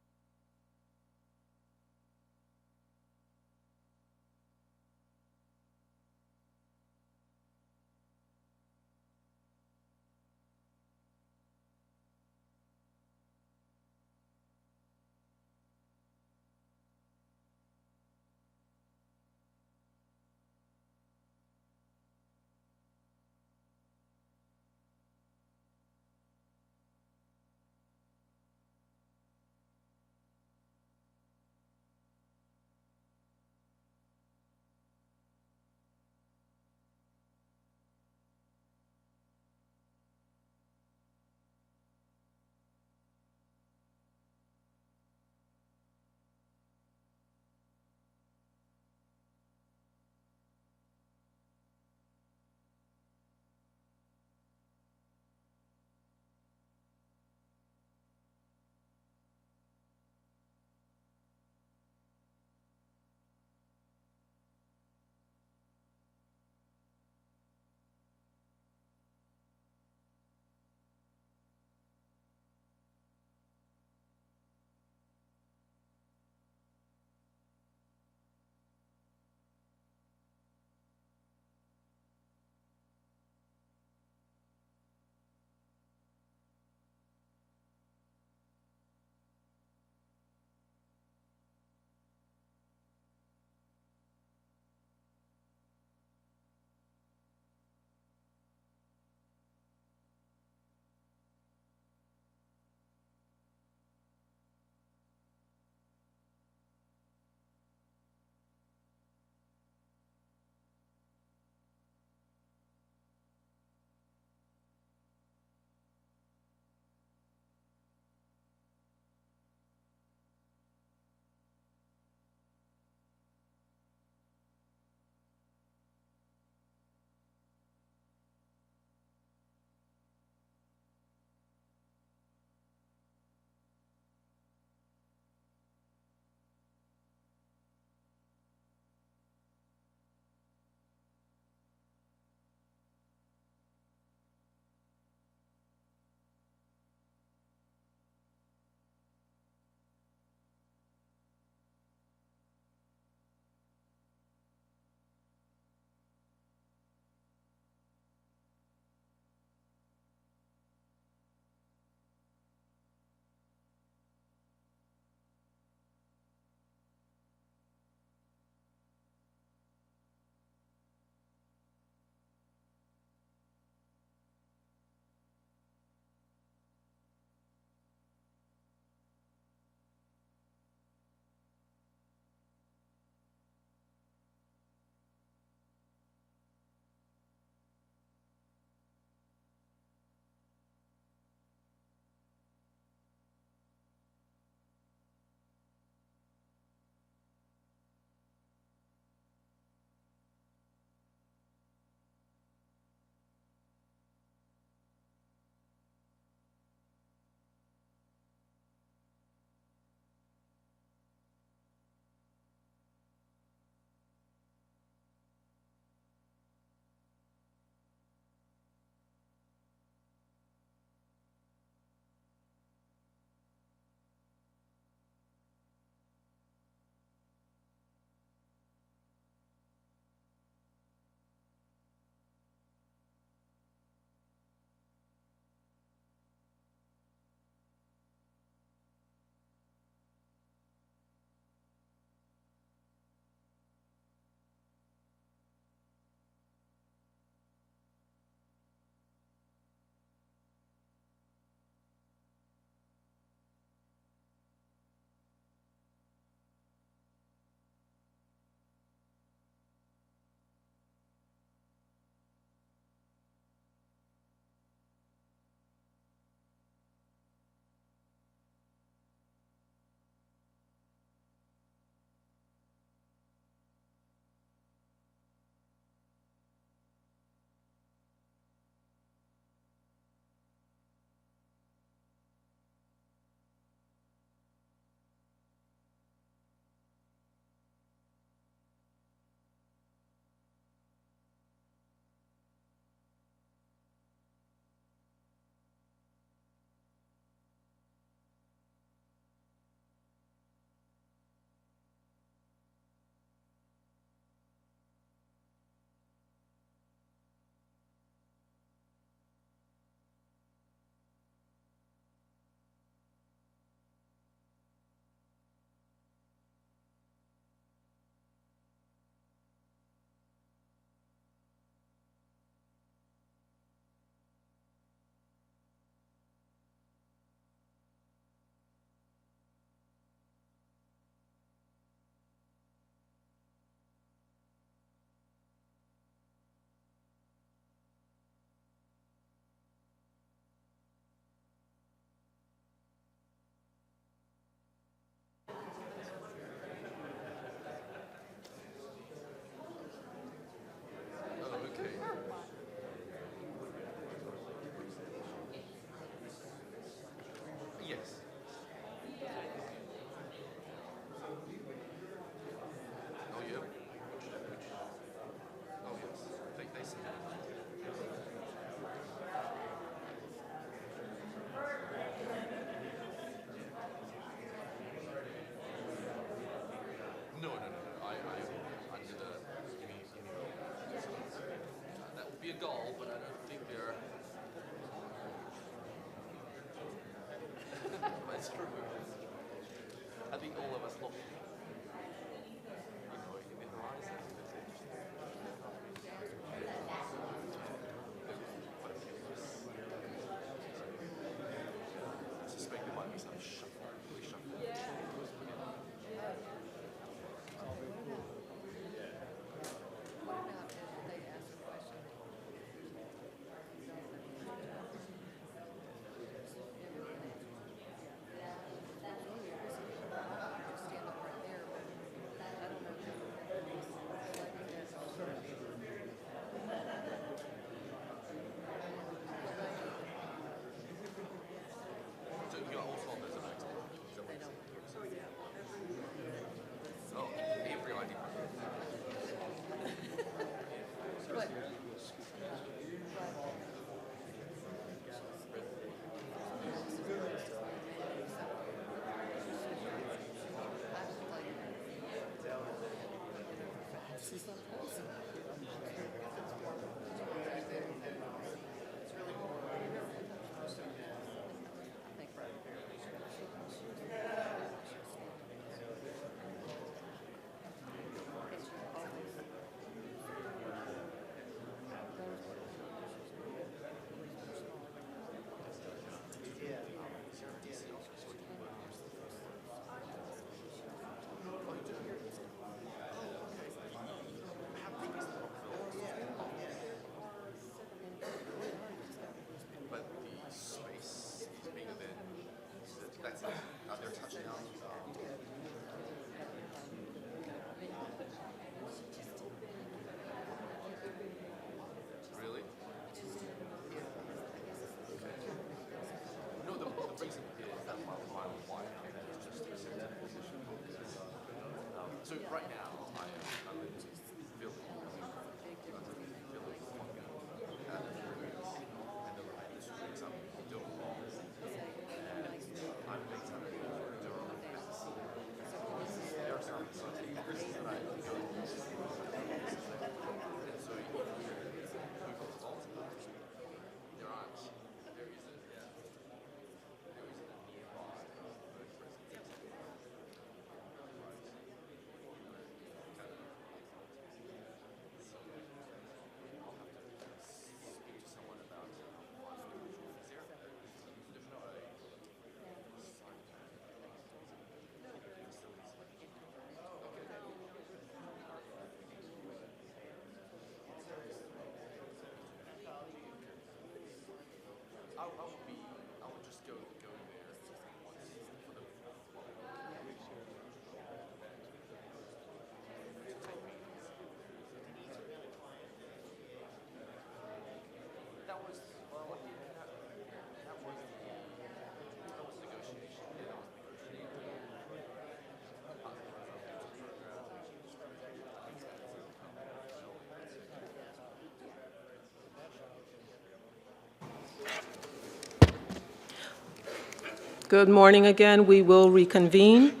Good morning again. We will reconvene.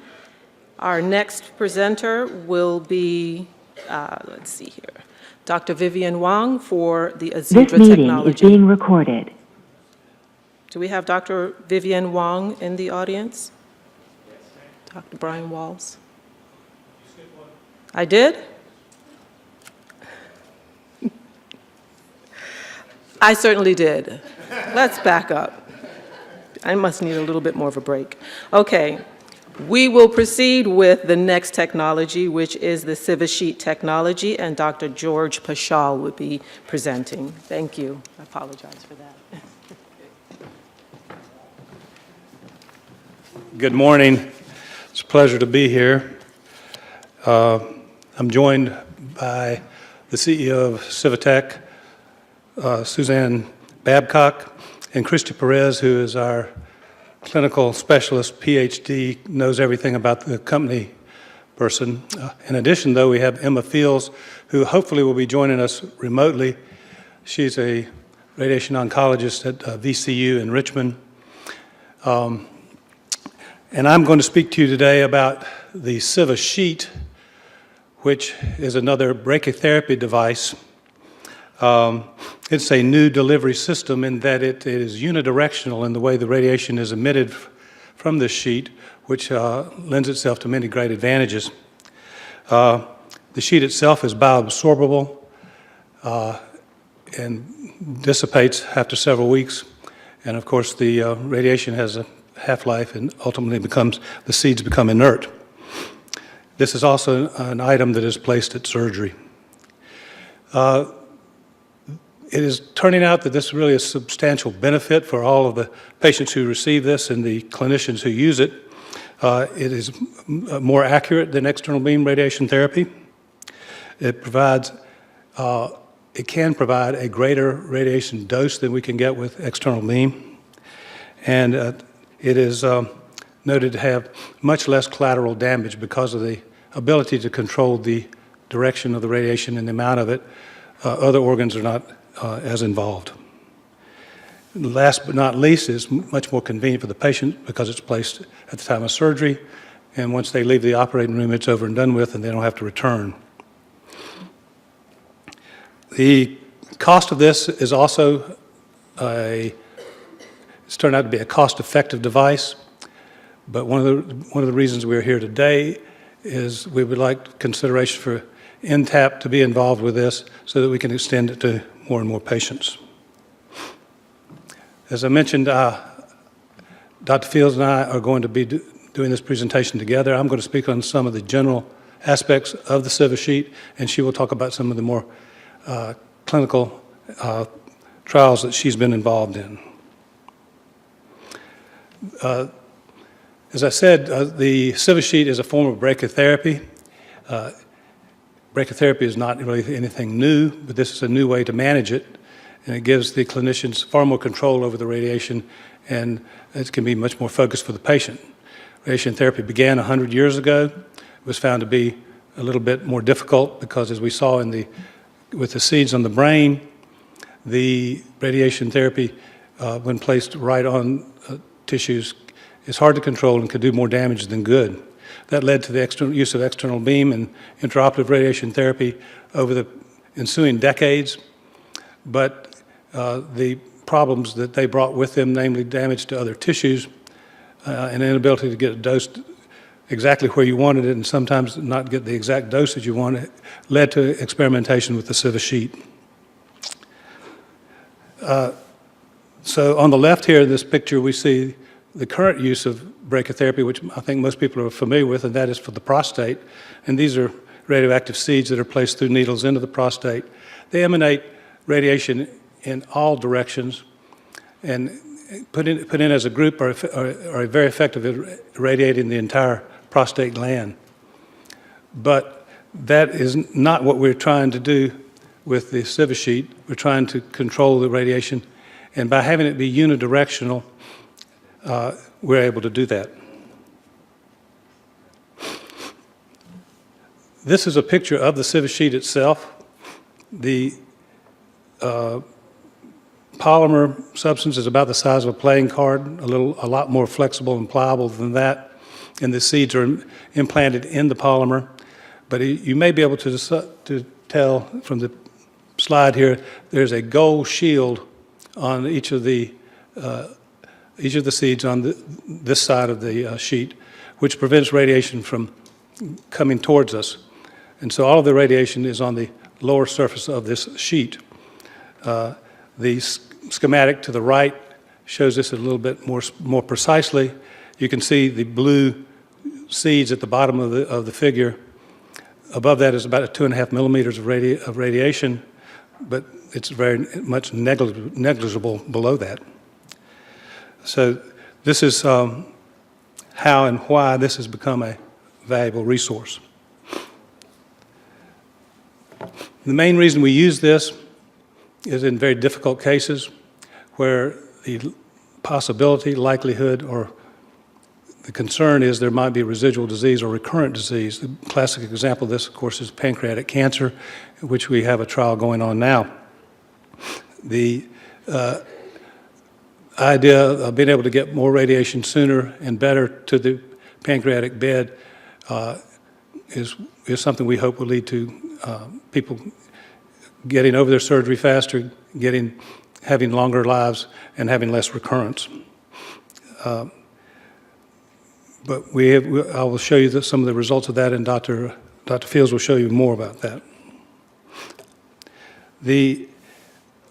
Our next presenter will be, let's see here, Dr. Vivian Wang for the Zedra This meeting technology. is being recorded. Do we have Dr. Vivian Wang in the audience? Dr. Brian Walls? I did? I certainly did. Let's back up. I must need a little bit more of a break. Okay, we will proceed with the next technology, which is the Civic Sheet technology, and Dr. George Paschal will be presenting. Thank you. I apologize for that. Good morning. It's a pleasure to be here. I'm joined by the CEO of Civitech, Suzanne Babcock, and Christy Perez, who is our clinical specialist, PhD, knows everything about the company person. In addition, though, we have Emma Fields, who hopefully will be joining us remotely. She's a radiation oncologist at VCU in Richmond. And I'm going to speak to you today about the Civic Sheet, which is another brachytherapy device. It's a new delivery system in that it is unidirectional in the way the radiation is emitted from this sheet, which lends itself to many great advantages. The sheet itself is bioabsorbable and dissipates after several weeks. And of course, the radiation has half-life and ultimately the seeds become inert. This is also an item that is placed at surgery. It is turning out that this is really a substantial benefit for all of the patients who receive this and the clinicians who use it. It is more accurate than external beam radiation therapy. It can provide a greater radiation dose than we can get with external beam. And it is noted to have much less collateral damage because of the ability to control the direction of the radiation and the amount of it. Other organs are not as involved. Last but not least, is much more convenient for the patient because it's placed at the time of surgery, and once they leave the operating room, it's over and done with, and they don't have to return. The cost of this is also it's turned out to be a cost-effective device, but one of the reasons we're here today is we would like consideration for NTAP to be involved with this so that we can extend it to more and more patients. As I mentioned, Dr. Fields and I are going to be doing this presentation together. I'm going to speak on some of the general aspects of the Civic Sheet, and she will talk about some of the more clinical trials that she's been involved in. As I said, the Civic Sheet is a form of brachytherapy. Brachytherapy is not really anything new, but this is a new way to manage it, and it gives the clinicians far more control over the radiation, and it can be much more focused for the patient. Radiation therapy began 100 years ago. It was found to be a little bit more difficult because, as we saw with the seeds on the brain, the radiation therapy, when placed right on tissues, is hard to control and could do more damage than good. That led to the use of external beam and intraoperative radiation therapy over the ensuing decades, but the problems that they brought with them, namely damage to other tissues and inability to get it dosed exactly where you wanted it and sometimes not get the exact dosage you wanted, led to experimentation with the Civic Sheet. So on the left here in this picture, we see the current use of brachytherapy, which I think most people are familiar with, and that is for the prostate. And these are radioactive seeds that are placed through needles into the prostate. They emanate radiation in all directions, and put in as a group are very effective at irradiating the entire prostate gland. But that is not what we're trying to do with the Civic Sheet. We're trying to control the radiation, and by having it be unidirectional, we're able to do that. This is a picture of the Civic Sheet itself. The polymer substance is about the size of a playing card, a lot more flexible and pliable than that, and the seeds are implanted in the polymer. But you may be able to tell from the slide here, there's a gold shield on each of the seeds on this side of the sheet, which prevents radiation from coming towards us. And so all of the radiation is on the lower surface of this sheet. The schematic to the right shows this a little bit more precisely. You can see the blue seeds at the bottom of the figure. Above that is about 2.5 millimeters of radiation, but it's very much negligible below that. So this is how and why this has become a valuable resource. The main reason we use this is in very difficult cases where the possibility, likelihood, or the concern is there might be residual disease or recurrent disease. The classic example of this, of course, is pancreatic cancer, in which we have a trial going on now. The idea of being able to get more radiation sooner and better to the pancreatic bed is something we hope will lead to people getting over their surgery faster, having longer lives, and having less recurrence. But I will show you some of the results of that, and Dr. Fields will show you more about that. The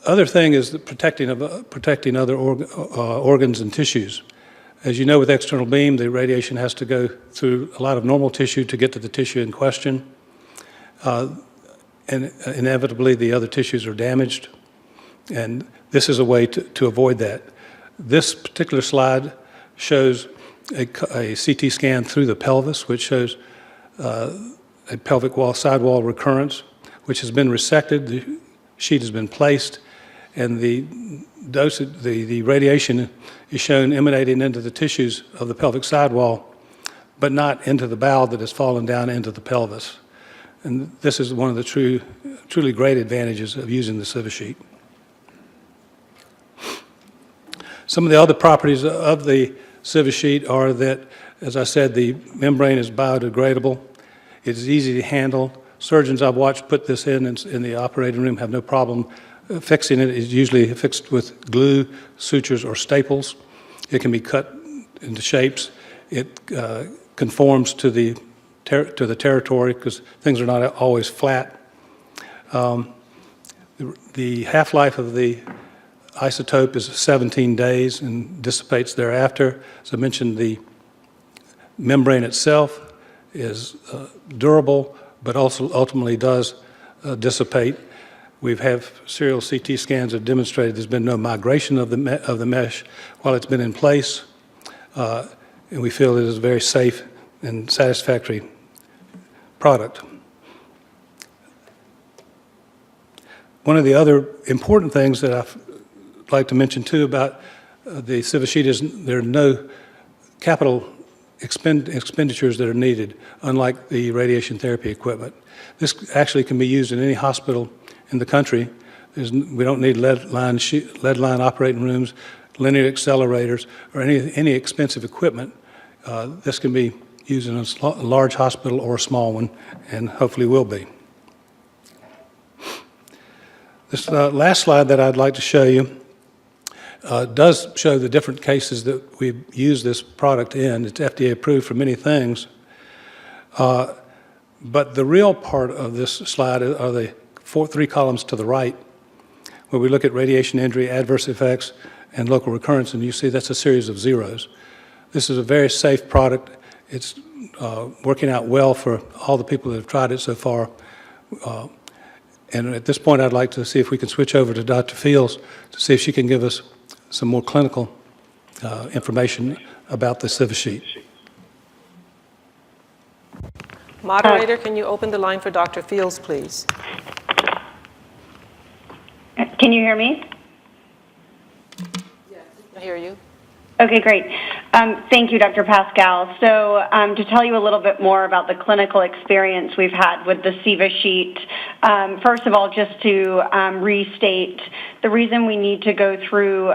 other thing is the protecting other organs and tissues. As you know, with external beam, the radiation has to go through a lot of normal tissue to get to the tissue in question. And inevitably, the other tissues are damaged. And this is a way to avoid that. This particular slide shows a CT scan through the pelvis, which shows a pelvic wall, sidewall recurrence, which has been resected. The sheet has been placed, and the radiation is shown emanating into the tissues of the pelvic sidewall, but not into the bowel that has fallen down into the pelvis. And this is one of the truly great advantages of using the Civic Sheet. Some of the other properties of the Civic Sheet are that, as I said, the membrane is biodegradable. It is easy to handle. Surgeons I've watched put this in the operating room have no problem fixing it. It's usually fixed with glue, sutures, or staples. It can be cut into shapes. It conforms to the territory because things are not always flat. The half-life of the isotope is 17 days and dissipates thereafter. As I mentioned, the membrane itself is durable, but also ultimately does dissipate. We've had serial CT scans that demonstrated there's been no migration of the mesh while it's been in place, and we feel it is a very safe and satisfactory product. One of the other important things that I'd like to mention too about the Civic Sheet is there are no capital expenditures that are needed, unlike the radiation therapy equipment. This actually can be used in any hospital in the country. We don't need lead line operating rooms, linear accelerators, or any expensive equipment. This can be used in a large hospital or a small one, and hopefully will be. This last slide that I'd like to show you does show the different cases that we've used this product in. It's FDA approved for many things. But the real part of this slide are the three columns to the right, where we look at radiation injury, adverse effects, and local recurrence, and you see that's a series of zeros. This is a very safe product. It's working out well for all the people that have tried it so far. And at this point, I'd like to see if we can switch over to Dr. Fields to see if she can give us some more clinical information about the Civic Sheet. Moderator, can you open the line for Dr. Fields, please? Can you hear me? Yes, I hear you. Okay, great. Thank you, Dr. Pascal. So to tell you a little bit more about the clinical experience we've had with the Civic Sheet, first of all, just to restate, the reason we need to go through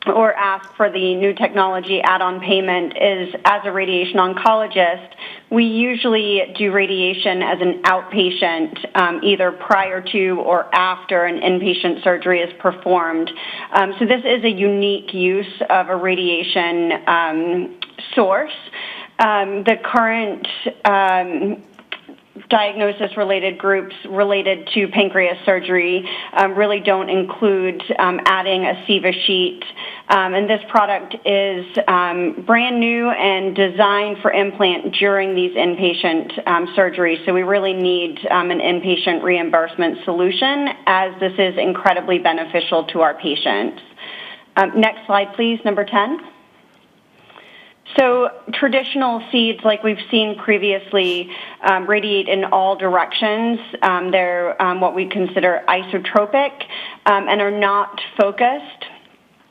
or ask for the new technology add-on payment is, as a radiation oncologist, we usually do radiation as an outpatient, either prior to or after an inpatient surgery is performed. So this is a unique use of a radiation source. The current diagnosis-related groups related to pancreas surgery really don't include adding a Civic Sheet. And this product is brand new and designed for implant during these inpatient surgeries. So we really need an inpatient reimbursement solution, as this is incredibly beneficial to our patients. Next slide, please, number 10. So traditional seeds, like we've seen previously, radiate in all directions. They're what we consider isotropic and are not focused.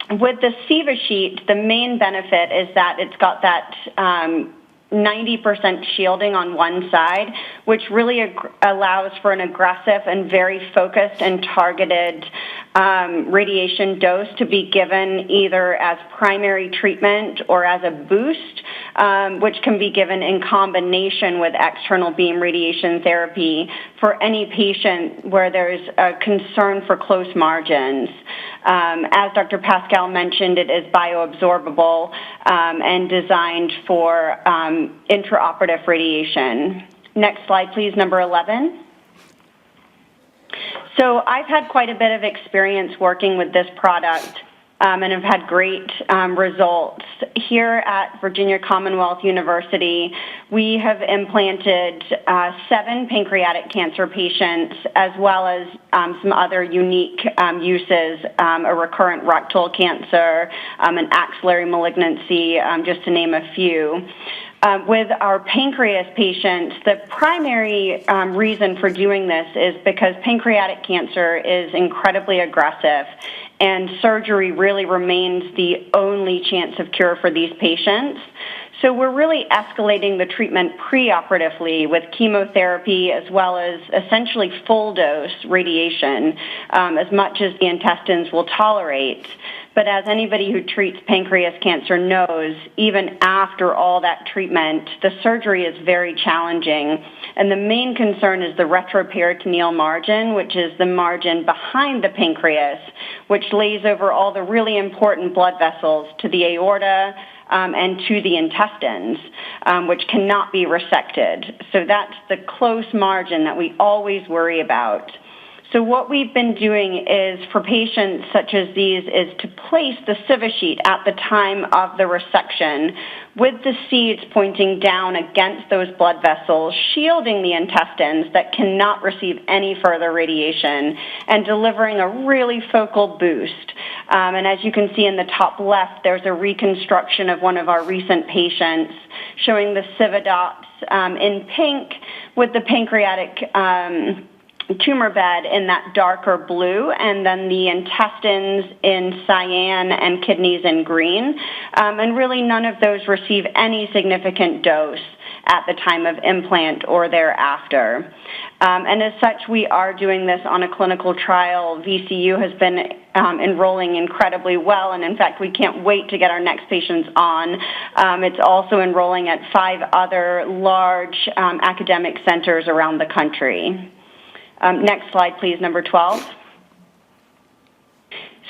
With the Civic Sheet, the main benefit is that it's got that 90% shielding on one side, which really allows for an aggressive and very focused and targeted radiation dose to be given either as primary treatment or as a boost, which can be given in combination with external beam radiation therapy for any patient where there's a concern for close margins. As Dr. Pascal mentioned, it is bioabsorbable and designed for intraoperative radiation. Next slide, please, number 11. So I've had quite a bit of experience working with this product and have had great results. here at Virginia Commonwealth University, we have implanted 7 pancreatic cancer patients, as well as some other unique uses, a recurrent rectal cancer, an axillary malignancy, just to name a few. With our pancreas patients, the primary reason for doing this is because pancreatic cancer is incredibly aggressive, and surgery really remains the only chance of cure for these patients. So we're really escalating the treatment preoperatively with chemotherapy as well as essentially full dose radiation, as much as the intestines will tolerate. But as anybody who treats pancreas cancer knows, even after all that treatment, the surgery is very challenging. And the main concern is the retroperitoneal margin, which is the margin behind the pancreas, which lays over all the really important blood vessels to the aorta, and to the intestines, which cannot be resected. So that's the close margin that we always worry about. So what we've been doing is, for patients such as these, is to place the Civic Sheet at the time of the resection with the seeds pointing down against those blood vessels, shielding the intestines that cannot receive any further radiation, and delivering a really focal boost. And as you can see in the top left, there's a reconstruction of one of our recent patients showing the cividots in pink with the pancreatic tumor bed in that darker blue, and then the intestines in cyan and kidneys in green. And really none of those receive any significant dose at the time of implant or thereafter. And as such, we are doing this on a clinical trial. VCU has been enrolling incredibly well, and in fact, we can't wait to get our next patients on. It's also enrolling at 5 other large academic centers around the country. Next slide, please, number 12.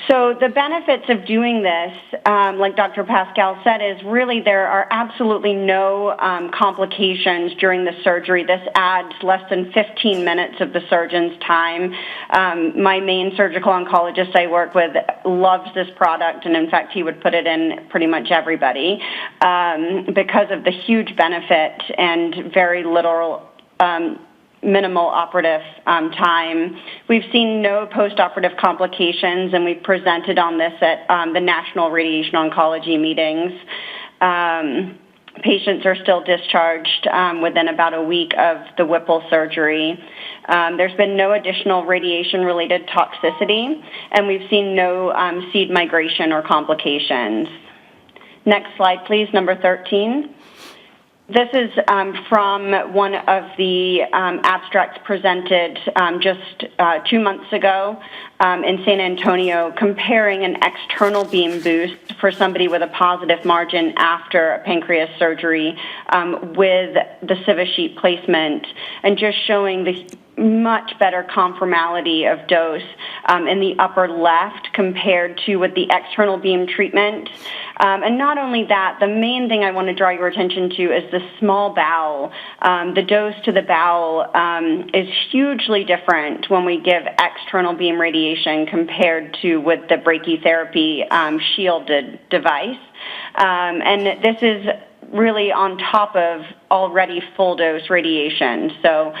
So the benefits of doing this, like Dr. Pascal said, is really there are absolutely no complications during the surgery. This adds less than 15 minutes of the surgeon's time. My main surgical oncologist I work with loves this product, and in fact, he would put it in pretty much everybody because of the huge benefit and very little minimal operative time. We've seen no postoperative complications, and we've presented on this at the National Radiation Oncology meetings. Patients are still discharged within about a week of the Whipple surgery. There's been no additional radiation-related toxicity, and we've seen no seed migration or complications. Next slide, please, number 13. This is from one of the abstracts presented just 2 months ago in San Antonio, comparing an external beam boost for somebody with a positive margin after a pancreas surgery with the Civic Sheet placement, and just showing the much better conformality of dose in the upper left compared to with the external beam treatment. And not only that, the main thing I want to draw your attention to is the small bowel. The dose to the bowel is hugely different when we give external beam radiation compared to with the brachytherapy shielded device. And this is really on top of already full dose radiation. So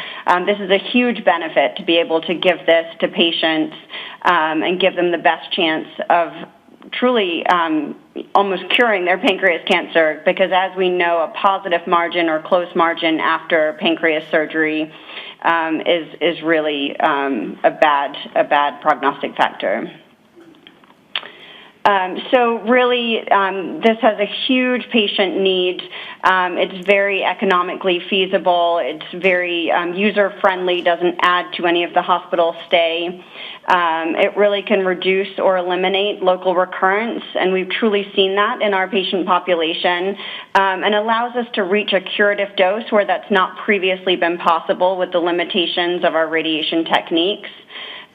this is a huge benefit to be able to give this to patients and give them the best chance of truly almost curing their pancreas cancer, because as we know, a positive margin or close margin after pancreas surgery is really a bad prognostic factor. So really, this has a huge patient need. It's very economically feasible. It's very user-friendly, doesn't add to any of the hospital stay. It really can reduce or eliminate local recurrence, and we've truly seen that in our patient population, and allows us to reach a curative dose where that's not previously been possible with the limitations of our radiation techniques.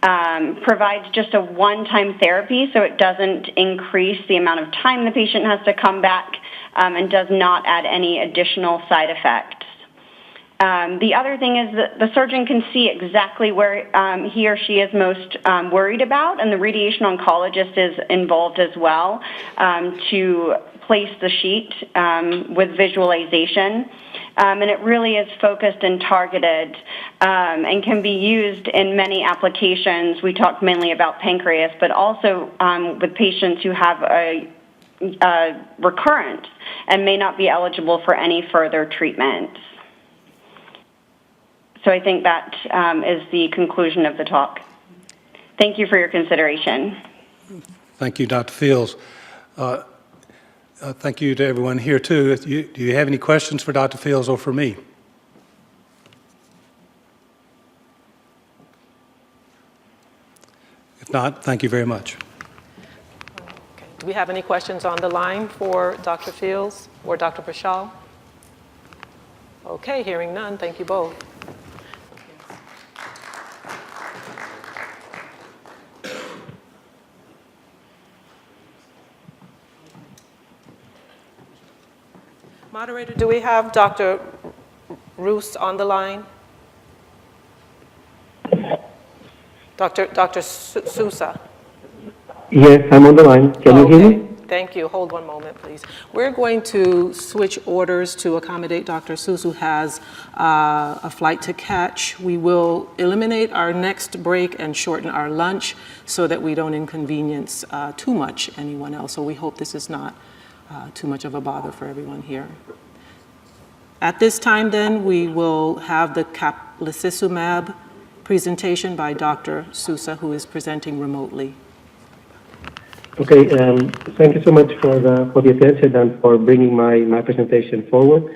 Provides just a one-time therapy, so it doesn't increase the amount of time the patient has to come back, and does not add any additional side effects. The other thing is that the surgeon can see exactly where he or she is most worried about, and the radiation oncologist is involved as well to place the sheet with visualization. And it really is focused and targeted and can be used in many applications. We talked mainly about pancreas, but also with patients who have a recurrent and may not be eligible for any further treatments. So I think that is the conclusion of the talk. Thank you for your consideration. Thank you, Dr. Fields. Thank you to everyone here, too. Do you have any questions for Dr. Fields or for me? If not, thank you very much. Okay. Do we have any questions on the line for Dr. Fields or Dr. Prashal? Okay, hearing none, thank you both. Moderator, do we have Dr. Roos on the line? Dr. Sousa? Yes, I'm on the line. Can you hear me? Thank you. Hold one moment, please. We're going to switch orders to accommodate Dr. Sousa, who has a flight to catch. We will eliminate our next break and shorten our lunch so that we don't inconvenience too much anyone else. So we hope this is not too much of a bother for everyone here. At this time, then, we will have the Caplacizumab presentation by Dr. Sousa, who is presenting remotely. Okay, thank you so much for the attention and for bringing my presentation forward.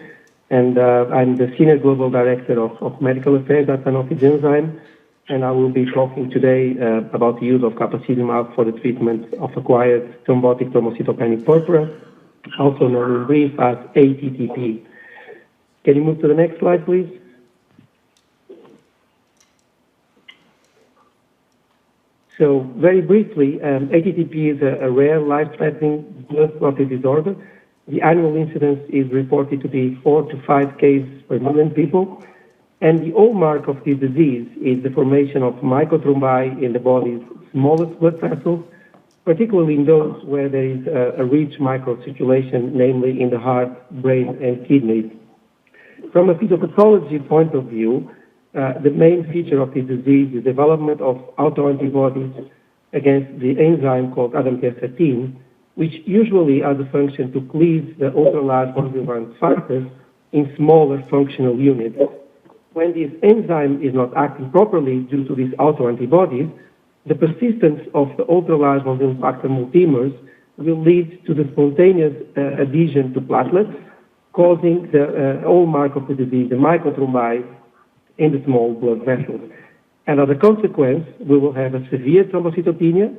And I'm the Senior Global Director of Medical Affairs at Sanofi's Enzyme, and I will be talking today about the use of Caplacizumab for the treatment of acquired thrombotic thrombocytopenic purpura, also known in brief as ATTP. Can you move to the next slide, please? So very briefly, ATTP is a rare life-threatening blood clotting disorder. The annual incidence is reported to be 4 to 5 cases per million people. And the hallmark of this disease is the formation of microthrombi in the body's smallest blood vessels, particularly in those where there is a rich microcirculation, namely in the heart, brain, and kidneys. From a physiopathology point of view, the main feature of this disease is development of autoantibodies against the enzyme called ADAMTS13, which usually has the function to cleave the ultra-large von factors in smaller functional units. When this enzyme is not acting properly due to these autoantibodies, the persistence of the ultra-large von factor multimers will lead to the spontaneous adhesion to platelets, causing the hallmark of the disease, the microthrombi, in the small blood vessels. And as a consequence, we will have a severe thrombocytopenia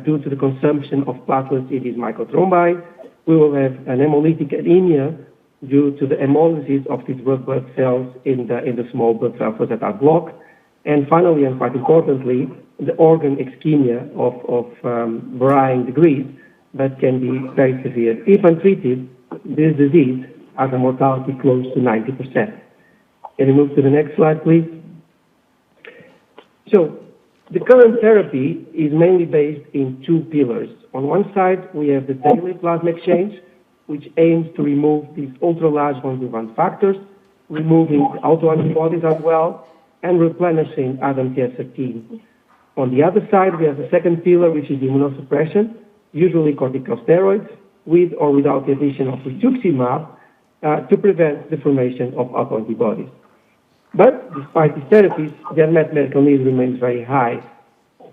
due to the consumption of platelets in these microthrombi. We will have an hemolytic anemia due to the hemolysis of these red blood cells in the small blood vessels that are blocked. And finally, and quite importantly, the organ ischemia of varying degrees that can be very severe. If untreated, this disease has a mortality close to 90%. Can you move to the next slide, please? So the current therapy is mainly based in two pillars. On one side, we have the daily plasma exchange, which aims to remove these ultra-large von factors, removing the autoantibodies as well, and replenishing ADAMTS13. On the other side, we have the second pillar, which is immunosuppression, usually corticosteroids, with or without the addition of rituximab, to prevent the formation of autoantibodies. But despite these therapies, the unmet medical need remains very high.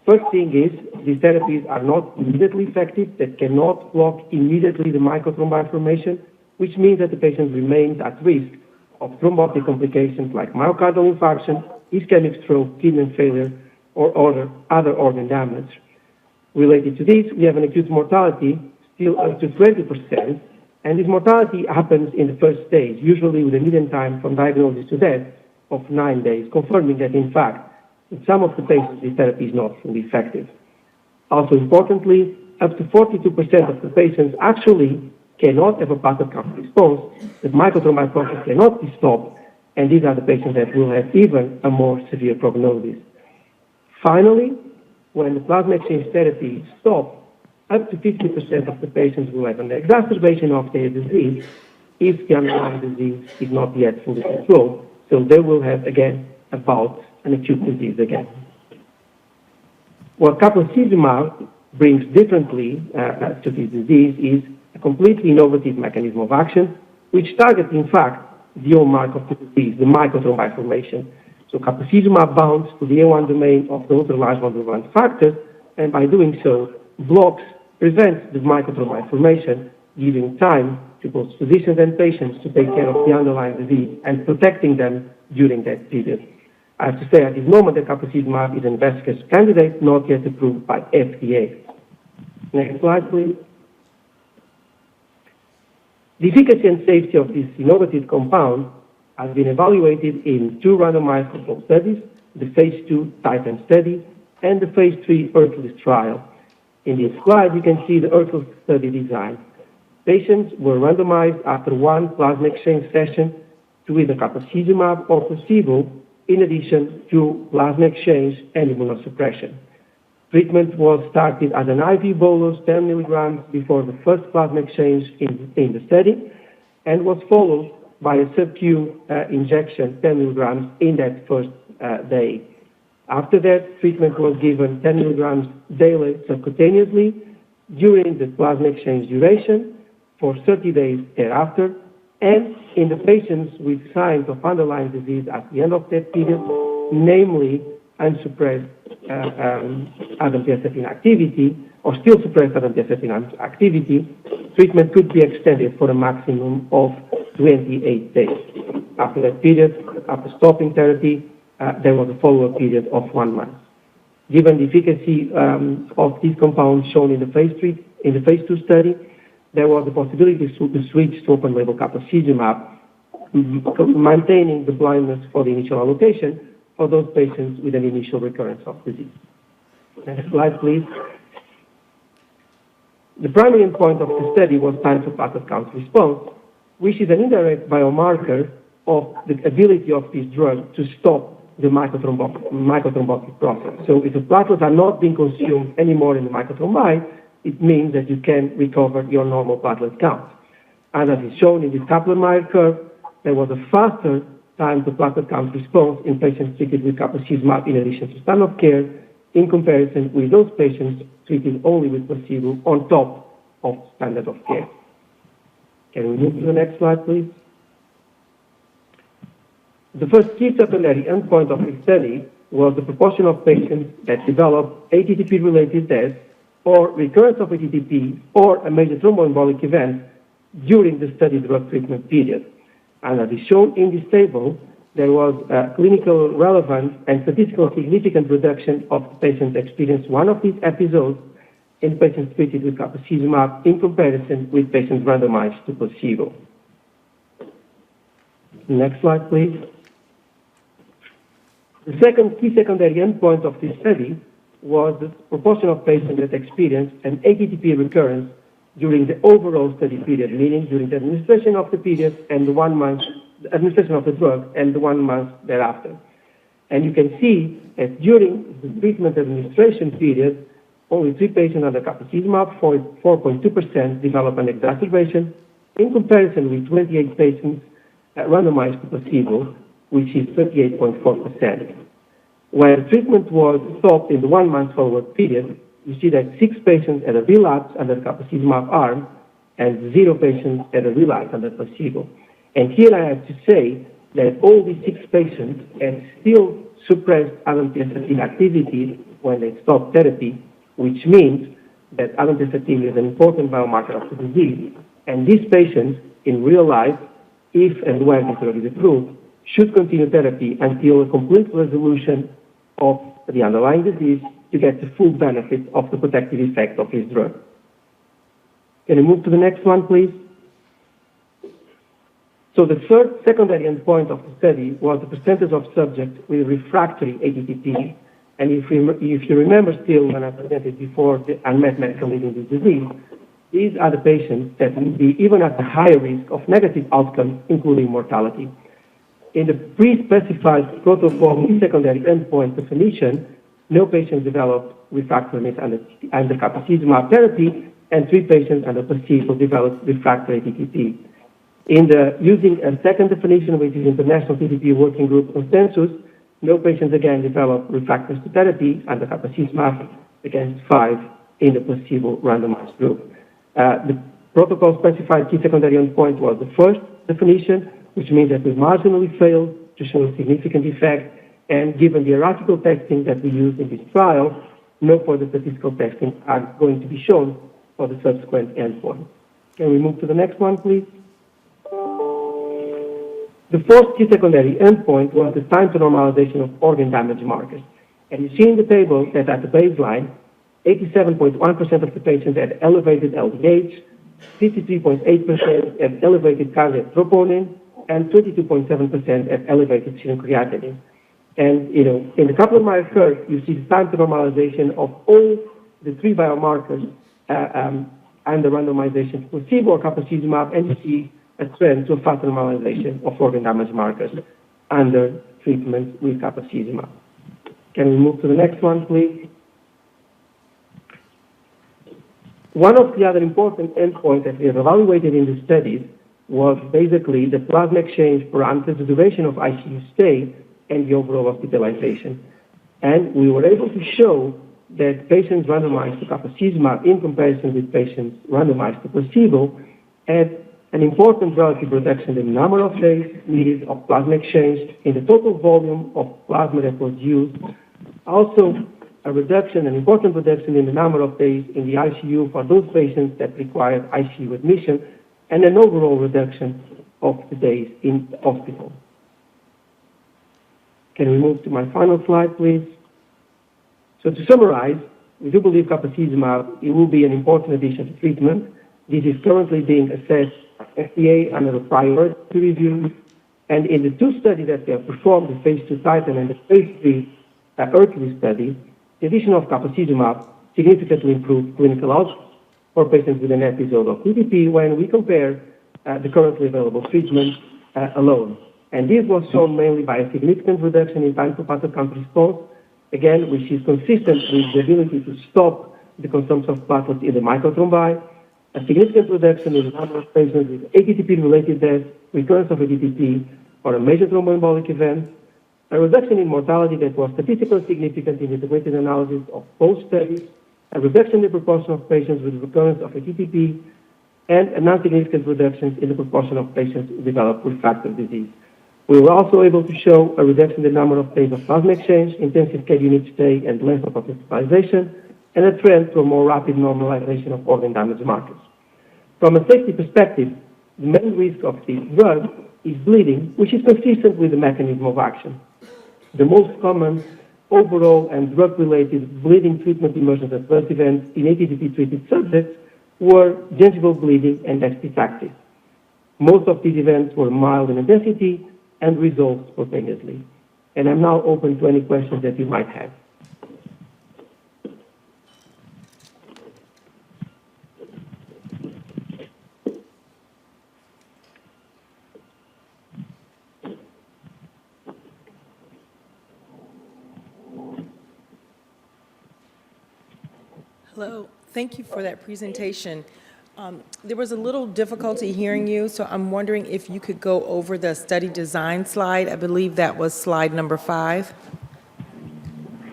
First thing is, these therapies are not immediately effective. They cannot block immediately the microthrombi formation, which means that the patient remains at risk of thrombotic complications like myocardial infarction, ischemic stroke, kidney failure, or other organ damage. Related to this, we have an acute mortality still up to 20%, and this mortality happens in the first stage, usually with a median time from diagnosis to death of 9 days, confirming that, in fact, in some of the patients, this therapy is not fully effective. Also importantly, up to 42% of the patients actually cannot have a platelet count response. The microthrombi process cannot be stopped, and these are the patients that will have even a more severe prognosis. Finally, when the plasma exchange therapy stops, up to 50% of the patients will have an exacerbation of their disease if the underlying disease is not yet fully controlled. So they will have, again, a bout, an acute disease again. What Caplacizumab brings differently to this disease is a completely innovative mechanism of action, which targets, in fact, the hallmark of the disease, the microthrombi formation. So Caplacizumab bounds to the A1 domain of the ultra-large von Willebrand factors, and by doing so, prevents the microthrombi formation, giving time to both physicians and patients to take care of the underlying disease and protecting them during that period. I have to say at this moment that Caplacizumab is an investigator's candidate, not yet approved by FDA. Next slide, please. The efficacy and safety of this innovative compound has been evaluated in 2 randomized controlled studies, the phase 2 Titan study and the phase 3 Hercules trial. In this slide, you can see the Hercules study design. Patients were randomized after 1 plasma exchange session to either Caplacizumab or placebo, in addition to plasma exchange and immunosuppression. Treatment was started as an IV bolus, 10 milligrams before the first plasma exchange in the study, and was followed by a sub-Q injection, 10 milligrams, in that first day. After that, treatment was given 10 milligrams daily subcutaneously during the plasma exchange duration for 30 days thereafter, and in the patients with signs of underlying disease at the end of that period, namely unsuppressed ADAMTS activity, or still suppressed ADAMTS activity, treatment could be extended for a maximum of 28 days. After that period, after stopping therapy, there was a follow-up period of 1 month. Given the efficacy of these compounds shown in the phase 2 study, there was a possibility to switch to open-label Caplacizumab, maintaining the blindness for the initial allocation for those patients with an initial recurrence of disease. Next slide, please. The primary endpoint of the study was time to platelet count response, which is an indirect biomarker of the ability of this drug to stop the microthrombotic process. So if the platelets are not being consumed anymore in the microthrombi, it means that you can recover your normal platelet count. And as is shown in this Kaplan-Meier curve, there was a faster time to platelet count response in patients treated with Caplacizumab in addition to standard of care, in comparison with those patients treated only with placebo on top of standard of care. Can we move to the next slide, please? The first key secondary endpoint of this study was the proportion of patients that developed ATTP-related death or recurrence of ATTP or a major thromboembolic event during the study drug treatment period. And as is shown in this table, there was a clinical relevant and statistically significant reduction of patients experienced one of these episodes in patients treated with Caplacizumab in comparison with patients randomized to placebo. Next slide, please. The second key secondary endpoint of this study was the proportion of patients that experienced an ATTP recurrence during the overall study period, meaning during the administration of the period and the 1 month, the administration of the drug and the 1 month thereafter. And you can see that during the treatment administration period, only 3 patients under Caplacizumab, 4.2%, developed an exacerbation, in comparison with 28 patients randomized to placebo, which is 38.4%. When treatment was stopped in the 1 month follow-up period, you see that 6 patients had a relapse under the Caplacizumab arm and 0 patients had a relapse under placebo. And here I have to say that all these 6 patients had still suppressed ADAMTS activity when they stopped therapy, which means that ADAMTS is an important biomarker of the disease. And these patients, in real life, if and when this drug is approved, should continue therapy until a complete resolution of the underlying disease to get the full benefit of the protective effect of this drug. Can you move to the next one, please? So the third secondary endpoint of the study was the percentage of subjects with refractory ATTP. And if you remember still when I presented before the unmet medical need in this disease, these are the patients that will be even at the higher risk of negative outcomes, including mortality. In the pre-specified protocol secondary endpoint definition, no patients developed refractoriness under Caplacizumab therapy, and 3 patients under placebo developed refractory TTP. Using a second definition, which is International TTP Working Group consensus, no patients again developed refractory to therapy under Caplacizumab against 5 in the placebo randomized group. The protocol specified key secondary endpoint was the first definition, which means that we marginally failed to show a significant effect, and given the hierarchical testing that we used in this trial, no further statistical testing are going to be shown for the subsequent endpoint. Can we move to the next one, please? The fourth key secondary endpoint was the time to normalization of organ damage markers. And you see in the table that at the baseline, 87.1% of the patients had elevated LDH, 53.8% had elevated cardiac troponin, and 22.7% had elevated serum creatinine. And, in the Kaplan-Meier curve, you see the time to normalization of all the 3 biomarkers and the randomization to placebo or Caplacizumab, and you see a trend to a faster normalization of organ damage markers under treatment with Caplacizumab. Can we move to the next one, please? One of the other important endpoints that we have evaluated in the studies was basically the plasma exchange parameters, the duration of ICU stay, and the overall hospitalization. And we were able to show that patients randomized to Caplacizumab in comparison with patients randomized to placebo had an important relative reduction in the number of days needed of plasma exchange in the total volume of plasma that was used. Also, an important reduction in the number of days in the ICU for those patients that required ICU admission, and an overall reduction of the days in the hospital. Can we move to my final slide, please? So to summarize, we do believe Caplacizumab, it will be an important addition to treatment. This is currently being assessed by FDA under a priority review. And in the 2 studies that we have performed, the phase 2 Titan and the phase 3 Hercules study, the addition of Caplacizumab significantly improved clinical outcomes for patients with an episode of TTP when we compare the currently available treatment alone. And this was shown mainly by a significant reduction in time to pathogen response, again, which is consistent with the ability to stop the consumption of platelets in the microthrombi, a significant reduction in the number of patients with ATTP-related deaths, recurrence of ATTP, or a major thromboembolic event, a reduction in mortality that was statistically significant in the integrated analysis of both studies, a reduction in the proportion of patients with recurrence of ATTP, and a non-significant reduction in the proportion of patients who develop refractory disease. We were also able to show a reduction in the number of days of plasma exchange, intensive care unit stay, and length of hospitalization, and a trend to a more rapid normalization of organ damage markers. From a safety perspective, the main risk of this drug is bleeding, which is consistent with the mechanism of action. The most common overall and drug-related bleeding treatment emergent adverse events in ATTP-treated subjects were gingival bleeding and epistaxis. Most of these events were mild in intensity and resolved spontaneously. And I'm now open to any questions that you might have. Hello, thank you for that presentation. There was a little difficulty hearing you, so I'm wondering if you could go over the study design slide. I believe that was slide number 5.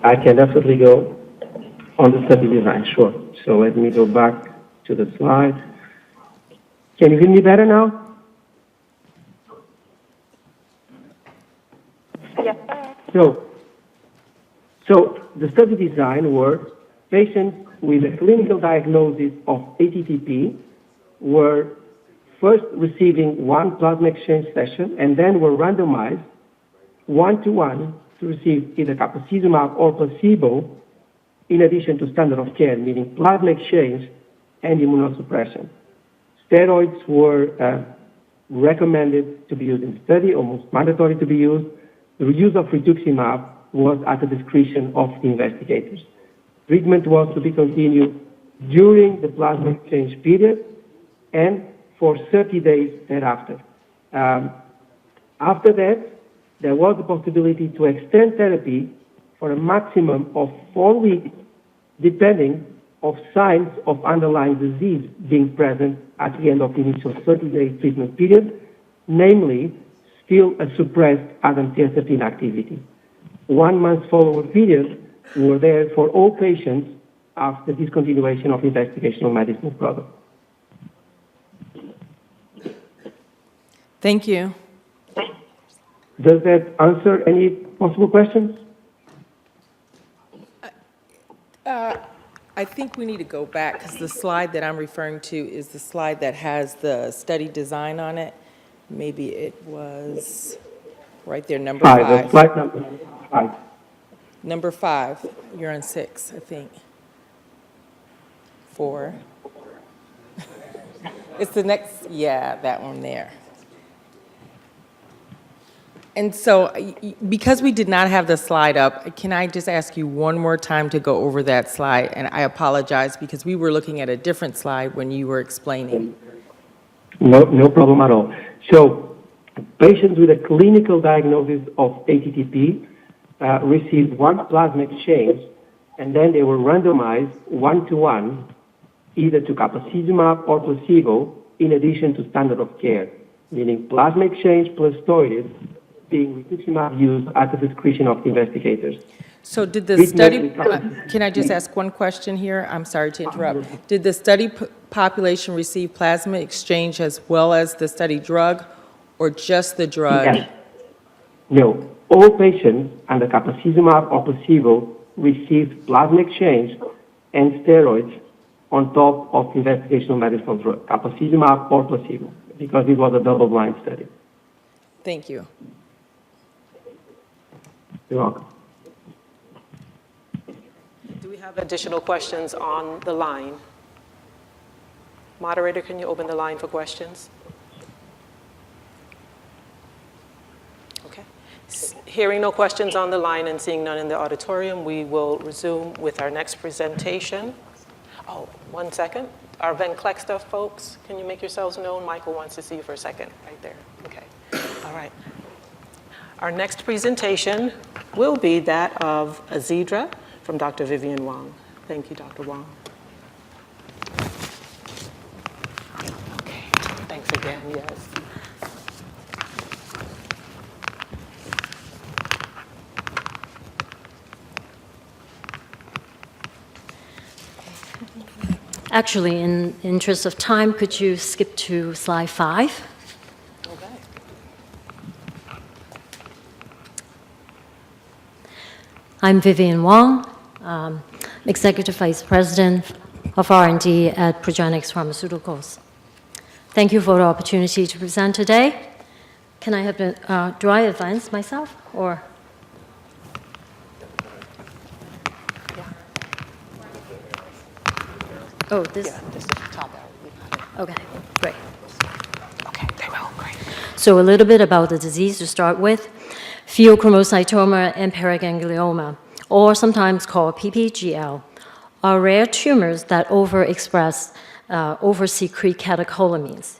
I can definitely go on the study design, sure. So let me go back to the slide. Can you hear me better now? Yes. So the study design were patients with a clinical diagnosis of ATTP were first receiving one plasma exchange session and then were randomized 1-to-1 to receive either Caplacizumab or placebo in addition to standard of care, meaning plasma exchange and immunosuppression. Steroids were recommended to be used in the study, almost mandatory to be used. The use of rituximab was at the discretion of the investigators. Treatment was to be continued during the plasma exchange period and for 30 days thereafter. After that, there was the possibility to extend therapy for a maximum of 4 weeks, depending of signs of underlying disease being present at the end of the initial 30-day treatment period, namely still a suppressed ADAM-TSF activity. 1 month follow-up period were there for all patients after discontinuation of investigational medicinal product. Thank you. Does that answer any possible questions? I think we need to go back because the slide that I'm referring to is the slide that has the study design on it. Maybe it was right there, number 5. Slide number 5. Number 5. You're on 6, I think. 4. It's the next, yeah, that one there. And so, because we did not have the slide up, can I just ask you one more time to go over that slide? And I apologize because we were looking at a different slide when you were explaining. No problem at all. So, patients with a clinical diagnosis of ATTP received 1 plasma exchange, and then they were randomized 1-to-1, either to Caplacizumab or placebo, in addition to standard of care, meaning plasma exchange plus steroids being rituximab used at the discretion of the investigators. So did the study, can I just ask one question here? I'm sorry to interrupt. Did the study population receive plasma exchange as well as the study drug, or just the drug? Yes. No, all patients under Caplacizumab or placebo received plasma exchange and steroids on top of investigational medicinal drug, Caplacizumab or placebo, because it was a double-blind study. Thank you. You're welcome. Do we have additional questions on the line? Moderator, can you open the line for questions? Okay. Hearing no questions on the line and seeing none in the auditorium, we will resume with our next presentation. Oh, 1 second. Our Venetoclax stuff, folks, can you make yourselves known? Michael wants to see you for a second, right there. Okay. All right. Our next presentation will be that of Zedra from Dr. Vivian Wong. Thank you, Dr. Wong. Okay, thanks again, yes. Actually, in interest of time, could you skip to slide 5? I'm Vivian Wong, Executive Vice President of R&D at Progenics Pharmaceuticals. Thank you for the opportunity to present today. Can I have the, do I advance myself, or? Oh, this? Yeah, this is the top out. Okay, great. Okay, they will, great. So a little bit about the disease to start with. Pheochromocytoma and paraganglioma, or sometimes called PPGL, are rare tumors that overexpress, oversecrete catecholamines.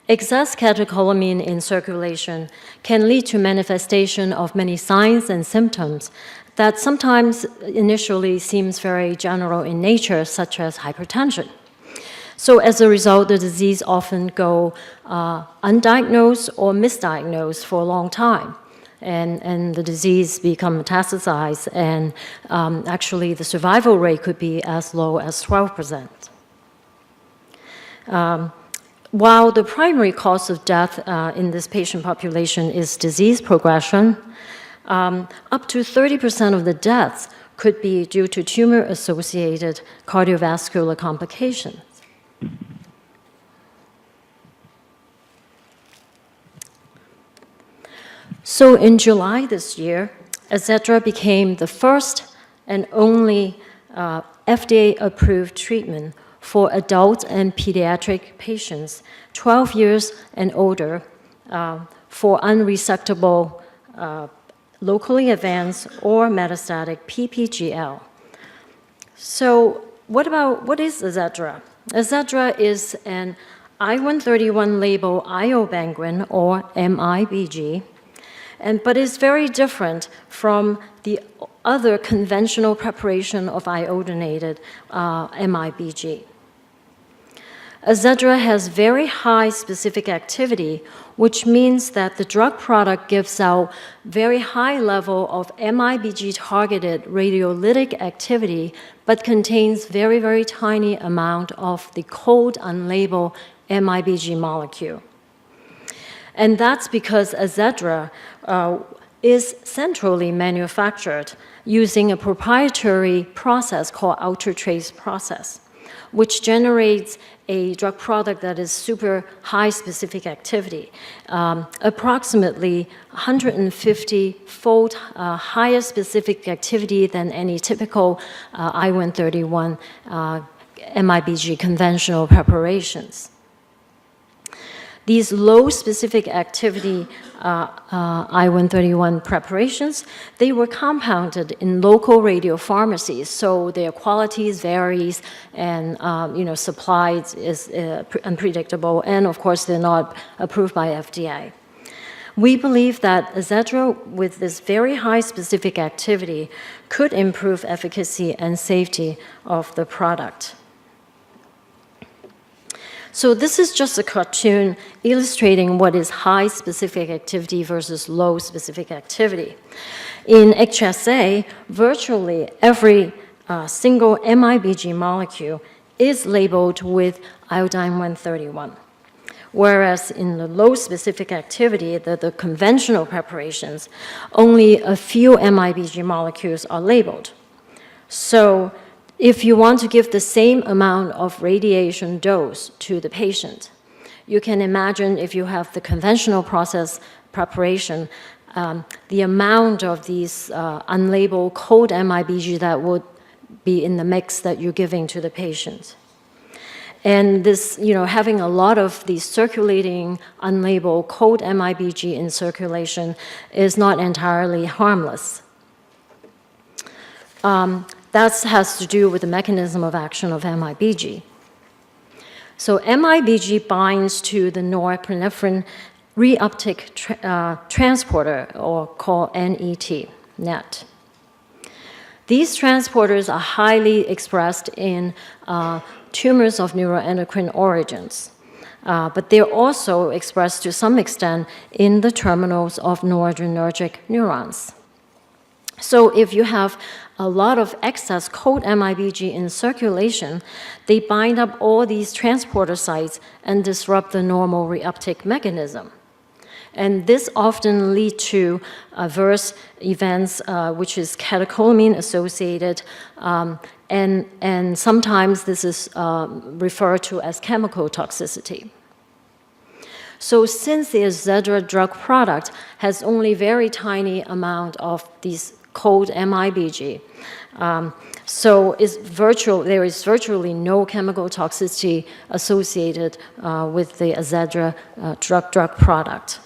Excess catecholamine in circulation can lead to manifestation of many signs and symptoms that sometimes initially seems very general in nature, such as hypertension. So as a result, the disease often go undiagnosed or misdiagnosed for a long time. And the disease become metastasized, and actually the survival rate could be as low as 12%. While the primary cause of death in this patient population is disease progression, up to 30% of the deaths could be due to tumor-associated cardiovascular complications. So in July this year, Zedra became the first and only FDA-approved treatment for adult and pediatric patients 12 years and older for unresectable, locally advanced or metastatic PPGL. So what is Zedra? Zedra is an I-131 label iobanguin, or MIBG, but it's very different from the other conventional preparation of iodinated MIBG. Zedra has very high specific activity, which means that the drug product gives out very high level of MIBG-targeted radiolytic activity, but contains very, very tiny amount of the cold, unlabeled MIBG molecule. And that's because Zedra is centrally manufactured using a proprietary process called ultratrace process, which generates a drug product that is super high specific activity, approximately 150-fold higher specific activity than any typical I-131 MIBG conventional preparations. These low specific activity I-131 preparations, they were compounded in local radiopharmacies, so their qualities varies and supply is unpredictable, and of course they're not approved by FDA. We believe that Zedra, with this very high specific activity, could improve efficacy and safety of the product. So this is just a cartoon illustrating what is high specific activity versus low specific activity. In HSA, virtually every single MIBG molecule is labeled with iodine-131, whereas in the low specific activity, the conventional preparations, only a few MIBG molecules are labeled. So if you want to give the same amount of radiation dose to the patient, you can imagine if you have the conventional process preparation, the amount of these unlabeled cold MIBG that would be in the mix that you're giving to the patient. And this, having a lot of these circulating unlabeled cold MIBG in circulation is not entirely harmless. That has to do with the mechanism of action of MIBG. So MIBG binds to the norepinephrine reuptake transporter, or called NET. These transporters are highly expressed in tumors of neuroendocrine origins, but they're also expressed to some extent in the terminals of noradrenergic neurons. So if you have a lot of excess cold MIBG in circulation, they bind up all these transporter sites and disrupt the normal reuptake mechanism. And this often leads to adverse events, which is catecholamine associated, and sometimes this is referred to as chemical toxicity. So since the Zedra drug product has only very tiny amount of these cold MIBG, so there is virtually no chemical toxicity associated with the Zedra drug product.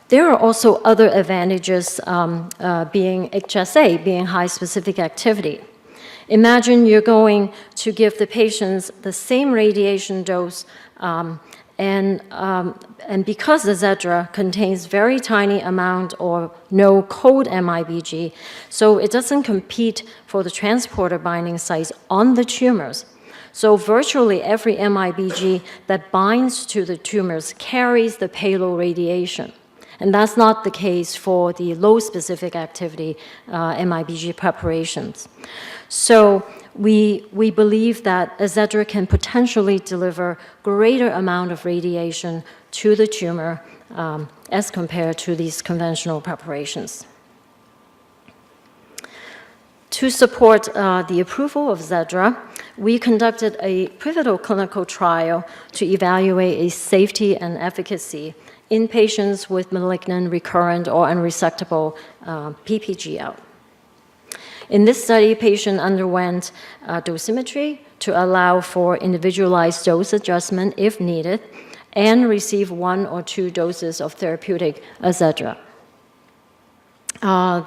There are also other advantages being HSA, being high specific activity. Imagine you're going to give the patients the same radiation dose, and because the Zedra contains very tiny amount or no cold MIBG, so it doesn't compete for the transporter binding sites on the tumors. So virtually every MIBG that binds to the tumors carries the payload radiation. And that's not the case for the low specific activity MIBG preparations. So we believe that Zedra can potentially deliver greater amount of radiation to the tumor as compared to these conventional preparations. To support the approval of Zedra, we conducted a pivotal clinical trial to evaluate its safety and efficacy in patients with malignant, recurrent, or unresectable PPGL. In this study, patient underwent dosimetry to allow for individualized dose adjustment if needed, and received 1 or 2 doses of therapeutic Zedra.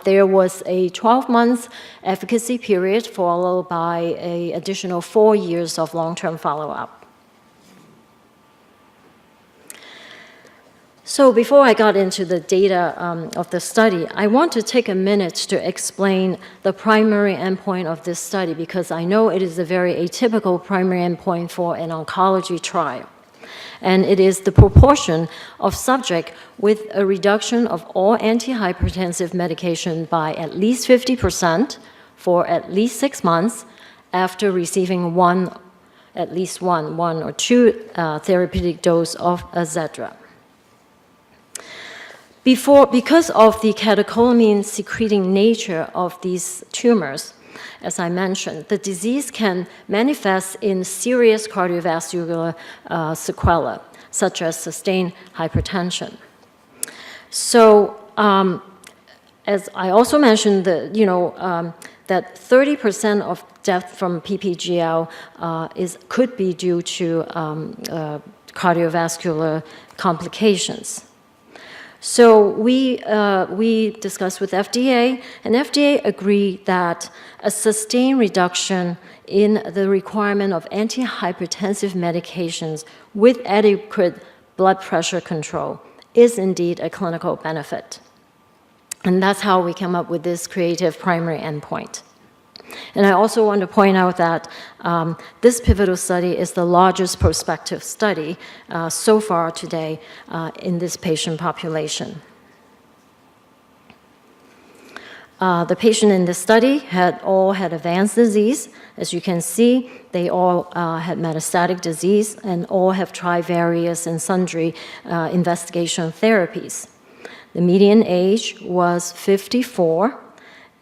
There was a 12-month efficacy period followed by an additional 4 years of long-term follow-up. So before I got into the data of the study, I want to take a minute to explain the primary endpoint of this study because I know it is a very atypical primary endpoint for an oncology trial. And it is the proportion of subject with a reduction of all antihypertensive medication by at least 50% for at least 6 months after receiving at least one or two therapeutic dose of Zedra. Because of the catecholamine secreting nature of these tumors, as I mentioned, the disease can manifest in serious cardiovascular sequelae, such as sustained hypertension. So, as I also mentioned, that 30% of death from PPGL could be due to cardiovascular complications. So we discussed with FDA, and FDA agreed that a sustained reduction in the requirement of antihypertensive medications with adequate blood pressure control is indeed a clinical benefit. And that's how we came up with this creative primary endpoint. And I also want to point out that this pivotal study is the largest prospective study so far today in this patient population. The patient in this study all had advanced disease. As you can see, they all had metastatic disease and all have tried various and sundry investigational therapies. The median age was 54.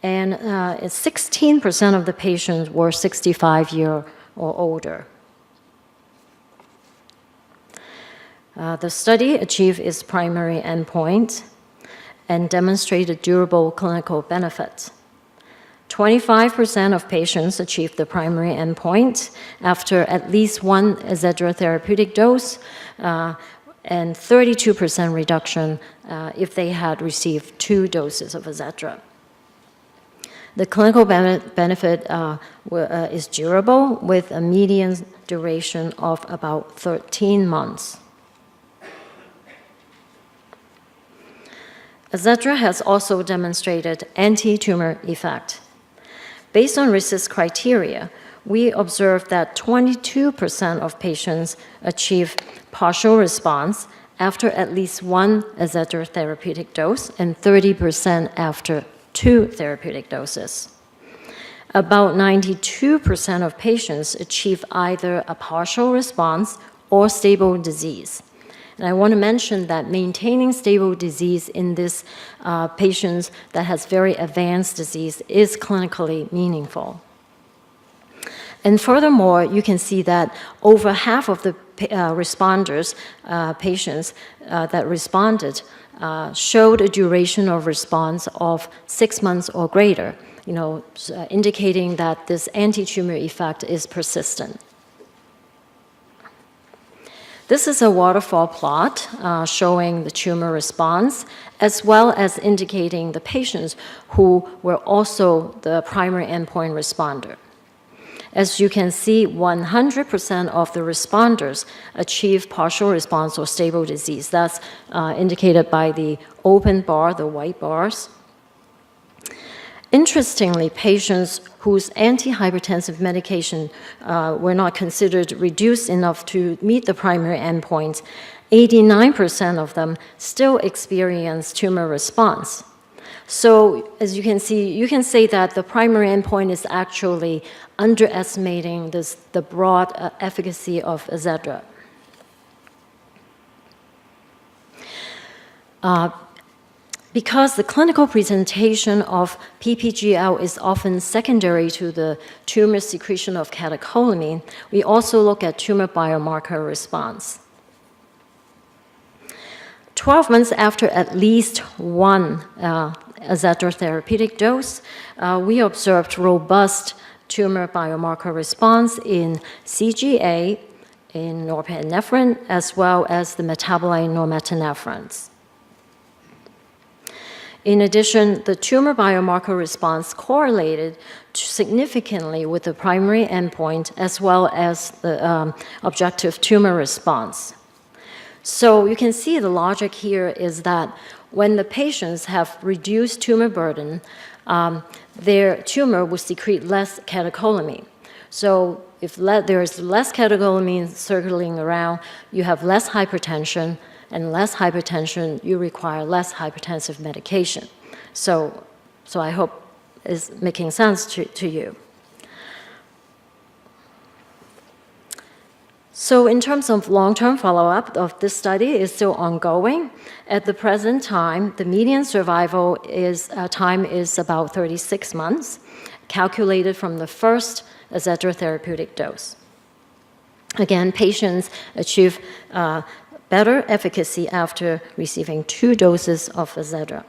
And 16% of the patients were 65 years or older. The study achieved its primary endpoint and demonstrated durable clinical benefits. 25% of patients achieved the primary endpoint after at least one Zedra therapeutic dose, and 32% reduction if they had received 2 doses of Zedra. The clinical benefit is durable with a median duration of about 13 months. Zedra has also demonstrated anti-tumor effect. Based on RECIST criteria, we observed that 22% of patients achieve partial response after at least one Zedra therapeutic dose and 30% after 2 therapeutic doses. About 92% of patients achieve either a partial response or stable disease. And I want to mention that maintaining stable disease in this patients that has very advanced disease is clinically meaningful. And furthermore, you can see that over half of the responders, patients that responded, showed a duration of response of 6 months or greater, indicating that this anti-tumor effect is persistent. This is a waterfall plot showing the tumor response, as well as indicating the patients who were also the primary endpoint responder. As you can see, 100% of the responders achieve partial response or stable disease. That's indicated by the open bar, the white bars. Interestingly, patients whose antihypertensive medication were not considered reduced enough to meet the primary endpoint, 89% of them still experience tumor response. So as you can see, you can say that the primary endpoint is actually underestimating the broad efficacy of Zedra. Because the clinical presentation of PPGL is often secondary to the tumor secretion of catecholamine, we also look at tumor biomarker response. 12 months after at least one Zedra therapeutic dose, we observed robust tumor biomarker response in CGA, in norepinephrine, as well as the metabolite normetanephrines. In addition, the tumor biomarker response correlated significantly with the primary endpoint as well as the objective tumor response. So you can see the logic here is that when the patients have reduced tumor burden, their tumor will secrete less catecholamine. So if there is less catecholamine circulating around, you have less hypertension, and less hypertension, you require less hypertensive medication. So I hope it's making sense to you. So in terms of long-term follow-up of this study is still ongoing. At the present time, the median survival time is about 36 months, calculated from the first Zedra therapeutic dose. Again, patients achieve better efficacy after receiving 2 doses of Zedra.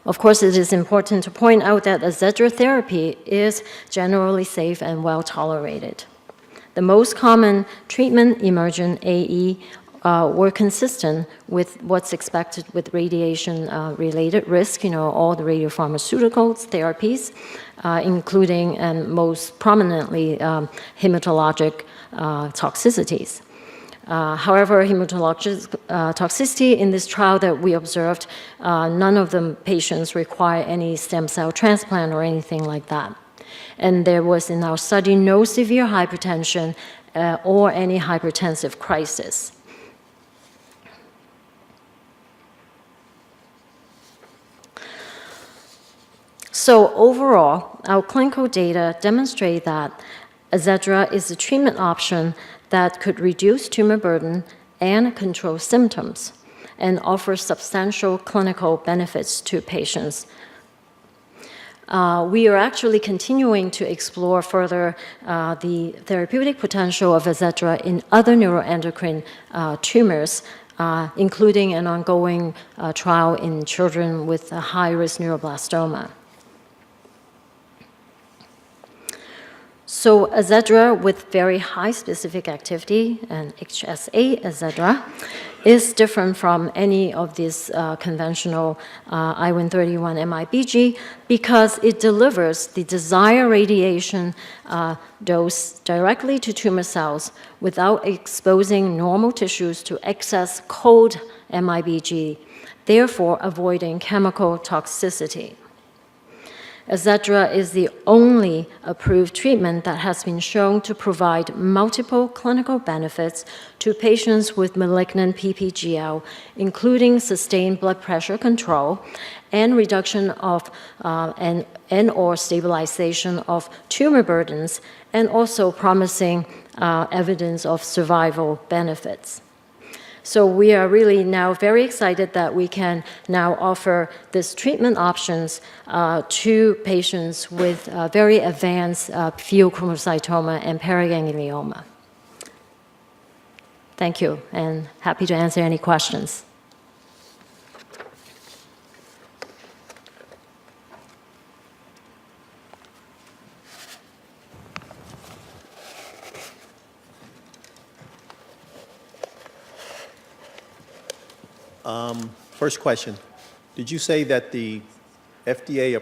Of course, it is important to point out that Zedra therapy is generally safe and well tolerated. The most common treatment-emergent AE were consistent with what's expected with radiation-related risk, all the radiopharmaceuticals, therapies, including and most prominently hematologic toxicities. However, hematologic toxicity in this trial that we observed, none of the patients require any stem cell transplant or anything like that. And there was in our study no severe hypertension or any hypertensive crisis. So overall, our clinical data demonstrate that Zedra is a treatment option that could reduce tumor burden and control symptoms and offer substantial clinical benefits to patients. We are actually continuing to explore further the therapeutic potential of Zedra in other neuroendocrine tumors, including an ongoing trial in children with high-risk neuroblastoma. So Zedra with very high specific activity, and HSA Zedra, is different from any of these conventional I-131 MIBG because it delivers the desired radiation dose directly to tumor cells without exposing normal tissues to excess cold MIBG, therefore avoiding chemical toxicity. Zedra is the only approved treatment that has been shown to provide multiple clinical benefits to patients with malignant PPGL, including sustained blood pressure control and reduction of and/or stabilization of tumor burdens, and also promising evidence of survival benefits. So we are really now very excited that we can now offer this treatment options to patients with very advanced pheochromocytoma and paraganglioma. Thank you, and happy to answer any questions. First question, did you say that the FDA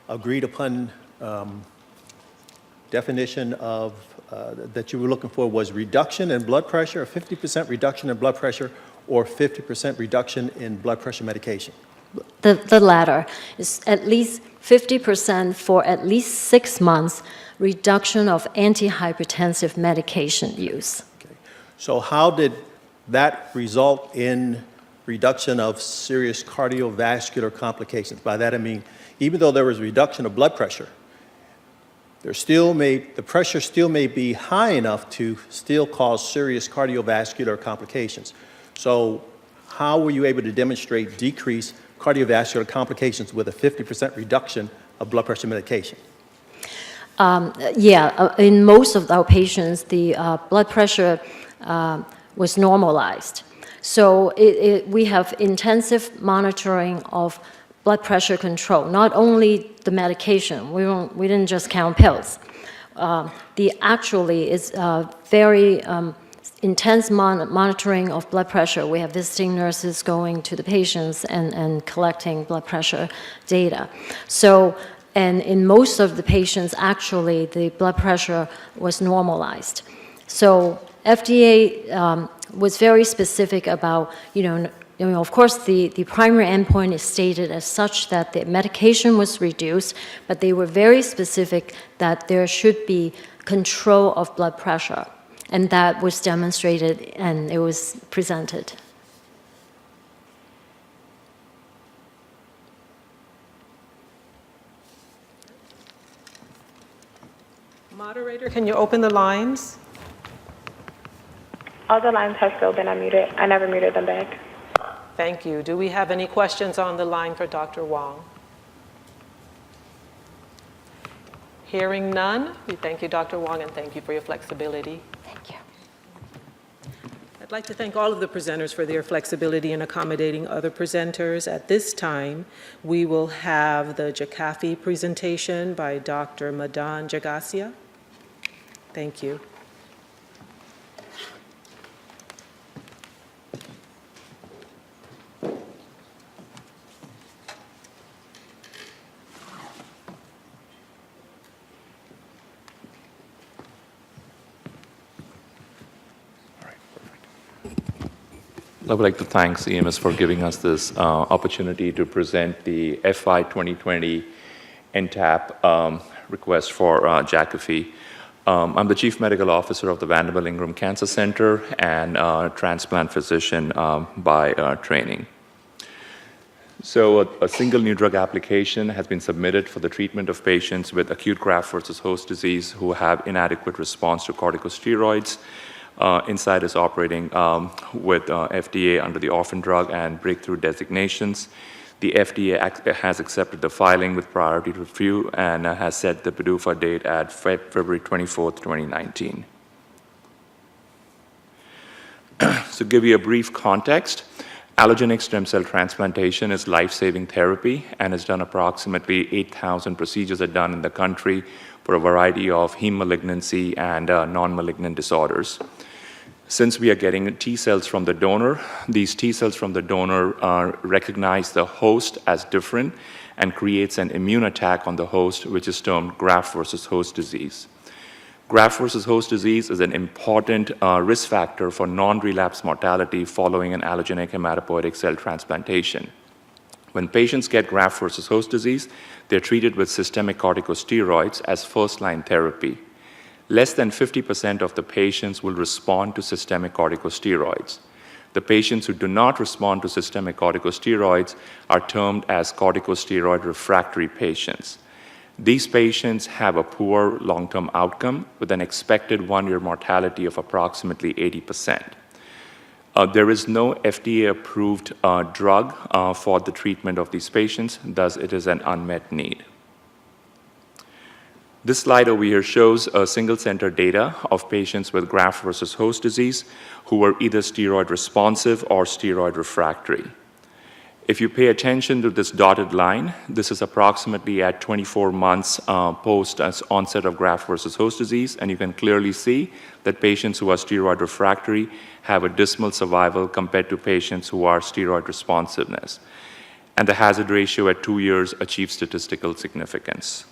agreed upon definition of, that you were looking for was reduction in blood pressure, a 50% reduction in blood pressure, or 50% reduction in blood pressure medication? The latter is at least 50% for at least 6 months reduction of antihypertensive medication use. Okay. So how did that result in reduction of serious cardiovascular complications? By that I mean, even though there was reduction of blood pressure, the pressure still may be high enough to still cause serious cardiovascular complications. So how were you able to demonstrate decreased cardiovascular complications with a 50% reduction of blood pressure medication? In most of our patients, the blood pressure was normalized. So we have intensive monitoring of blood pressure control, not only the medication. We didn't just count pills. Actually is very intense monitoring of blood pressure. We have visiting nurses going to the patients and collecting blood pressure data. So, and in most of the patients, actually, the blood pressure was normalized. So FDA was very specific about, of course, the primary endpoint is stated as such that the medication was reduced, but they were very specific that there should be control of blood pressure. And that was demonstrated and it was presented. Moderator, can you open the lines? All the lines have still been unmuted. I never muted them back. Thank you. Do we have any questions on the line for Dr. Wong? Hearing none, we thank you, Dr. Wong, and thank you for your flexibility. Thank you. I'd like to thank all of the presenters for their flexibility in accommodating other presenters. At this time, we will have the Jakafi presentation by Dr. Madan Jagasia. Thank you. I would like to thank CMS for giving us this opportunity to present the FY 2020 NTAP request for Jakafi. I'm the Chief Medical Officer of the Vanderbilt Ingram Cancer Center and a transplant physician by training. So a single new drug application has been submitted for the treatment of patients with acute graft versus host disease who have inadequate response to corticosteroids. Incyte is operating with FDA under the orphan drug and breakthrough designations. The FDA has accepted the filing with priority review and has set the PDUFA date at February 24th, 2019. So give you a brief context. Allogeneic stem cell transplantation is life-saving therapy and has done approximately 8,000 procedures are done in the country for a variety of heme malignancy and non-malignant disorders. Since we are getting T cells from the donor, these T cells from the donor recognize the host as different and creates an immune attack on the host, which is termed graft versus host disease. Graft versus host disease is an important risk factor for non-relapse mortality following an allogeneic hematopoietic cell transplantation. When patients get graft versus host disease, they're treated with systemic corticosteroids as first-line therapy. Less than 50% of the patients will respond to systemic corticosteroids. The patients who do not respond to systemic corticosteroids are termed as corticosteroid refractory patients. These patients have a poor long-term outcome with an expected one-year mortality of approximately 80%. There is no FDA-approved drug for the treatment of these patients, thus it is an unmet need. This slide over here shows a single-center data of patients with graft versus host disease who were either steroid responsive or steroid refractory. If you pay attention to this dotted line, this is approximately at 24 months post onset of graft versus host disease, and you can clearly see that patients who are steroid refractory have a dismal survival compared to patients who are steroid responsiveness. And the hazard ratio at 2 years achieves statistical significance.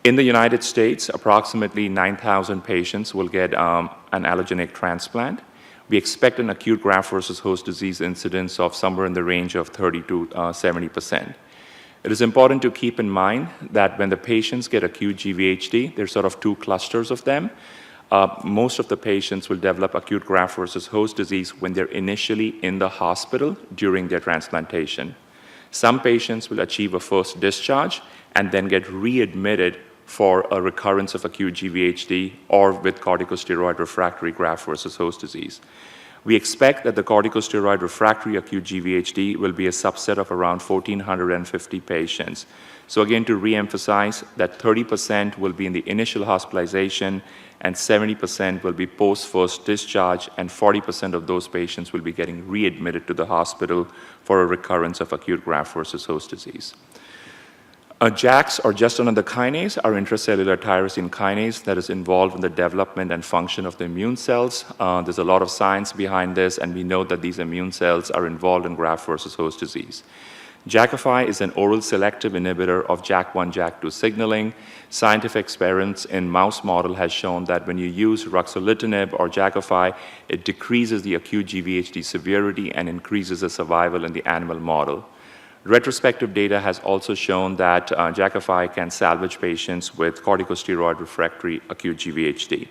In the United States, approximately 9,000 patients will get an allogeneic transplant. We expect an acute graft versus host disease incidence of somewhere in the range of 30 to 70%. It is important to keep in mind that when the patients get acute GVHD, there's sort of two clusters of them. Most of the patients will develop acute graft versus host disease when they're initially in the hospital during their transplantation. Some patients will achieve a first discharge and then get readmitted for a recurrence of acute GVHD or with corticosteroid refractory graft versus host disease. We expect that the corticosteroid refractory acute GVHD will be a subset of around 1,450 patients. So again, to reemphasize that 30% will be in the initial hospitalization and 70% will be post-first discharge, and 40% of those patients will be getting readmitted to the hospital for a recurrence of acute graft versus host disease. JAKs, or just another kinase, are intracellular tyrosine kinase that is involved in the development and function of the immune cells. There's a lot of science behind this, and we know that these immune cells are involved in graft versus host disease. Jakafi is an oral selective inhibitor of JAK1, JAK2 signaling. Scientific experiments in mouse model has shown that when you use ruxolitinib or Jakafi, it decreases the acute GVHD severity and increases the survival in the animal model. Retrospective data has also shown that Jakafi can salvage patients with corticosteroid refractory acute GVHD.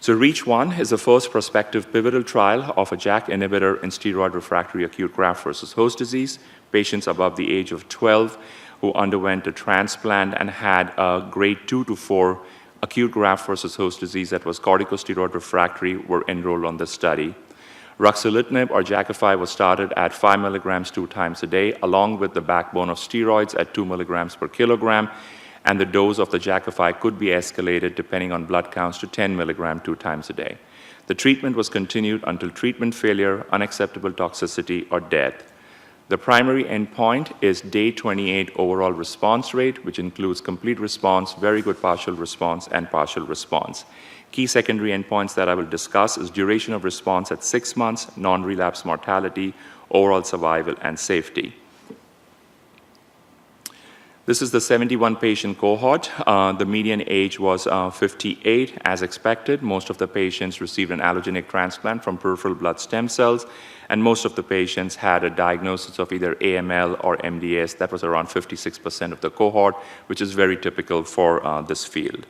So REACH1 is the first prospective pivotal trial of a JAK inhibitor in steroid refractory acute graft versus host disease. Patients above the age of 12 who underwent a transplant and had a grade 2 to 4 acute graft versus host disease that was corticosteroid refractory were enrolled on the study. Ruxolitinib or Jakafi was started at 5 milligrams 2 times a day, along with the backbone of steroids at 2 milligrams per kilogram, and the dose of the Jakafi could be escalated depending on blood counts to 10 milligrams 2 times a day. The treatment was continued until treatment failure, unacceptable toxicity, or death. The primary endpoint is day 28 overall response rate, which includes complete response, very good partial response, and partial response. Key secondary endpoints that I will discuss is duration of response at 6 months, non-relapse mortality, overall survival, and safety. This is the 71 patient cohort. The median age was 58 as expected. Most of the patients received an allogeneic transplant from peripheral blood stem cells, and most of the patients had a diagnosis of either AML or MDS. That was around 56% of the cohort, which is very typical for this field.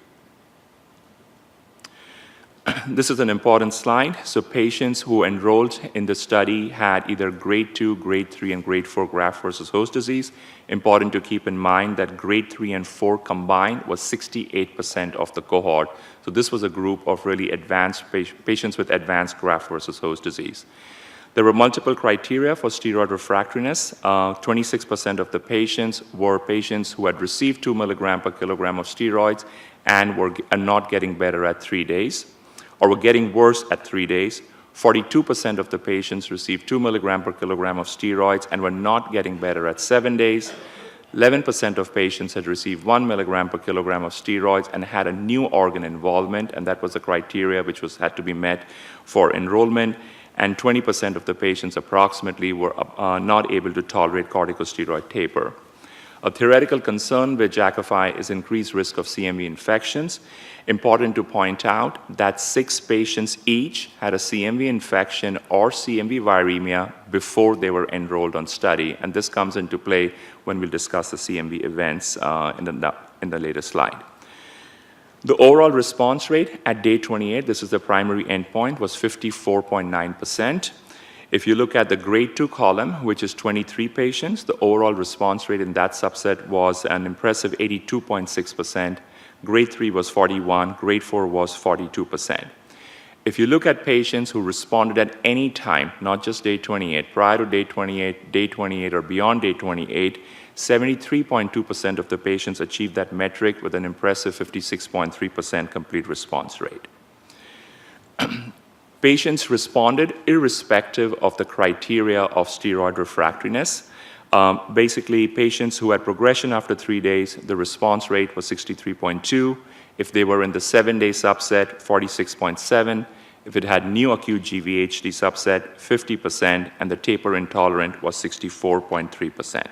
This is an important slide. So patients who enrolled in the study had either grade 2, grade 3, and grade 4 graft versus host disease. Important to keep in mind that grade 3 and 4 combined was 68% of the cohort. So this was a group of really advanced patients with advanced graft versus host disease. There were multiple criteria for steroid refractoriness. 26% of the patients were patients who had received 2 milligrams per kilogram of steroids and were not getting better at 3 days, or were getting worse at 3 days. 42% of the patients received 2 milligrams per kilogram of steroids and were not getting better at 7 days. 11% of patients had received 1 milligram per kilogram of steroids and had a new organ involvement, and that was the criteria which had to be met for enrollment. And 20% of the patients approximately were not able to tolerate corticosteroid taper. A theoretical concern with Jakafi is increased risk of CMV infections. Important to point out that 6 patients each had a CMV infection or CMV viremia before they were enrolled on study, and this comes into play when we'll discuss the CMV events in the later slide. The overall response rate at day 28, this is the primary endpoint, was 54.9%. If you look at the grade 2 column, which is 23 patients, the overall response rate in that subset was an impressive 82.6%. Grade 3 was 41, grade 4 was 42%. If you look at patients who responded at any time, not just day 28, prior to day 28, or beyond day 28, 73.2% of the patients achieved that metric with an impressive 56.3% complete response rate. Patients responded irrespective of the criteria of steroid refractoriness. Basically, patients who had progression after 3 days, the response rate was 63.2. If they were in the 7-day subset, 46.7. If it had new acute GVHD subset, 50%, and the taper intolerant was 64.3%.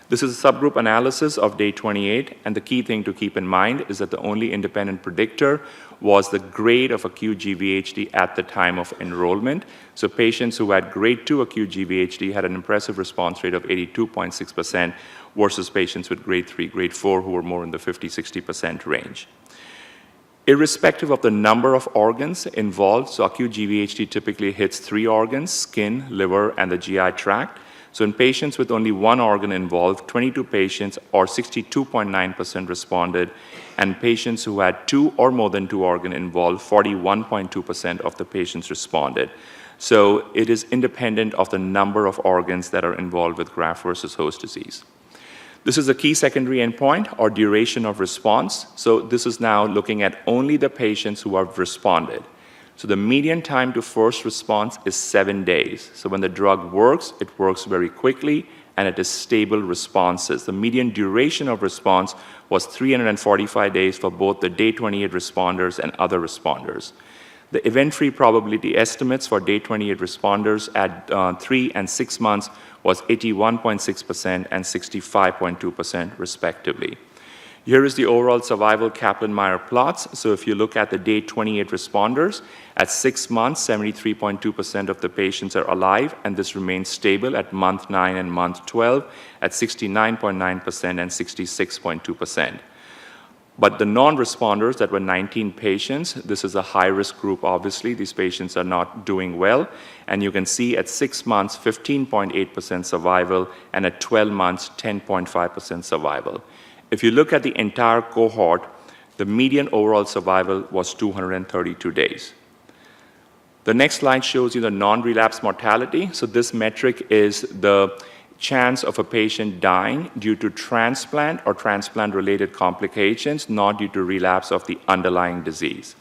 This is a subgroup analysis of day 28, and the key thing to keep in mind is that the only independent predictor was the grade of acute GVHD at the time of enrollment. So patients who had grade 2 acute GVHD had an impressive response rate of 82.6% versus patients with grade 3, grade 4 who were more in the 50-60% range. Irrespective of the number of organs involved, so acute GVHD typically hits 3 organs, skin, liver, and the GI tract. So in patients with only 1 organ involved, 22 patients or 62.9% responded, and patients who had 2 or more than 2 organs involved, 41.2% of the patients responded. So it is independent of the number of organs that are involved with graft versus host disease. This is a key secondary endpoint, or duration of response. So this is now looking at only the patients who have responded. So the median time to first response is 7 days. So when the drug works, it works very quickly, and it is stable responses. The median duration of response was 345 days for both the day 28 responders and other responders. The event-free probability estimates for day 28 responders at 3 and 6 months was 81.6% and 65.2% respectively. Here is the overall survival Kaplan-Meier plots. So if you look at the day 28 responders, at 6 months, 73.2% of the patients are alive, and this remains stable at month 9 and month 12 at 69.9% and 66.2%. But the non-responders, that were 19 patients, this is a high-risk group, obviously. These patients are not doing well. And you can see at 6 months, 15.8% survival, and at 12 months, 10.5% survival. If you look at the entire cohort, the median overall survival was 232 days. The next slide shows you the non-relapse mortality. So this metric is the chance of a patient dying due to transplant or transplant-related complications, not due to relapse of the underlying disease.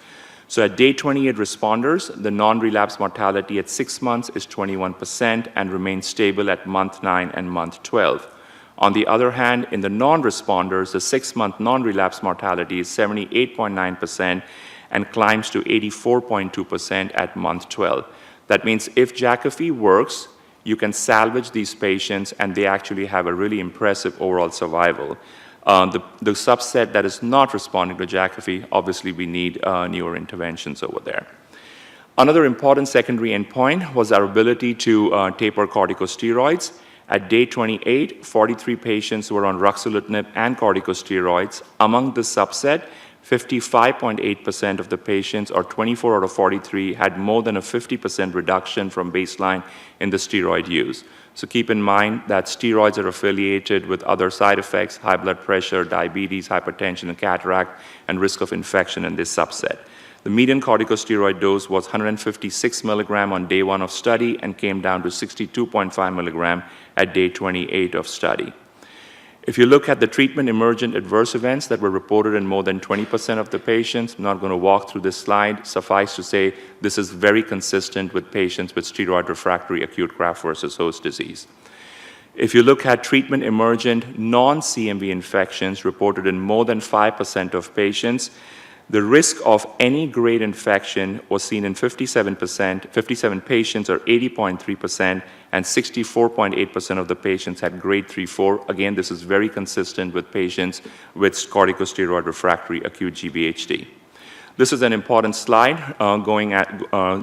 So at day 28 responders, the non-relapse mortality at 6 months is 21% and remains stable at month 9 and month 12. On the other hand, in the non-responders, the 6-month non-relapse mortality is 78.9% and climbs to 84.2% at month 12. That means if Jakafi works, you can salvage these patients and they actually have a really impressive overall survival. The subset that is not responding to Jakafi, obviously we need newer interventions over there. Another important secondary endpoint was our ability to taper corticosteroids. At day 28, 43 patients were on ruxolitinib and corticosteroids. Among this subset, 55.8% of the patients, or 24 out of 43, had more than a 50% reduction from baseline in the steroid use. So keep in mind that steroids are affiliated with other side effects, high blood pressure, diabetes, hypertension, and cataract, and risk of infection in this subset. The median corticosteroid dose was 156 milligram on day 1 of study and came down to 62.5 milligram at day 28 of study. If you look at the treatment emergent adverse events that were reported in more than 20% of the patients, I'm not going to walk through this slide. Suffice to say, this is very consistent with patients with steroid refractory acute graft versus host disease. If you look at treatment emergent non-CMV infections reported in more than 5% of patients, the risk of any grade infection was seen in 57 patients, or 80.3%, and 64.8% of the patients had grade 3-4. Again, this is very consistent with patients with corticosteroid refractory acute GVHD. This is an important slide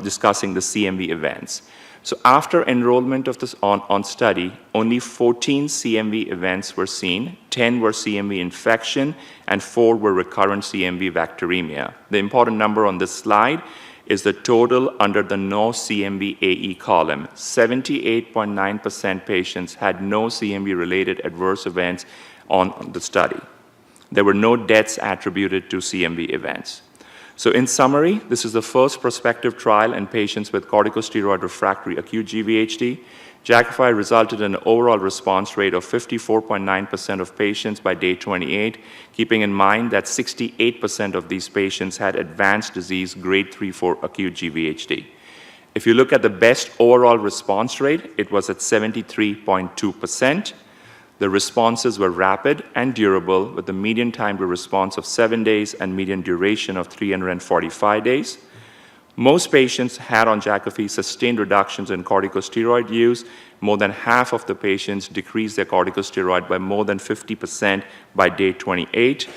discussing the CMV events. So after enrollment of this on study, only 14 CMV events were seen, 10 were CMV infection, and 4 were recurrent CMV bacteremia. The important number on this slide is the total under the no CMV AE column. 78.9% patients had no CMV-related adverse events on the study. There were no deaths attributed to CMV events. So in summary, this is the first prospective trial in patients with corticosteroid refractory acute GVHD. Jakafi resulted in an overall response rate of 54.9% of patients by day 28, keeping in mind that 68% of these patients had advanced disease grade 3-4 acute GVHD. If you look at the best overall response rate, it was at 73.2%. The responses were rapid and durable, with a median time to response of 7 days and median duration of 345 days. Most patients had on Jakafi sustained reductions in corticosteroid use. More than half of the patients decreased their corticosteroid by more than 50% by day 28.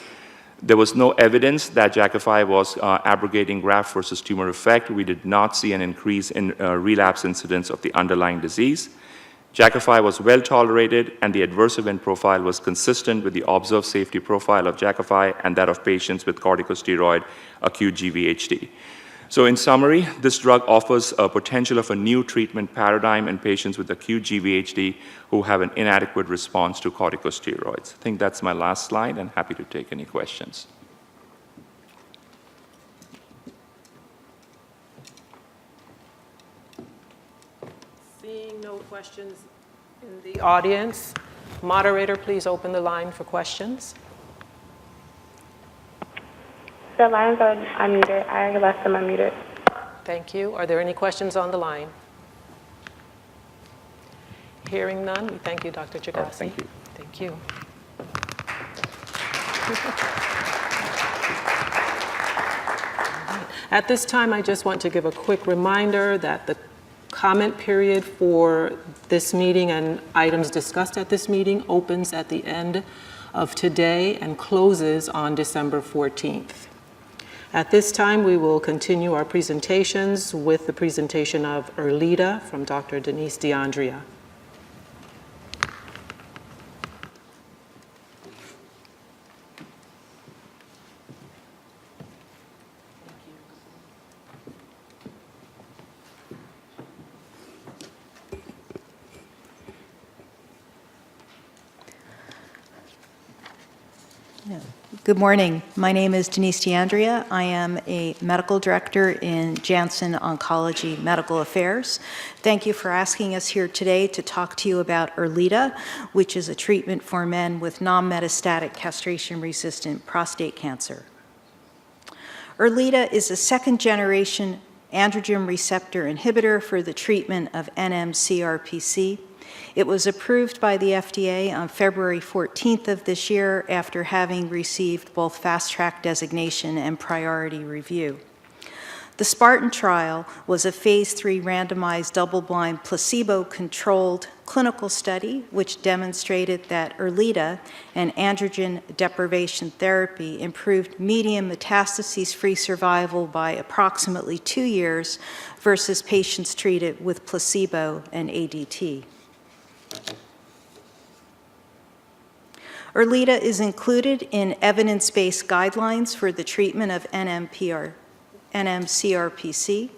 There was no evidence that Jakafi was abrogating graft versus tumor effect. We did not see an increase in relapse incidence of the underlying disease. Jakafi was well tolerated, and the adverse event profile was consistent with the observed safety profile of Jakafi and that of patients with corticosteroid acute GVHD. So in summary, this drug offers a potential of a new treatment paradigm in patients with acute GVHD who have an inadequate response to corticosteroids. I think that's my last slide, and happy to take any questions. Seeing no questions in the audience, moderator, please open the line for questions. The lines are unmuted. I left them unmuted. Thank you. Are there any questions on the line? Hearing none, we thank you, Dr. Jakafi. Thank you. Thank you. At this time, I just want to give a quick reminder that the comment period for this meeting and items discussed at this meeting opens at the end of today and closes on December 14th. At this time, we will continue our presentations with the presentation of ERLEADA from Dr. Denise DeAndrea. Good morning. My name is Denise DeAndrea. I am a medical director in Janssen Oncology Medical Affairs. Thank you for asking us here today to talk to you about ERLEADA, which is a treatment for men with non-metastatic castration-resistant prostate cancer. ERLEADA is a second-generation androgen receptor inhibitor for the treatment of NMCRPC. It was approved by the FDA on February 14th of this year after having received both Fast Track designation and priority review. The Spartan trial was a phase 3 randomized double-blind placebo-controlled clinical study which demonstrated that ERLEADA, an androgen deprivation therapy, improved median metastases-free survival by approximately 2 years versus patients treated with placebo and ADT. ERLEADA is included in evidence-based guidelines for the treatment of NMCRPC.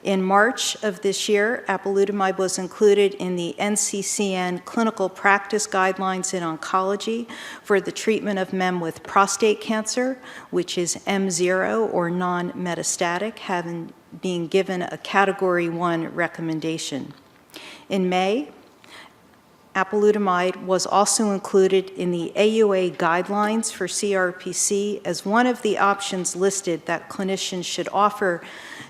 In March of this year, apalutamide was included in the NCCN Clinical Practice Guidelines in Oncology for the treatment of men with prostate cancer, which is M0 or non-metastatic, having been given a Category 1 recommendation. In May, apalutamide was also included in the AUA guidelines for CRPC as one of the options listed that clinicians should offer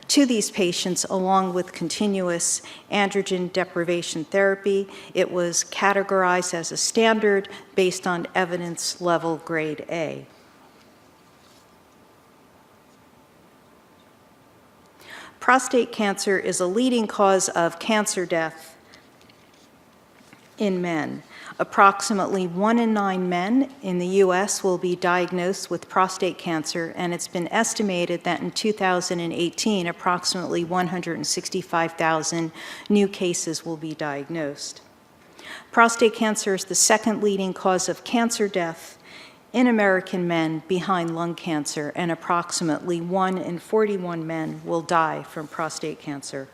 to these patients along with continuous androgen deprivation therapy. It was categorized as a standard based on evidence level grade A. Prostate cancer is a leading cause of cancer death in men. Approximately 1 in 9 men in the U.S. will be diagnosed with prostate cancer, and it's been estimated that in 2018, approximately 165,000 new cases will be diagnosed. Prostate cancer is the second leading cause of cancer death in American men behind lung cancer, and approximately 1 in 41 men will die from prostate cancer.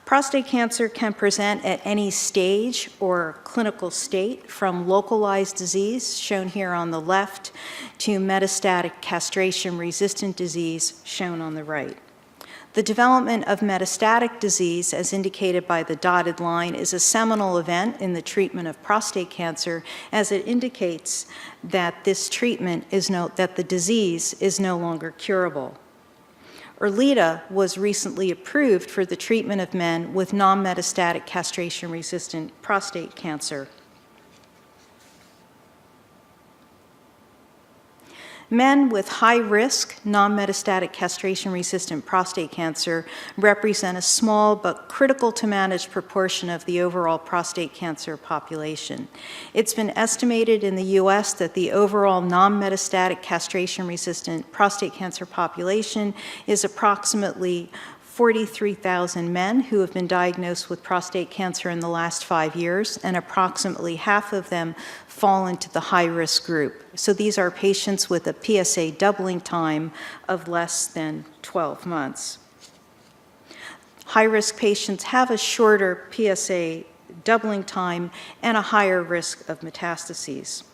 Prostate cancer can present at any stage or clinical state, from localized disease, shown here on the left, to metastatic castration-resistant disease, shown on the right. The development of metastatic disease, as indicated by the dotted line, is a seminal event in the treatment of prostate cancer, as it indicates that this treatment is that the disease is no longer curable. ERLEADA was recently approved for the treatment of men with non-metastatic castration-resistant prostate cancer. Men with high-risk, non-metastatic castration-resistant prostate cancer represent a small but critical-to-manage proportion of the overall prostate cancer population. It's been estimated in the U.S. that the overall non-metastatic castration-resistant prostate cancer population is approximately 43,000 men who have been diagnosed with prostate cancer in the last 5 years, and approximately half of them fall into the high-risk group. So these are patients with a PSA doubling time of less than 12 months. High-risk patients have a shorter PSA doubling time and a higher risk of metastases.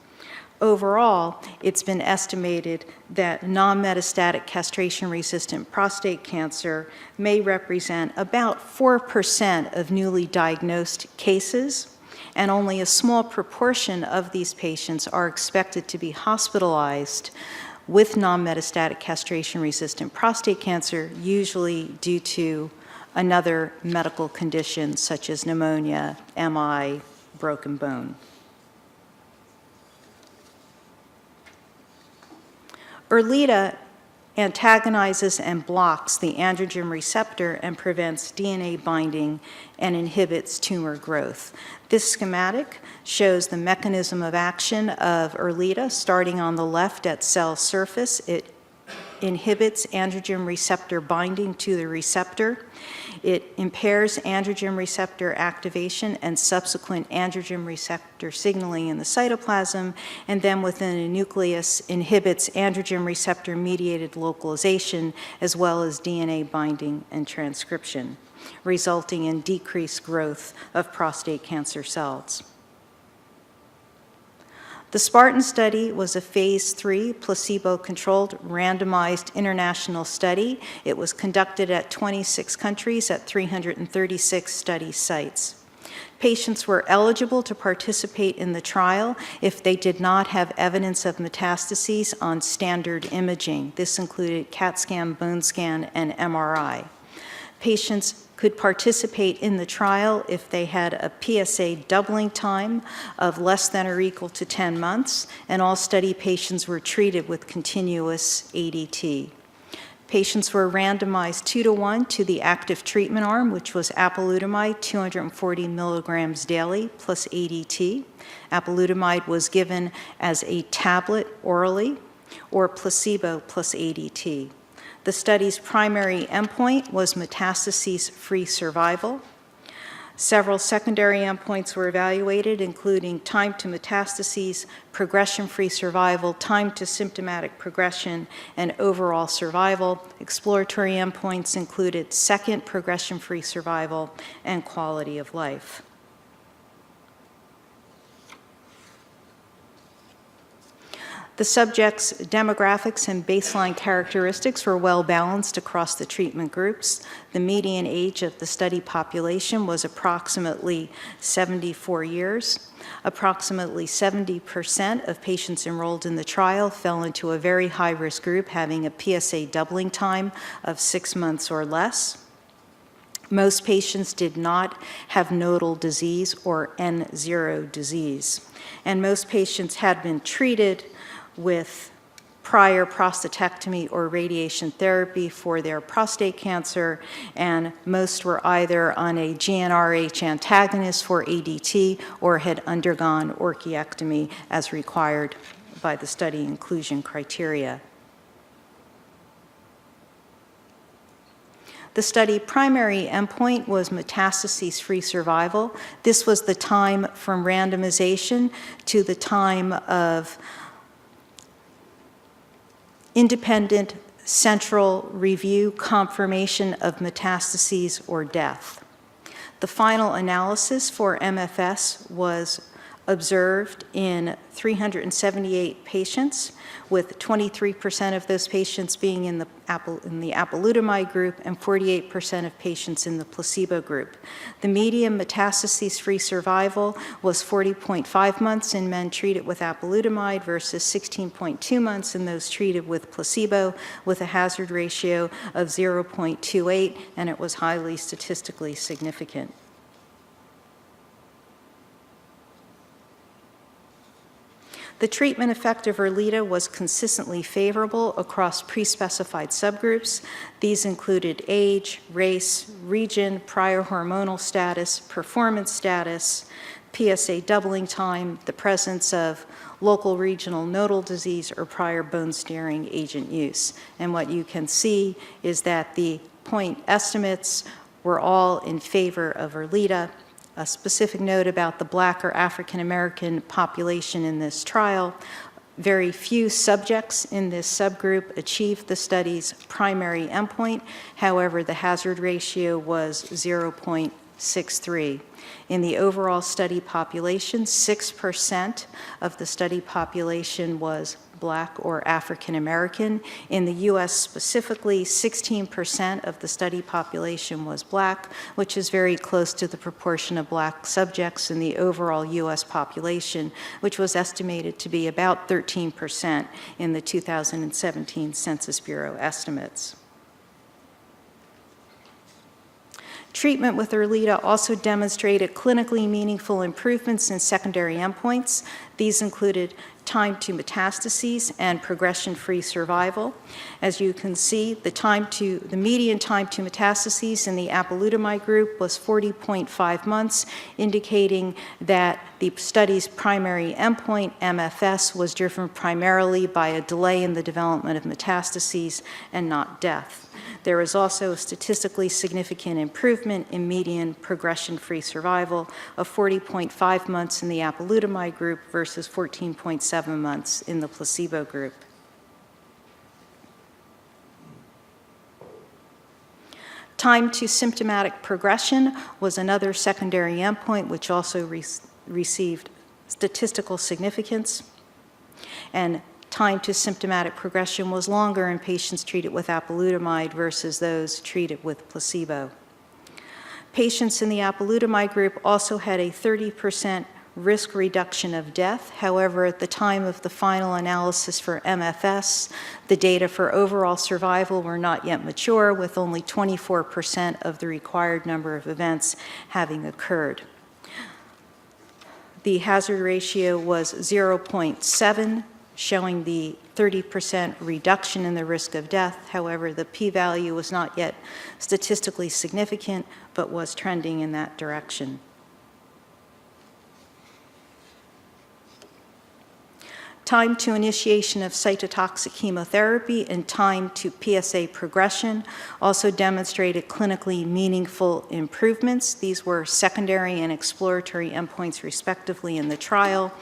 Overall, it's been estimated that non-metastatic castration-resistant prostate cancer may represent about 4% of newly diagnosed cases, and only a small proportion of these patients are expected to be hospitalized with non-metastatic castration-resistant prostate cancer, usually due to another medical condition such as pneumonia, MI, broken bone. Erlita antagonizes and blocks the androgen receptor and prevents DNA binding and inhibits tumor growth. This schematic shows the mechanism of action of Erlita starting on the left at cell surface. It inhibits androgen receptor binding to the receptor. It impairs androgen receptor activation and subsequent androgen receptor signaling in the cytoplasm, and then within a nucleus inhibits androgen receptor mediated localization as well as DNA binding and transcription, resulting in decreased growth of prostate cancer cells. The Spartan study was a phase 3 placebo-controlled randomized international study. It was conducted at 26 countries at 336 study sites. Patients were eligible to participate in the trial if they did not have evidence of metastases on standard imaging. This included CAT scan, bone scan, and MRI. Patients could participate in the trial if they had a PSA doubling time of less than or equal to 10 months, and all study patients were treated with continuous ADT. Patients were randomized 2-to-1 to the active treatment arm, which was apalutamide 240 milligrams daily plus ADT. Apalutamide was given as a tablet orally or placebo plus ADT. The study's primary endpoint was metastases-free survival. Several secondary endpoints were evaluated, including time to metastases, progression-free survival, time to symptomatic progression, and overall survival. Exploratory endpoints included second progression-free survival and quality of life. The subjects' demographics and baseline characteristics were well balanced across the treatment groups. The median age of the study population was approximately 74 years. Approximately 70% of patients enrolled in the trial fell into a very high-risk group, having a PSA doubling time of 6 months or less. Most patients did not have nodal disease or N0 disease, and most patients had been treated with prior prostatectomy or radiation therapy for their prostate cancer, and most were either on a GnRH antagonist for ADT or had undergone orchiectomy as required by the study inclusion criteria. The study primary endpoint was metastases-free survival. This was the time from randomization to the time of independent central review confirmation of metastases or death. The final analysis for MFS was observed in 378 patients, with 23% of those patients being in the apalutamide group and 48% of patients in the placebo group. The median metastases-free survival was 40.5 months in men treated with apalutamide versus 16.2 months in those treated with placebo, with a hazard ratio of 0.28, and it was highly statistically significant. The treatment effect of Erlita was consistently favorable across pre-specified subgroups. These included age, race, region, prior hormonal status, performance status, PSA doubling time, the presence of local regional nodal disease, or prior bone-sparing agent use. And what you can see is that the point estimates were all in favor of Erlita. A specific note about the Black or African American population in this trial: very few subjects in this subgroup achieved the study's primary endpoint. However, the hazard ratio was 0.63. In the overall study population, 6% of the study population was Black or African American. In the US specifically, 16% of the study population was Black, which is very close to the proportion of Black subjects in the overall US population, which was estimated to be about 13% in the 2017 Census Bureau estimates. Treatment with Erleada also demonstrated clinically meaningful improvements in secondary endpoints. These included time to metastases and progression-free survival. As you can see, the median time to metastases in the apalutamide group was 40.5 months, indicating that the study's primary endpoint, MFS, was driven primarily by a delay in the development of metastases and not death. There was also a statistically significant improvement in median progression-free survival of 40.5 months in the apalutamide group versus 14.7 months in the placebo group. Time to symptomatic progression was another secondary endpoint which also received statistical significance, and time to symptomatic progression was longer in patients treated with apalutamide versus those treated with placebo. Patients in the apalutamide group also had a 30% risk reduction of death. However, at the time of the final analysis for MFS, the data for overall survival were not yet mature, with only 24% of the required number of events having occurred. The hazard ratio was 0.7, showing the 30% reduction in the risk of death. However, the p-value was not yet statistically significant, but was trending in that direction. Time to initiation of cytotoxic chemotherapy and time to PSA progression also demonstrated clinically meaningful improvements. These were secondary and exploratory endpoints respectively in the trial.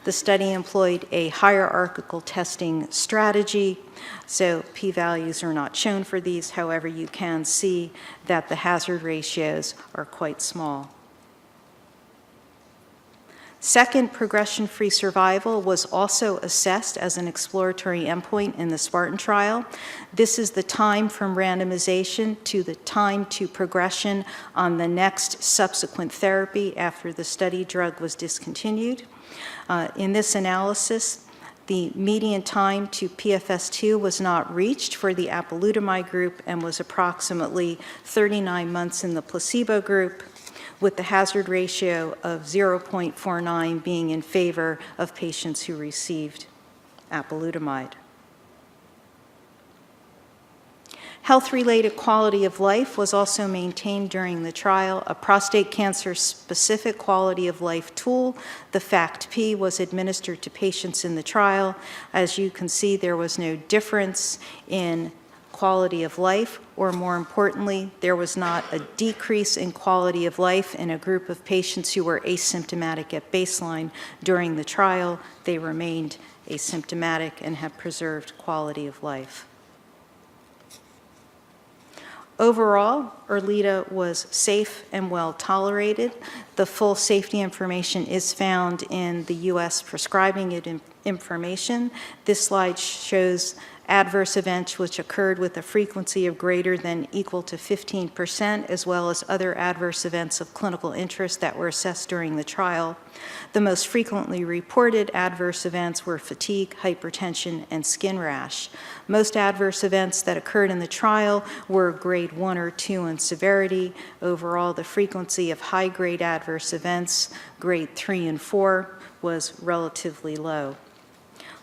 The study employed a hierarchical testing strategy, so p-values are not shown for these. However, you can see that the hazard ratios are quite small. Second, progression-free survival was also assessed as an exploratory endpoint in the Spartan trial. This is the time from randomization to the time to progression on the next subsequent therapy after the study drug was discontinued. In this analysis, the median time to PFS2 was not reached for the apalutamide group and was approximately 39 months in the placebo group, with the hazard ratio of 0.49 being in favor of patients who received apalutamide. Health-related quality of life was also maintained during the trial. A prostate cancer-specific quality of life tool, the FACT-P, was administered to patients in the trial. As you can see, there was no difference in quality of life, or more importantly, there was not a decrease in quality of life in a group of patients who were asymptomatic at baseline during the trial. They remained asymptomatic and have preserved quality of life. Overall, Erleada was safe and well tolerated. The full safety information is found in the U.S. prescribing information. This slide shows adverse events which occurred with a frequency of greater than equal to 15%, as well as other adverse events of clinical interest that were assessed during the trial. The most frequently reported adverse events were fatigue, hypertension, and skin rash. Most adverse events that occurred in the trial were grade 1 or 2 in severity. Overall, the frequency of high-grade adverse events, grade 3 and 4, was relatively low.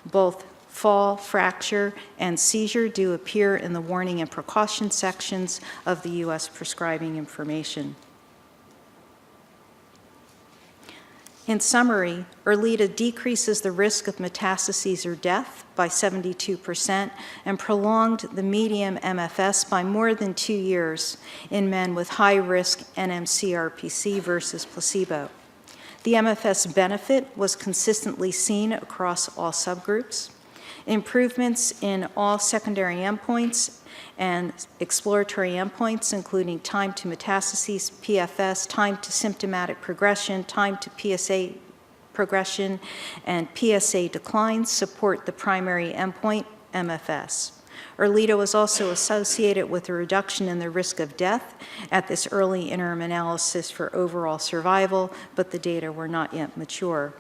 Both fall, fracture, and seizure do appear in the warning and precaution sections of the U.S. prescribing information. In summary, Erleada decreases the risk of metastases or death by 72% and prolonged the median MFS by more than 2 years in men with high-risk NMCRPC versus placebo. The MFS benefit was consistently seen across all subgroups. Improvements in all secondary endpoints and exploratory endpoints, including time to metastases, PFS, time to symptomatic progression, time to PSA progression, and PSA declines, support the primary endpoint, MFS. Erleada was also associated with a reduction in the risk of death at this early interim analysis for overall survival, but the data were not yet mature.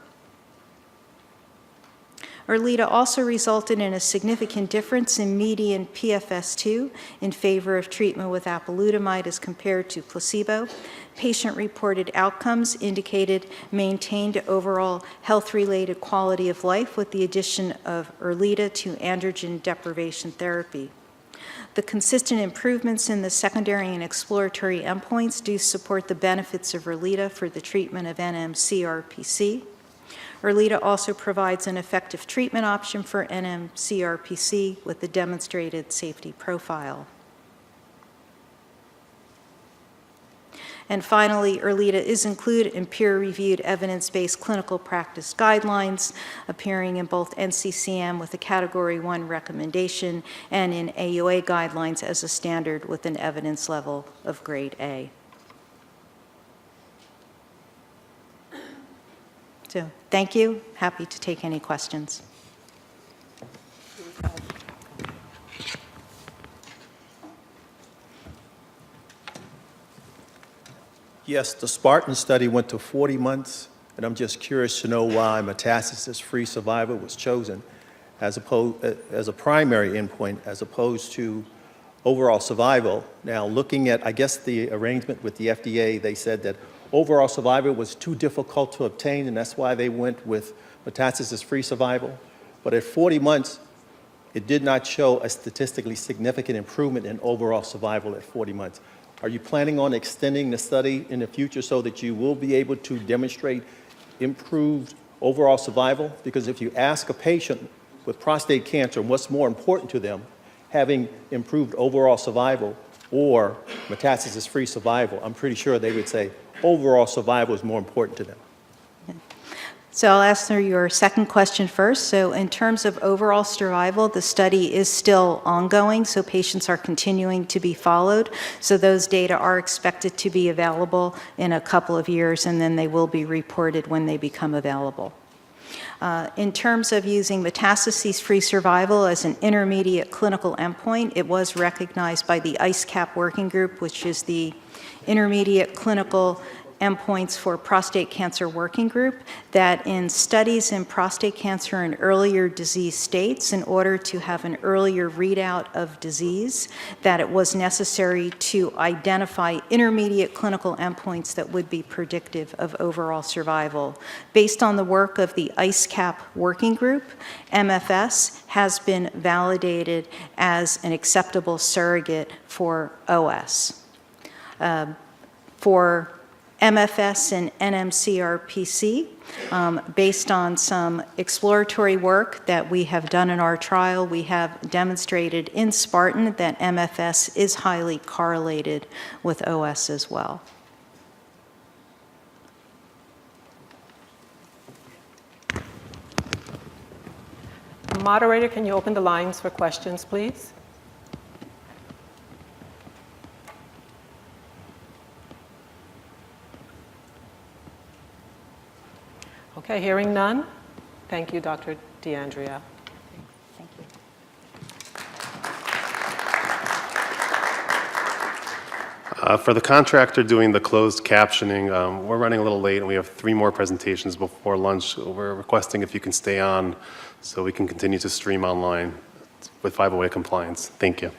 ERLEADA also resulted in a significant difference in median PFS2 in favor of treatment with apalutamide as compared to placebo. Patient-reported outcomes indicated maintained overall health-related quality of life with the addition of ERLEADA to androgen deprivation therapy. The consistent improvements in the secondary and exploratory endpoints do support the benefits of ERLEADA for the treatment of NMCRPC. ERLEADA also provides an effective treatment option for NMCRPC with a demonstrated safety profile. And finally, ERLEADA is included in peer-reviewed evidence-based clinical practice guidelines appearing in both NCCN with a Category 1 recommendation and in AUA guidelines as a standard with an evidence level of grade A. So thank you. Happy to take any questions. Yes, the Spartan study went to 40 months, and I'm just curious to know why metastasis-free survival was chosen as a primary endpoint as opposed to overall survival. Now, looking at, I guess, the arrangement with the FDA, they said that overall survival was too difficult to obtain, and that's why they went with metastasis-free survival. But at 40 months, it did not show a statistically significant improvement in overall survival at 40 months. Are you planning on extending the study in the future so that you will be able to demonstrate improved overall survival? Because if you ask a patient with prostate cancer what's more important to them, having improved overall survival or metastasis-free survival, I'm pretty sure they would say overall survival is more important to them. So I'll answer your second question first. So in terms of overall survival, the study is still ongoing, so patients are continuing to be followed. So those data are expected to be available in a couple of years, and then they will be reported when they become available. In terms of using metastases-free survival as an intermediate clinical endpoint, it was recognized by the ICECAP working group, which is the intermediate clinical endpoints for prostate cancer working group, that in studies in prostate cancer in earlier disease states, in order to have an earlier readout of disease, that it was necessary to identify intermediate clinical endpoints that would be predictive of overall survival. Based on the work of the ICECAP working group, MFS has been validated as an acceptable surrogate for OS. For MFS and NMCRPC, based on some exploratory work that we have done in our trial, we have demonstrated in Spartan that MFS is highly correlated with OS as well. Moderator, can you open the lines for questions, please? Okay, hearing none. Thank you, Dr. DeAndrea. Thank you. For the contractor doing the closed captioning, we're running a little late and we have 3 more presentations before lunch. We're requesting if you can stay on so we can continue to stream online with 508 compliance. Thank you.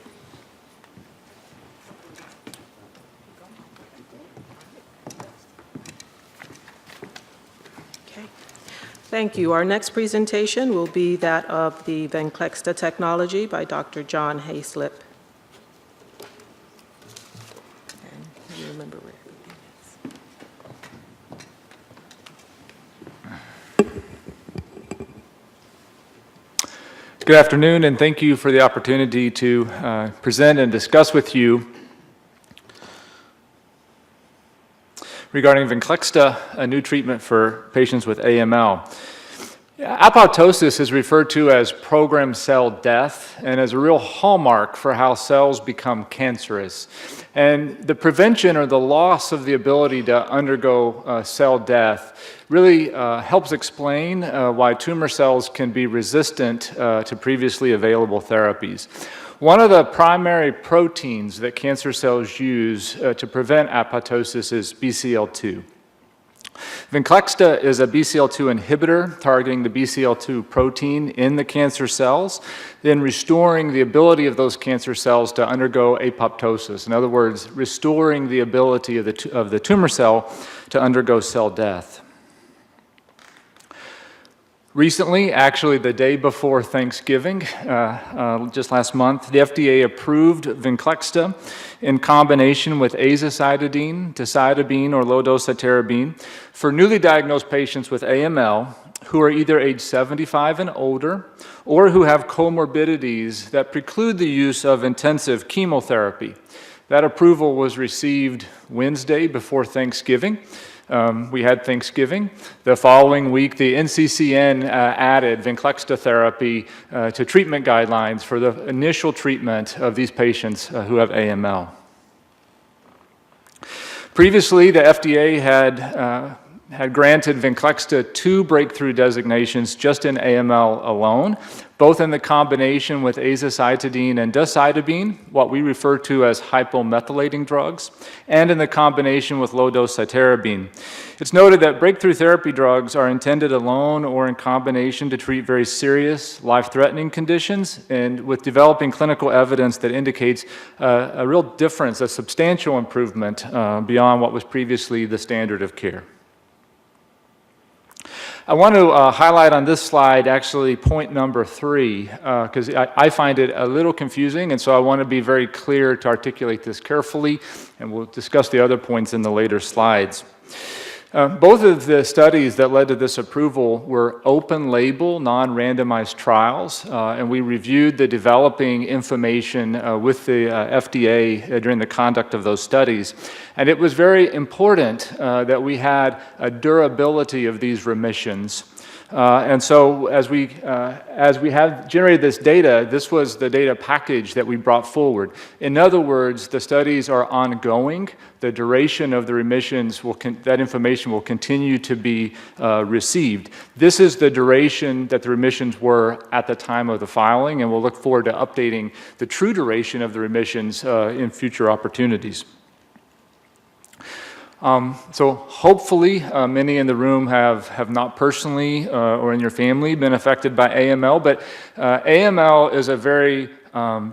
Thank you. Our next presentation will be that of the Venclexta technology by Dr. John Hayslip. And you remember where everything is. Good afternoon, and thank you for the opportunity to present and discuss with you regarding Venclexta, a new treatment for patients with AML. Apoptosis is referred to as programmed cell death and as a real hallmark for how cells become cancerous. And the prevention or the loss of the ability to undergo cell death really helps explain why tumor cells can be resistant to previously available therapies. One of the primary proteins that cancer cells use to prevent apoptosis is BCL2. Venclexta is a BCL2 inhibitor targeting the BCL2 protein in the cancer cells, then restoring the ability of those cancer cells to undergo apoptosis. In other words, restoring the ability of the tumor cell to undergo cell death. Recently, actually the day before Thanksgiving, just last month, the FDA approved Venclexta in combination with azacitidine, decitabine, or low-dose cytarabine for newly diagnosed patients with AML who are either age 75 and older or who have comorbidities that preclude the use of intensive chemotherapy. That approval was received Wednesday before Thanksgiving. We had Thanksgiving. The following week, the NCCN added Venclexta therapy to treatment guidelines for the initial treatment of these patients who have AML. Previously, the FDA had granted Venclexta 2 breakthrough designations just in AML alone, both in the combination with azacitidine and decitabine, what we refer to as hypomethylating drugs, and in the combination with low-dose cytarabine. It's noted that breakthrough therapy drugs are intended alone or in combination to treat very serious, life-threatening conditions, and with developing clinical evidence that indicates a real difference, a substantial improvement beyond what was previously the standard of care. I want to highlight on this slide actually point number 3, because I find it a little confusing, and so I want to be very clear to articulate this carefully, and we'll discuss the other points in the later slides. Both of the studies that led to this approval were open-label, non-randomized trials, and we reviewed the developing information with the FDA during the conduct of those studies. And it was very important that we had a durability of these remissions. And so as we have generated this data, this was the data package that we brought forward. In other words, the studies are ongoing. The duration of the remissions, that information will continue to be received. This is the duration that the remissions were at the time of the filing, and we'll look forward to updating the true duration of the remissions in future opportunities. So hopefully many in the room have not personally or in your family been affected by AML, but AML is a very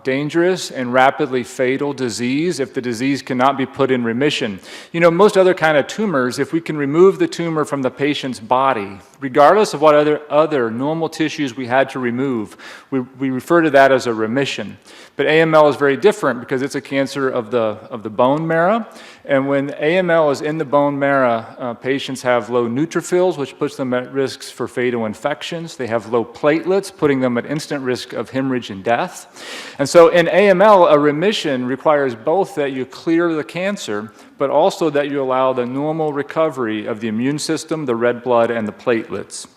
dangerous and rapidly fatal disease if the disease cannot be put in remission. You know, most other kind of tumors, if we can remove the tumor from the patient's body, regardless of what other normal tissues we had to remove, we refer to that as a remission. But AML is very different because it's a cancer of the bone marrow. And when AML is in the bone marrow, patients have low neutrophils, which puts them at risks for fatal infections. They have low platelets, putting them at instant risk of hemorrhage and death. And so in AML, a remission requires both that you clear the cancer, but also that you allow the normal recovery of the immune system, the red blood, and the platelets.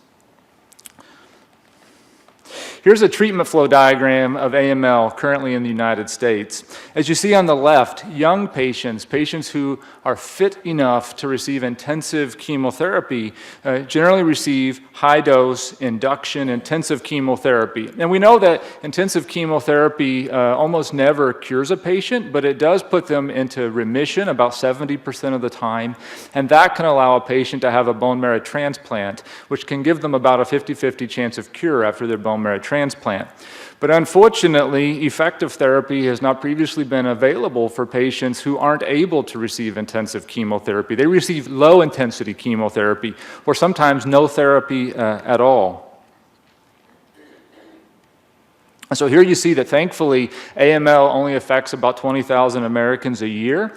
Here's a treatment flow diagram of AML currently in the United States. As you see on the left, young patients, patients who are fit enough to receive intensive chemotherapy, generally receive high-dose induction intensive chemotherapy. And we know that intensive chemotherapy almost never cures a patient, but it does put them into remission about 70% of the time, and that can allow a patient to have a bone marrow transplant, which can give them about a 50-50 chance of cure after their bone marrow transplant. But unfortunately, effective therapy has not previously been available for patients who aren't able to receive intensive chemotherapy. They receive low-intensity chemotherapy or sometimes no therapy at all. And so here you see that thankfully AML only affects about 20,000 Americans a year.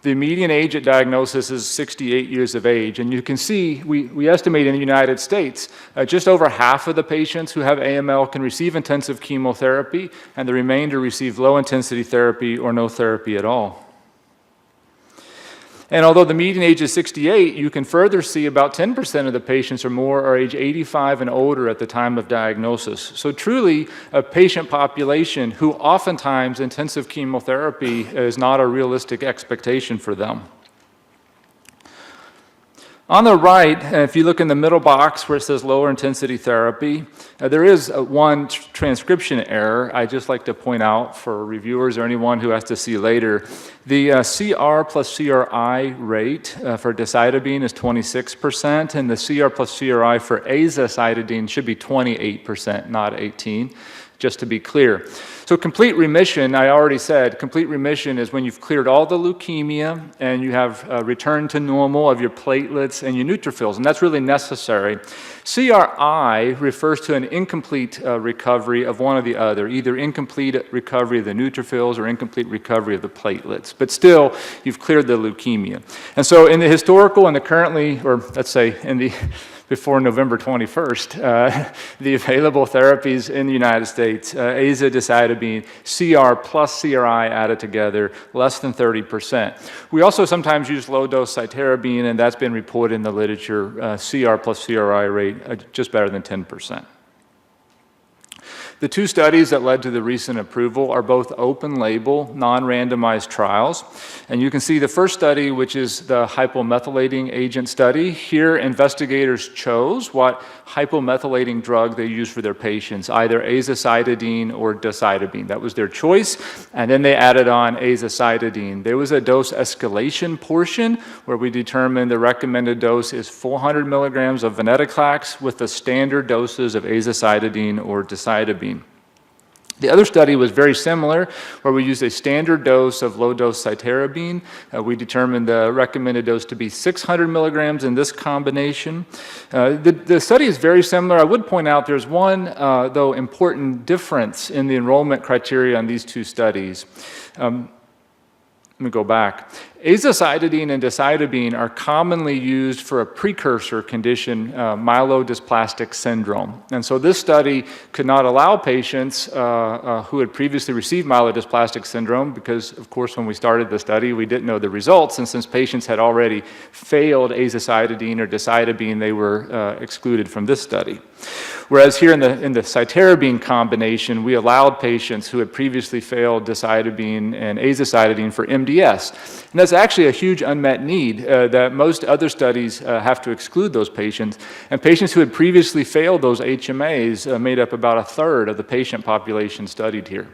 The median age at diagnosis is 68 years of age, and you can see we estimate in the United States just over half of the patients who have AML can receive intensive chemotherapy, and the remainder receive low-intensity therapy or no therapy at all. And although the median age is 68, you can further see about 10% of the patients or more are age 85 and older at the time of diagnosis. So truly a patient population who oftentimes intensive chemotherapy is not a realistic expectation for them. On the right, if you look in the middle box where it says lower intensity therapy, there is one transcription error I'd just like to point out for reviewers or anyone who has to see later. The CR plus CRI rate for decitabine is 26%, and the CR plus CRI for azacitidine should be 28%, not 18%, just to be clear. So complete remission, I already said, complete remission is when you've cleared all the leukemia and you have returned to normal of your platelets and your neutrophils, and that's really necessary. CRI refers to an incomplete recovery of one or the other, either incomplete recovery of the neutrophils or incomplete recovery of the platelets, but still, you've cleared the leukemia. And so in the historical and the currently, or let's say in the before November 21st, the available therapies in the United States, azacitidine, CR plus CRI added together, less than 30%. We also sometimes use low-dose cytarabine, and that's been reported in the literature, CR plus CRI rate just better than 10%. The two studies that led to the recent approval are both open-label, non-randomized trials. And you can see the first study, which is the hypomethylating agent study. Here, investigators chose what hypomethylating drug they used for their patients, either azacitidine or decitabine. That was their choice. And then they added on azacitidine. There was a dose escalation portion where we determined the recommended dose is 400 milligrams of Venetoclax with the standard doses of azacitidine or decitabine. The other study was very similar, where we used a standard dose of low-dose cytarabine. We determined the recommended dose to be 600 milligrams in this combination. The study is very similar. I would point out there's one, though, important difference in the enrollment criteria on these two studies. Let me go back. Azacitidine and decitabine are commonly used for a precursor condition, myelodysplastic syndrome. And so this study could not allow patients who had previously received myelodysplastic syndrome because, of course, when we started the study, we didn't know the results. And since patients had already failed azacitidine or decitabine, they were excluded from this study. Whereas here in the cytarabine combination, we allowed patients who had previously failed decitabine and azacitidine for MDS. And that's actually a huge unmet need that most other studies have to exclude those patients. And patients who had previously failed those HMAs made up about a third of the patient population studied here.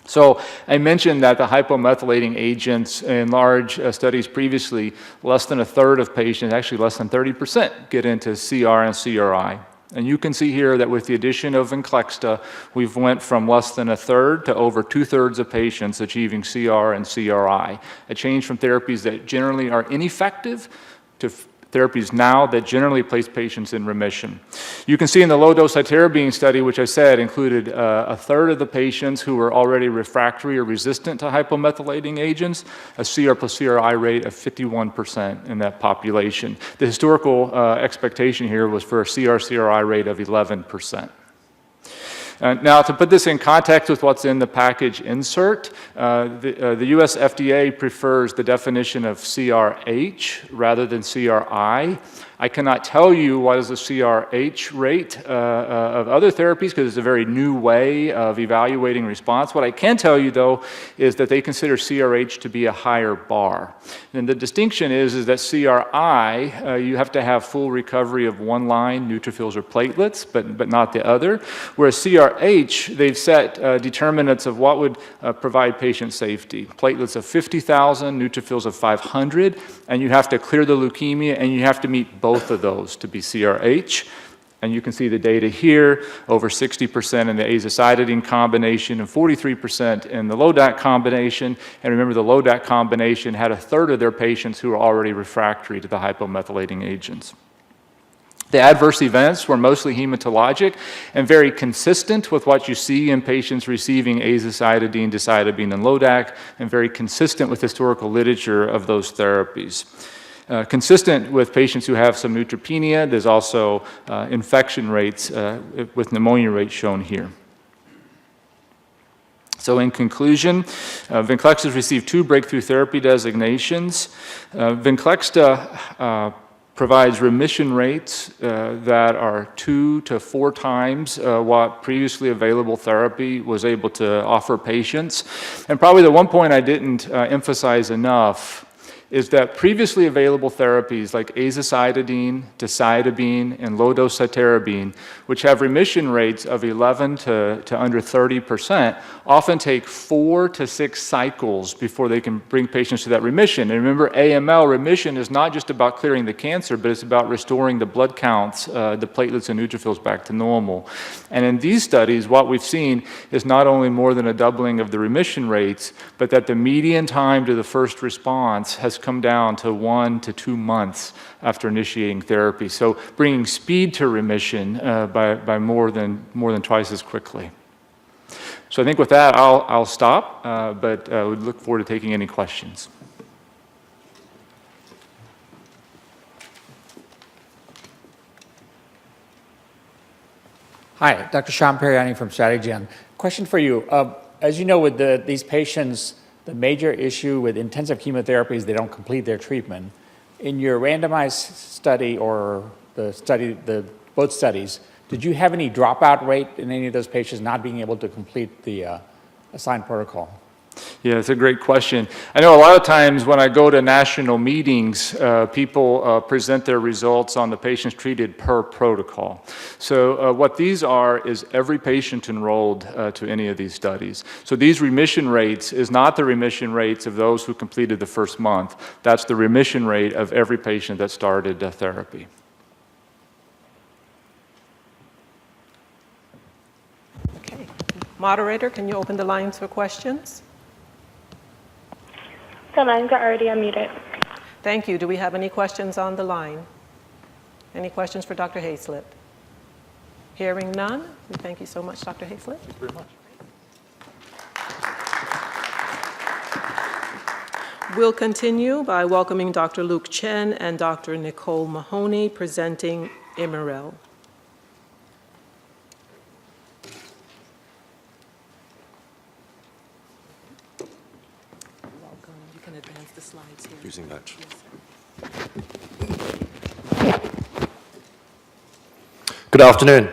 So I mentioned that the hypomethylating agents in large studies previously, less than a third of patients, actually less than 30%, get into CR and CRI. And you can see here that with the addition of Venclexta, we've went from less than a third to over 2/3 of patients achieving CR and CRI, a change from therapies that generally are ineffective to therapies now that generally place patients in remission. You can see in the low-dose cytarabine study, which I said included a third of the patients who were already refractory or resistant to hypomethylating agents, a CR plus CRI rate of 51% in that population. The historical expectation here was for a CR/CRI rate of 11%. Now, to put this in context with what's in the package insert, the US FDA prefers the definition of CRH rather than CRI. I cannot tell you what is the CRH rate of other therapies because it's a very new way of evaluating response. What I can tell you, though, is that they consider CRH to be a higher bar. And the distinction is that CRI, you have to have full recovery of one line, neutrophils or platelets, but not the other. Whereas CRH, they've set determinants of what would provide patient safety. Platelets of 50,000, neutrophils of 500, and you have to clear the leukemia, and you have to meet both of those to be CRH. And you can see the data here, over 60% in the azacitidine combination and 43% in the LODAC combination. And remember, the LODAC combination had a third of their patients who were already refractory to the hypomethylating agents. The adverse events were mostly hematologic and very consistent with what you see in patients receiving azacitidine, decitabine, and LODAC, and very consistent with historical literature of those therapies. Consistent with patients who have some neutropenia, there's also infection rates with pneumonia rates shown here. So in conclusion, Venclexta has received 2 breakthrough therapy designations. Venclexta provides remission rates that are 2 to 4 times what previously available therapy was able to offer patients. And probably the one point I didn't emphasize enough is that previously available therapies like azacitidine, decitabine, and low-dose cytarabine, which have remission rates of 11 to under 30%, often take 4 to 6 cycles before they can bring patients to that remission. And remember, AML remission is not just about clearing the cancer, but it's about restoring the blood counts, the platelets and neutrophils back to normal. And in these studies, what we've seen is not only more than a doubling of the remission rates, but that the median time to the first response has come down to 1 to 2 months after initiating therapy. So bringing speed to remission by more than twice as quickly. So I think with that, I'll stop, but we look forward to taking any questions. Hi, Dr. Shyam Periani from Strategy. Question for you. As you know, with these patients, the major issue with intensive chemotherapy is they don't complete their treatment. In your randomized study or both studies, did you have any dropout rate in any of those patients not being able to complete the assigned protocol? Yeah, it's a great question. I know a lot of times when I go to national meetings, people present their results on the patients treated per protocol. So what these are is every patient enrolled to any of these studies. So these remission rates is not the remission rates of those who completed the first month. That's the remission rate of every patient that started therapy. Okay. Moderator, can you open the lines for questions? The lines are already unmuted. Thank you. Do we have any questions on the line? Any questions for Dr. Hayslip? Hearing none, we thank you so much, Dr. Hayslip. Thank you very much. We'll continue by welcoming Dr. Luke Chen and Dr. Nicole Mahoney presenting Imirel. Using that. Good afternoon.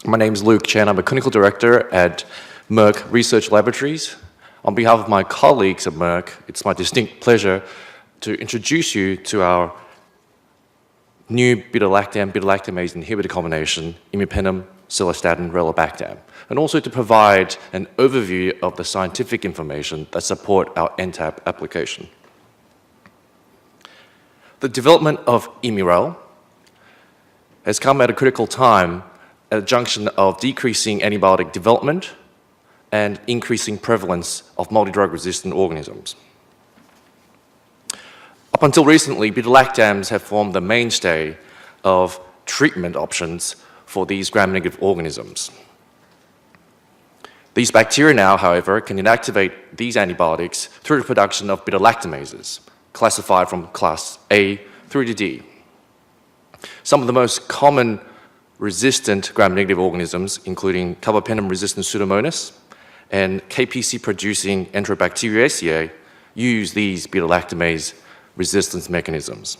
My name is Luke Chen. I'm a clinical director at Merck Research Laboratories. On behalf of my colleagues at Merck, it's my distinct pleasure to introduce you to our new beta-lactamase inhibitor combination, imipenem, cilastatin, relebactam, and also to provide an overview of the scientific information that support our NTAP application. The development of Imirel has come at a critical time at a junction of decreasing antibiotic development and increasing prevalence of multi-drug resistant organisms. Up until recently, beta-lactams have formed the mainstay of treatment options for these gram-negative organisms. These bacteria now, however, can inactivate these antibiotics through the production of beta-lactamases, classified from class A through to D. Some of the most common resistant gram-negative organisms, including carbapenem-resistant Pseudomonas and KPC-producing Enterobacteriaceae, use these beta-lactamase resistance mechanisms.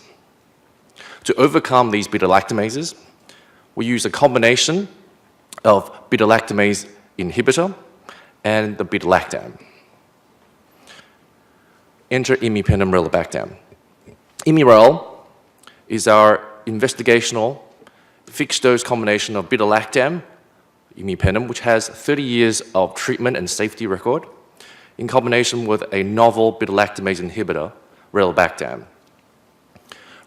To overcome these beta-lactamases, we use a combination of beta-lactamase inhibitor and the beta-lactam. Enter imipenem relebactam. Imirel is our investigational fixed-dose combination of beta-lactam, imipenem, which has 30 years of treatment and safety record, in combination with a novel beta-lactamase inhibitor, relebactam.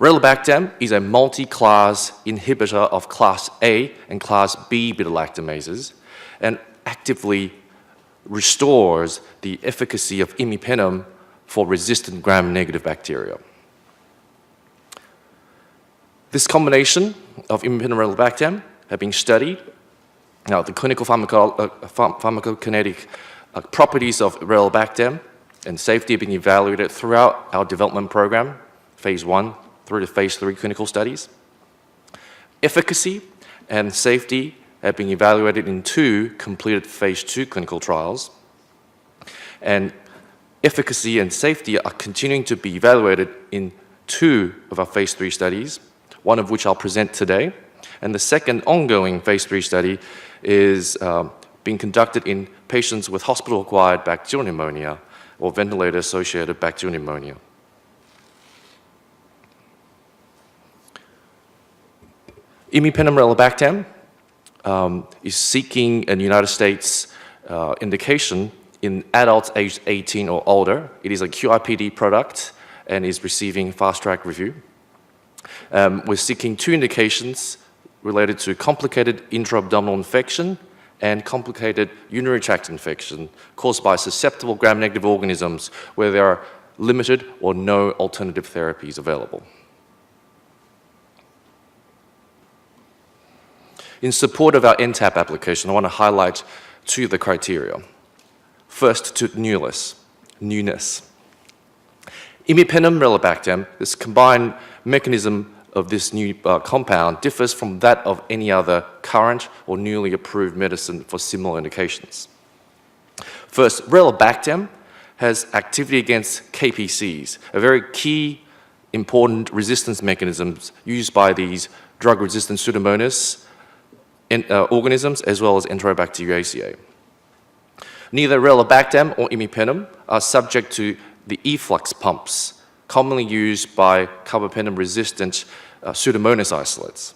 Relebactam is a multi-class inhibitor of class A and class B beta-lactamases and actively restores the efficacy of imipenem for resistant gram-negative bacteria. This combination of imipenem and relebactam have been studied. Now, the clinical pharmacokinetic properties of relebactam and safety have been evaluated throughout our development program, phase 1 through to phase 3 clinical studies. Efficacy and safety have been evaluated in 2 completed phase 2 clinical trials. And efficacy and safety are continuing to be evaluated in 2 of our phase 3 studies, one of which I'll present today. And the second ongoing phase 3 study is being conducted in patients with hospital-acquired bacterial pneumonia or ventilator-associated bacterial pneumonia. Imipenem-relebactam is seeking in the United States indication in adults aged 18 or older. It is a QIPD product and is receiving fast-track review. We're seeking 2 indications related to complicated intra-abdominal infection and complicated urinary tract infection caused by susceptible gram-negative organisms where there are limited or no alternative therapies available. In support of our NTAP application, I want to highlight 2 of the criteria. First, to newness. Imipenem-relebactam, this combined mechanism of this new compound differs from that of any other current or newly approved medicine for similar indications. First, relebactam has activity against KPCs, a very key important resistance mechanisms used by these drug-resistant Pseudomonas organisms as well as Enterobacteriaceae. Neither relebactam or imipenem are subject to the efflux pumps commonly used by carbapenem-resistant Pseudomonas isolates.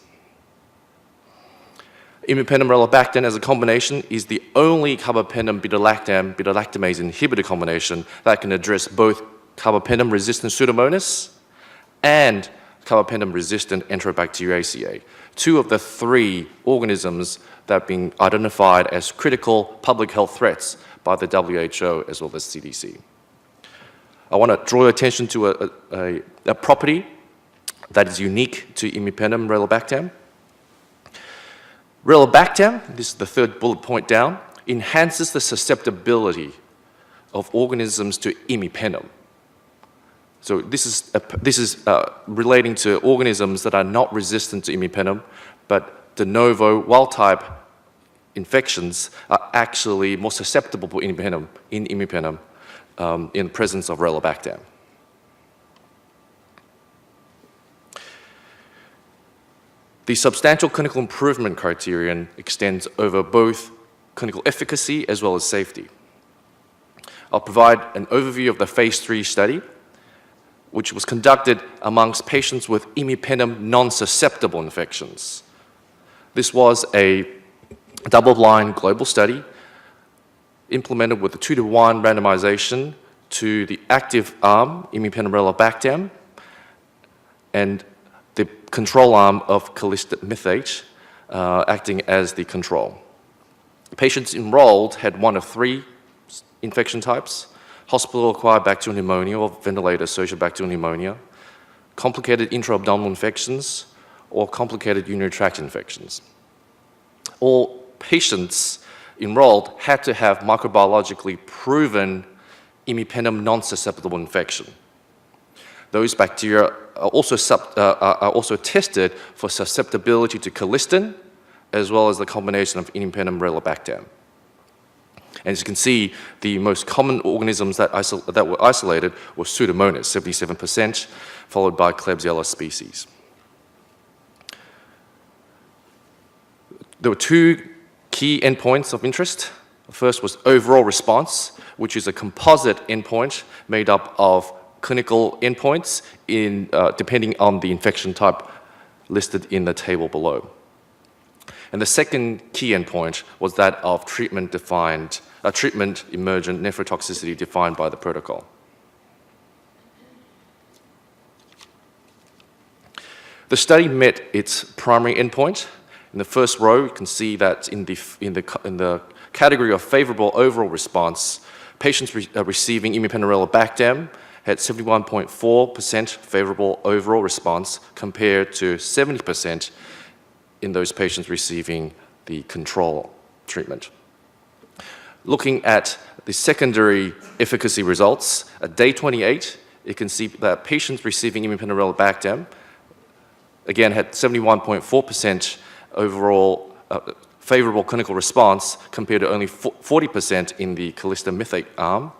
Imipenem-relebactam as a combination is the only carbapenem-beta-lactamase inhibitor combination that can address both carbapenem-resistant Pseudomonas and carbapenem-resistant Enterobacteriaceae, 2 of the 3 organisms that have been identified as critical public health threats by the WHO as well as CDC. I want to draw your attention to a property that is unique to imipenem-relebactam. Relebactam, this is the 3rd bullet point down, enhances the susceptibility of organisms to imipenem. So this is relating to organisms that are not resistant to imipenem, but de novo wild-type infections are actually more susceptible to imipenem in presence of relebactam. The substantial clinical improvement criterion extends over both clinical efficacy as well as safety. I'll provide an overview of the phase 3 study, which was conducted amongst patients with imipenem non-susceptible infections. This was a double-blind global study implemented with a 2-to-1 randomization to the active arm, imipenem-relebactam, and the control arm of colistimethate acting as the control. Patients enrolled had 1 of 3 infection types: hospital-acquired bacterial pneumonia or ventilator-associated bacterial pneumonia, complicated intra-abdominal infections, or complicated urinary tract infections. All patients enrolled had to have microbiologically proven imipenem non-susceptible infection. Those bacteria are also tested for susceptibility to colistin, as well as the combination of imipenem-relebactam. And as you can see, the most common organisms that were isolated were Pseudomonas, 77%, followed by Klebsiella species. There were 2 key endpoints of interest. The first was overall response, which is a composite endpoint made up of clinical endpoints depending on the infection type listed in the table below. And the second key endpoint was that of treatment-emergent nephrotoxicity defined by the protocol. The study met its primary endpoint. In the first row, you can see that in the category of favorable overall response, patients receiving imipenem-relebactam had 71.4% favorable overall response compared to 70% in those patients receiving the control treatment. Looking at the secondary efficacy results, at day 28, you can see that patients receiving imipenem-relebactam, again, had 71.4% overall favorable clinical response compared to only 40% in the colistimethate arm.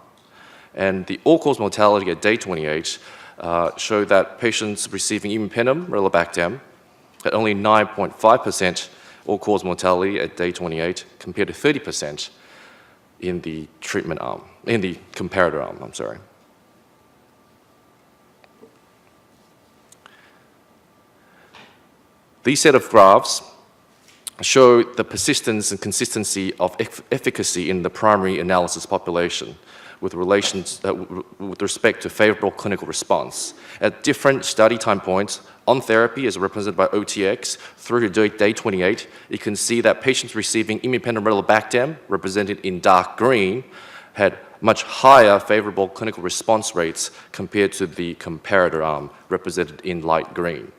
And the all-cause mortality at day 28 showed that patients receiving imipenem-relebactam had only 9.5% all-cause mortality at day 28 compared to 30% in the treatment arm, in the comparator arm, I'm sorry. These set of graphs show the persistence and consistency of efficacy in the primary analysis population with respect to favorable clinical response. At different study time points, on therapy, as represented by OTX, through to day 28, you can see that patients receiving imipenem, represented in dark green, had much higher favorable clinical response rates compared to the comparator arm, represented in light green.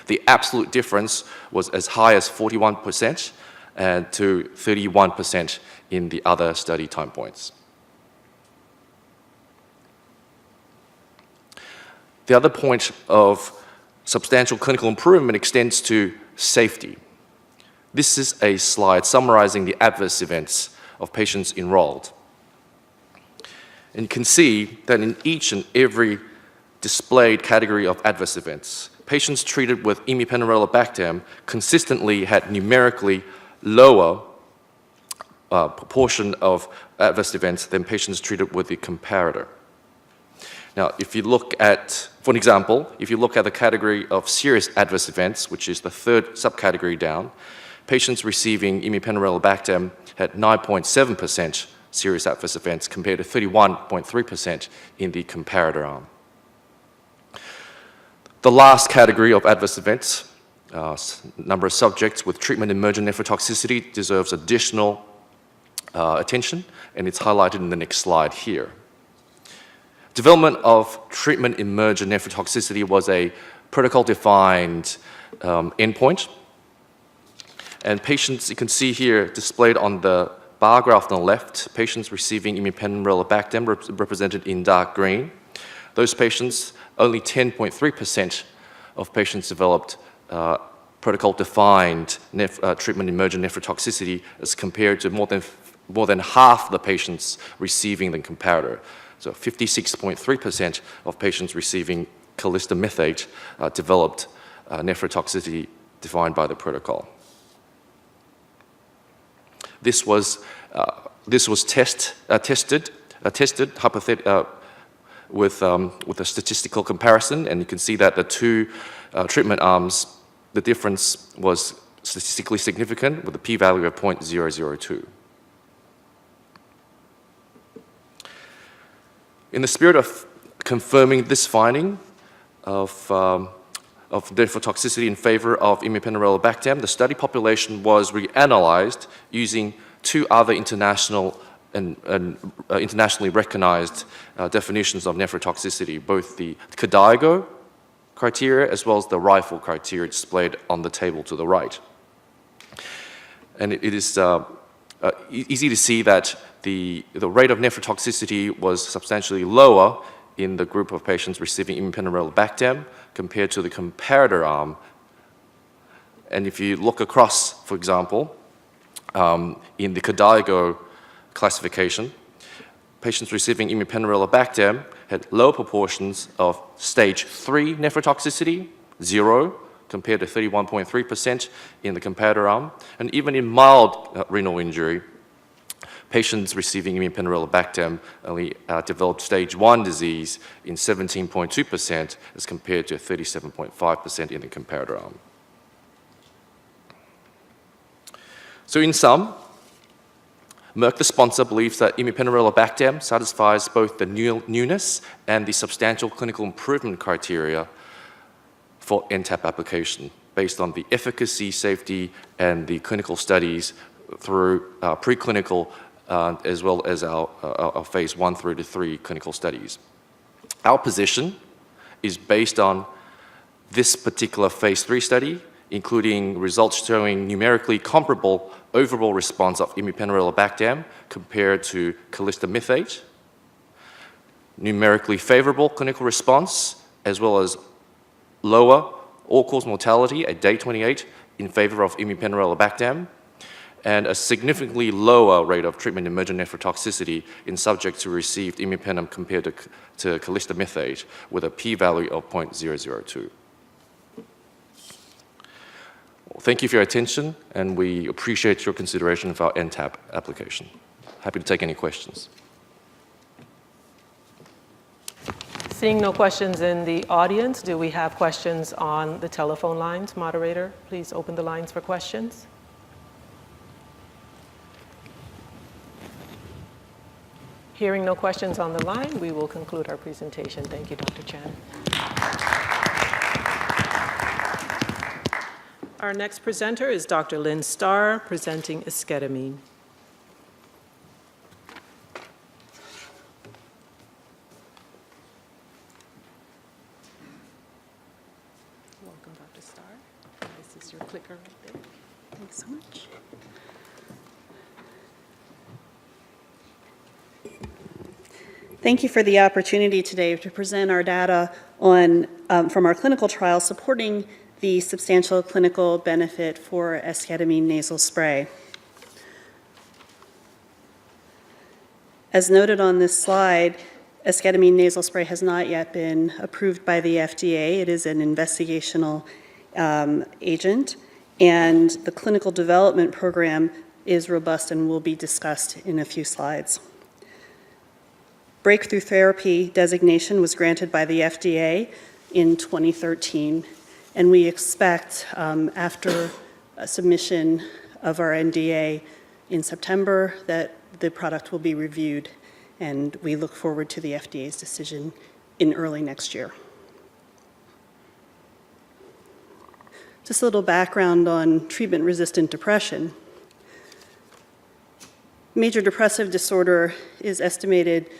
The absolute difference was as high as 41% and to 31% in the other study time points. The other point of substantial clinical improvement extends to safety. This is a slide summarizing the adverse events of patients enrolled. And you can see that in each and every displayed category of adverse events, patients treated with imipenem consistently had numerically lower proportion of adverse events than patients treated with the comparator. Now, if you look at, for an example, if you look at the category of serious adverse events, which is the third subcategory down, patients receiving imipenem had 9.7% serious adverse events compared to 31.3% in the comparator arm. The last category of adverse events, number of subjects with treatment-emergent nephrotoxicity, deserves additional attention, and it's highlighted in the next slide here. Development of treatment-emergent nephrotoxicity was a protocol-defined endpoint, and patients, you can see here displayed on the bar graph on the left, patients receiving imipenem represented in dark green. Those patients, only 10.3% of patients developed protocol-defined treatment-emergent nephrotoxicity as compared to more than half the patients receiving the comparator. So 56.3% of patients receiving colistamethate developed nephrotoxicity defined by the protocol. This was tested with a statistical comparison, and you can see that the two treatment arms, the difference was statistically significant with a p-value of 0.002. In the spirit of confirming this finding of nephrotoxicity in favor of imipenem, the study population was reanalyzed using two other internationally recognized definitions of nephrotoxicity, both the Contigo criteria as well as the rifle criteria displayed on the table to the right. And it is easy to see that the rate of nephrotoxicity was substantially lower in the group of patients receiving imipenem compared to the comparator arm. And if you look across, for example, in the Contigo classification, patients receiving imipenem had low proportions of stage 3 nephrotoxicity, 0, compared to 31.3% in the comparator arm. And even in mild renal injury, patients receiving imipenem only developed stage 1 disease in 17.2% as compared to 37.5% in the comparator arm. So in sum, Merck, the sponsor, believes that imipenem satisfies both the newness and the substantial clinical improvement criteria for NTAP application based on the efficacy, safety, and the clinical studies through preclinical as well as our phase 1 through to 3 clinical studies. Our position is based on this particular phase 3 study, including results showing numerically comparable overall response of imipenem compared to colistamethate, numerically favorable clinical response, as well as lower all-cause mortality at day 28 in favor of imipenem, and a significantly lower rate of treatment-emergent nephrotoxicity in subjects who received imipenem compared to colistamethate with a p-value of 0.002. Thank you for your attention, and we appreciate your consideration of our NTAP application. Happy to take any questions. Seeing no questions in the audience, do we have questions on the telephone lines? Moderator, please open the lines for questions. Hearing no questions on the line, we will conclude our presentation. Thank you, Dr. Chan. Our next presenter is Dr. Lynn Starr, presenting esketamine. Welcome, Dr. Starr. This is your clicker right there. Thanks so much. Thank you for the opportunity today to present our data on, from our clinical trial supporting the substantial clinical benefit for esketamine nasal spray. As noted on this slide, esketamine nasal spray has not yet been approved by the FDA. It is an investigational agent, and the clinical development program is robust and will be discussed in a few slides. Breakthrough therapy designation was granted by the FDA in 2013, and we expect after a submission of our NDA in September that the product will be reviewed, and we look forward to the FDA's decision in early next year. Just a little background on treatment-resistant depression. Major depressive disorder is estimated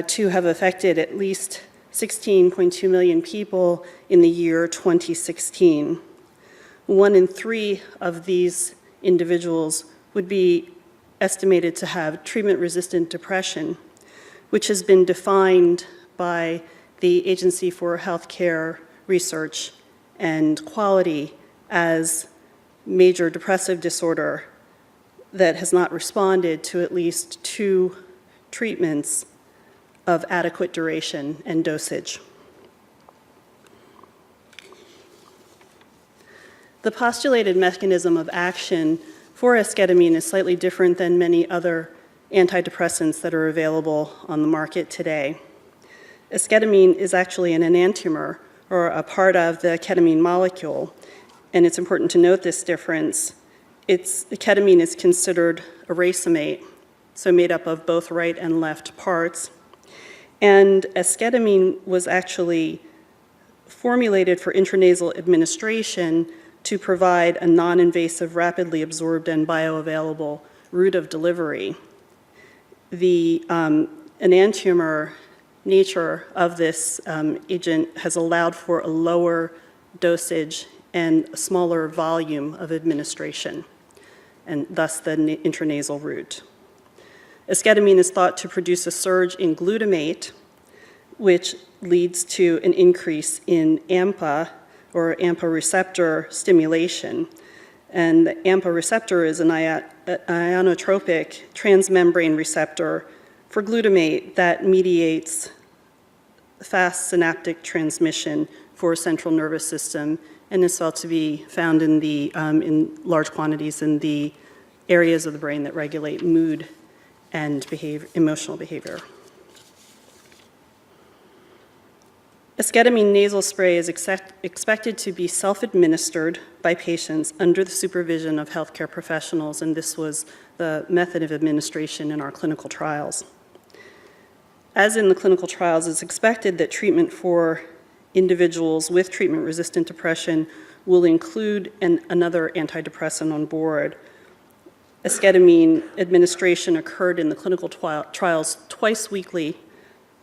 to have affected at least 16.2 million people in the year 2016. 1 in 3 of these individuals would be estimated to have treatment-resistant depression, which has been defined by the Agency for Healthcare Research and Quality as major depressive disorder that has not responded to at least 2 treatments of adequate duration and dosage. The postulated mechanism of action for esketamine is slightly different than many other antidepressants that are available on the market today. Esketamine is actually an enantiomer, or a part of the ketamine molecule, and it's important to note this difference. Ketamine is considered a racemate, so made up of both right and left parts. And esketamine was actually formulated for intranasal administration to provide a non-invasive, rapidly absorbed, and bioavailable route of delivery. The enantiomer nature of this agent has allowed for a lower dosage and a smaller volume of administration, and thus the intranasal route. Esketamine is thought to produce a surge in glutamate, which leads to an increase in AMPA, or AMPA receptor stimulation. And the AMPA receptor is an ionotropic transmembrane receptor for glutamate that mediates fast synaptic transmission for central nervous system, and is felt to be found in large quantities in the areas of the brain that regulate mood and emotional behavior. Esketamine nasal spray is expected to be self-administered by patients under the supervision of healthcare professionals, and this was the method of administration in our clinical trials. As in the clinical trials, it's expected that treatment for individuals with treatment-resistant depression will include another antidepressant on board. Esketamine administration occurred in the clinical trials twice weekly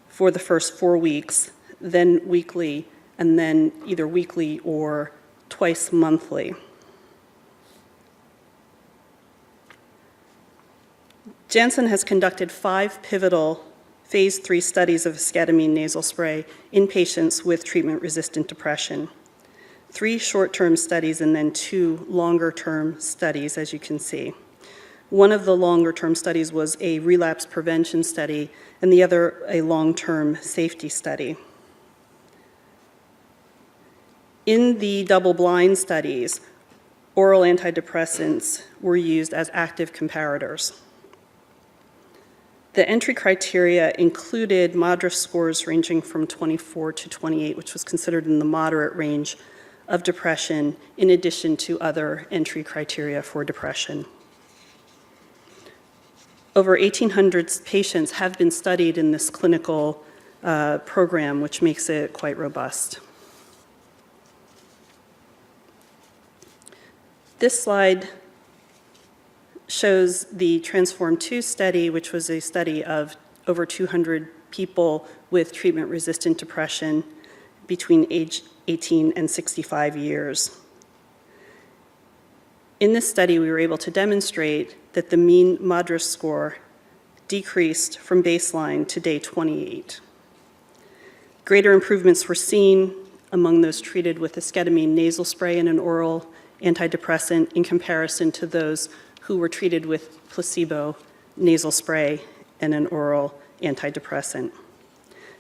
for the first 4 weeks, then weekly, and then either weekly or twice monthly. Janssen has conducted 5 pivotal phase 3 studies of esketamine nasal spray in patients with treatment-resistant depression. 3 short-term studies and then 2 longer-term studies, as you can see. One of the longer-term studies was a relapse prevention study, and the other a long-term safety study. In the double-blind studies, oral antidepressants were used as active comparators. The entry criteria included MADRS scores ranging from 24 to 28, which was considered in the moderate range of depression, in addition to other entry criteria for depression. Over 1,800 patients have been studied in this clinical program, which makes it quite robust. This slide shows the Transform-2 study, which was a study of over 200 people with treatment-resistant depression between age 18 and 65 years. In this study, we were able to demonstrate that the mean MADRS score decreased from baseline to day 28. Greater improvements were seen among those treated with esketamine nasal spray and an oral antidepressant in comparison to those who were treated with placebo nasal spray and an oral antidepressant.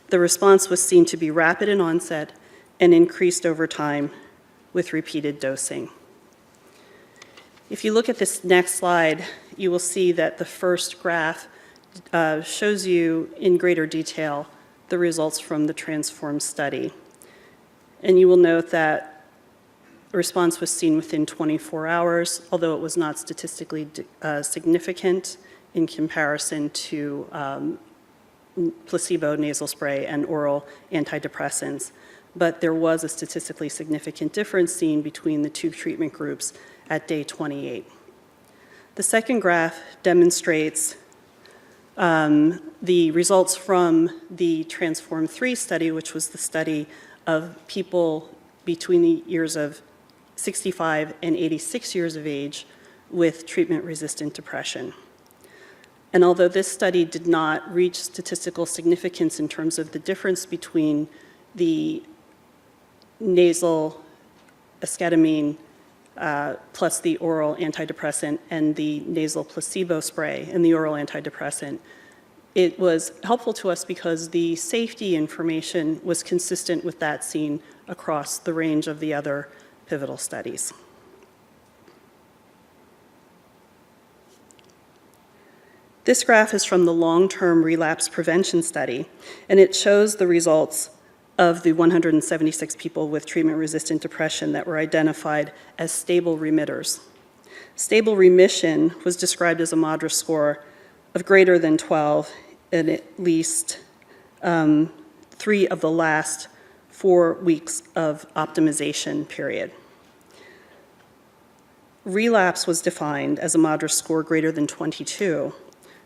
The response was seen to be rapid in onset and increased over time with repeated dosing. If you look at this next slide, you will see that the first graph shows you in greater detail the results from the Transform study. And you will note that the response was seen within 24 hours, although it was not statistically significant in comparison to placebo nasal spray and oral antidepressants. But there was a statistically significant difference seen between the two treatment groups at day 28. The second graph demonstrates the results from the Transform-3 study, which was the study of people between the years of 65 and 86 years of age with treatment-resistant depression. And although this study did not reach statistical significance in terms of the difference between the nasal esketamine plus the oral antidepressant and the nasal placebo spray and the oral antidepressant, it was helpful to us because the safety information was consistent with that seen across the range of the other pivotal studies. This graph is from the long-term relapse prevention study, and it shows the results of the 176 people with treatment-resistant depression that were identified as stable remitters. Stable remission was described as a MADRS score of greater than 12 in at least 3 of the last 4 weeks of optimization period. Relapse was defined as a MADRS score greater than 22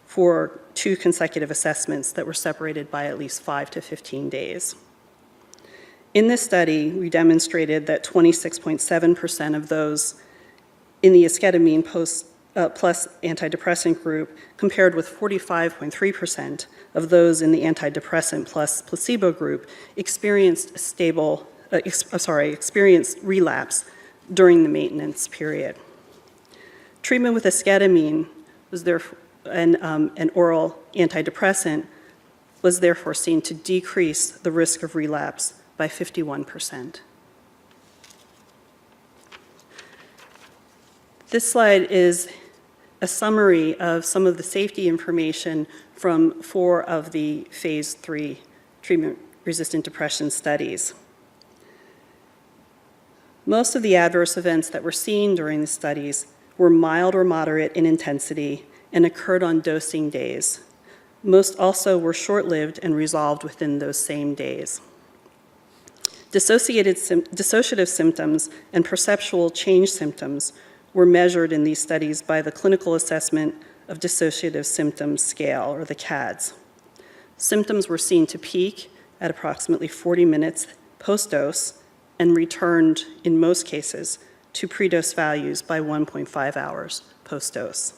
for 2 consecutive assessments that were separated by at least 5 to 15 days. In this study, we demonstrated that 26.7% of those in the esketamine plus antidepressant group compared with 45.3% of those in the antidepressant plus placebo group experienced relapse during the maintenance period. Treatment with esketamine was and an oral antidepressant was therefore seen to decrease the risk of relapse by 51%. This slide is a summary of some of the safety information from 4 of the phase 3 treatment-resistant depression studies. Most of the adverse events that were seen during the studies were mild or moderate in intensity and occurred on dosing days. Most also were short-lived and resolved within those same days. Dissociative symptoms and perceptual change symptoms were measured in these studies by the Clinical Assessment of Dissociative Symptoms Scale, or the CADS. Symptoms were seen to peak at approximately 40 minutes post-dose and returned, in most cases, to pre-dose values by 1.5 hours post-dose.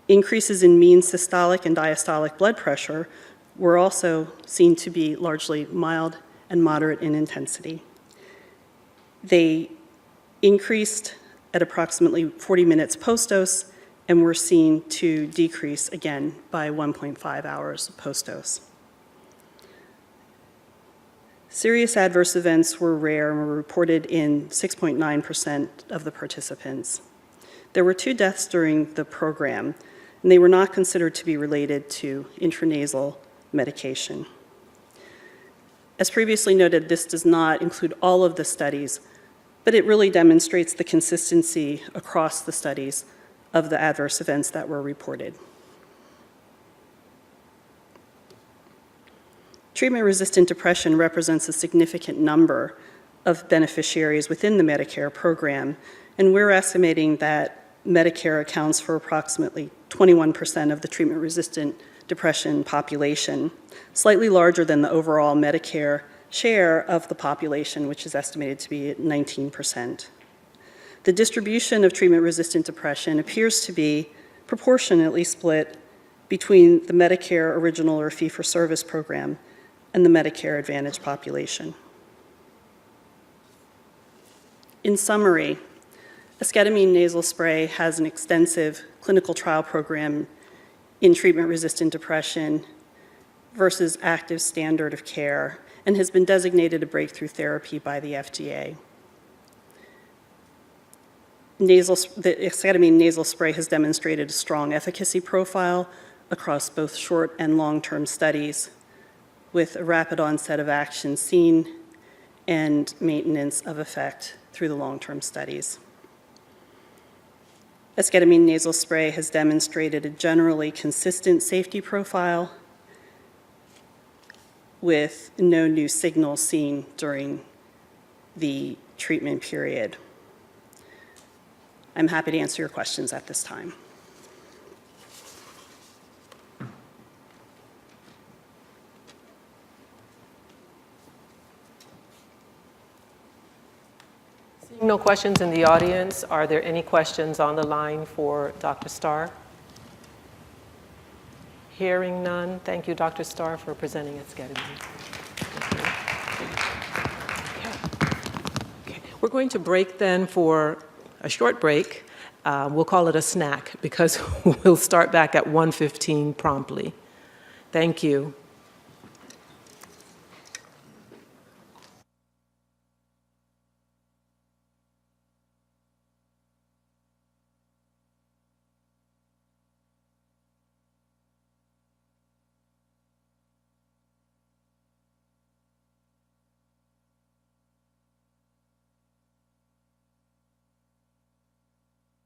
Increases in mean systolic and diastolic blood pressure were also seen to be largely mild and moderate in intensity. They increased at approximately 40 minutes post-dose and were seen to decrease again by 1.5 hours post-dose. Serious adverse events were rare and were reported in 6.9% of the participants. There were 2 deaths during the program, and they were not considered to be related to intranasal medication. As previously noted, this does not include all of the studies, but it really demonstrates the consistency across the studies of the adverse events that were reported. Treatment-resistant depression represents a significant number of beneficiaries within the Medicare program, and we're estimating that Medicare accounts for approximately 21% of the treatment-resistant depression population, slightly larger than the overall Medicare share of the population, which is estimated to be at 19%. The distribution of treatment-resistant depression appears to be proportionately split between the Medicare Original or Fee-for-Service program and the Medicare Advantage population. In summary, esketamine nasal spray has an extensive clinical trial program in treatment-resistant depression versus active standard of care and has been designated a breakthrough therapy by the FDA. The esketamine nasal spray has demonstrated a strong efficacy profile across both short and long-term studies, with a rapid onset of action seen and maintenance of effect through the long-term studies. Esketamine nasal spray has demonstrated a generally consistent safety profile with no new signals seen during the treatment period. I'm happy to answer your questions at this time. Seeing no questions in the audience, are there any questions on the line for Dr. Starr? Hearing none, thank you, Dr. Starr, for presenting esketamine. Okay. We're going to break then for a short break. We'll call it a snack because we'll start back at 1:15 promptly. Thank you.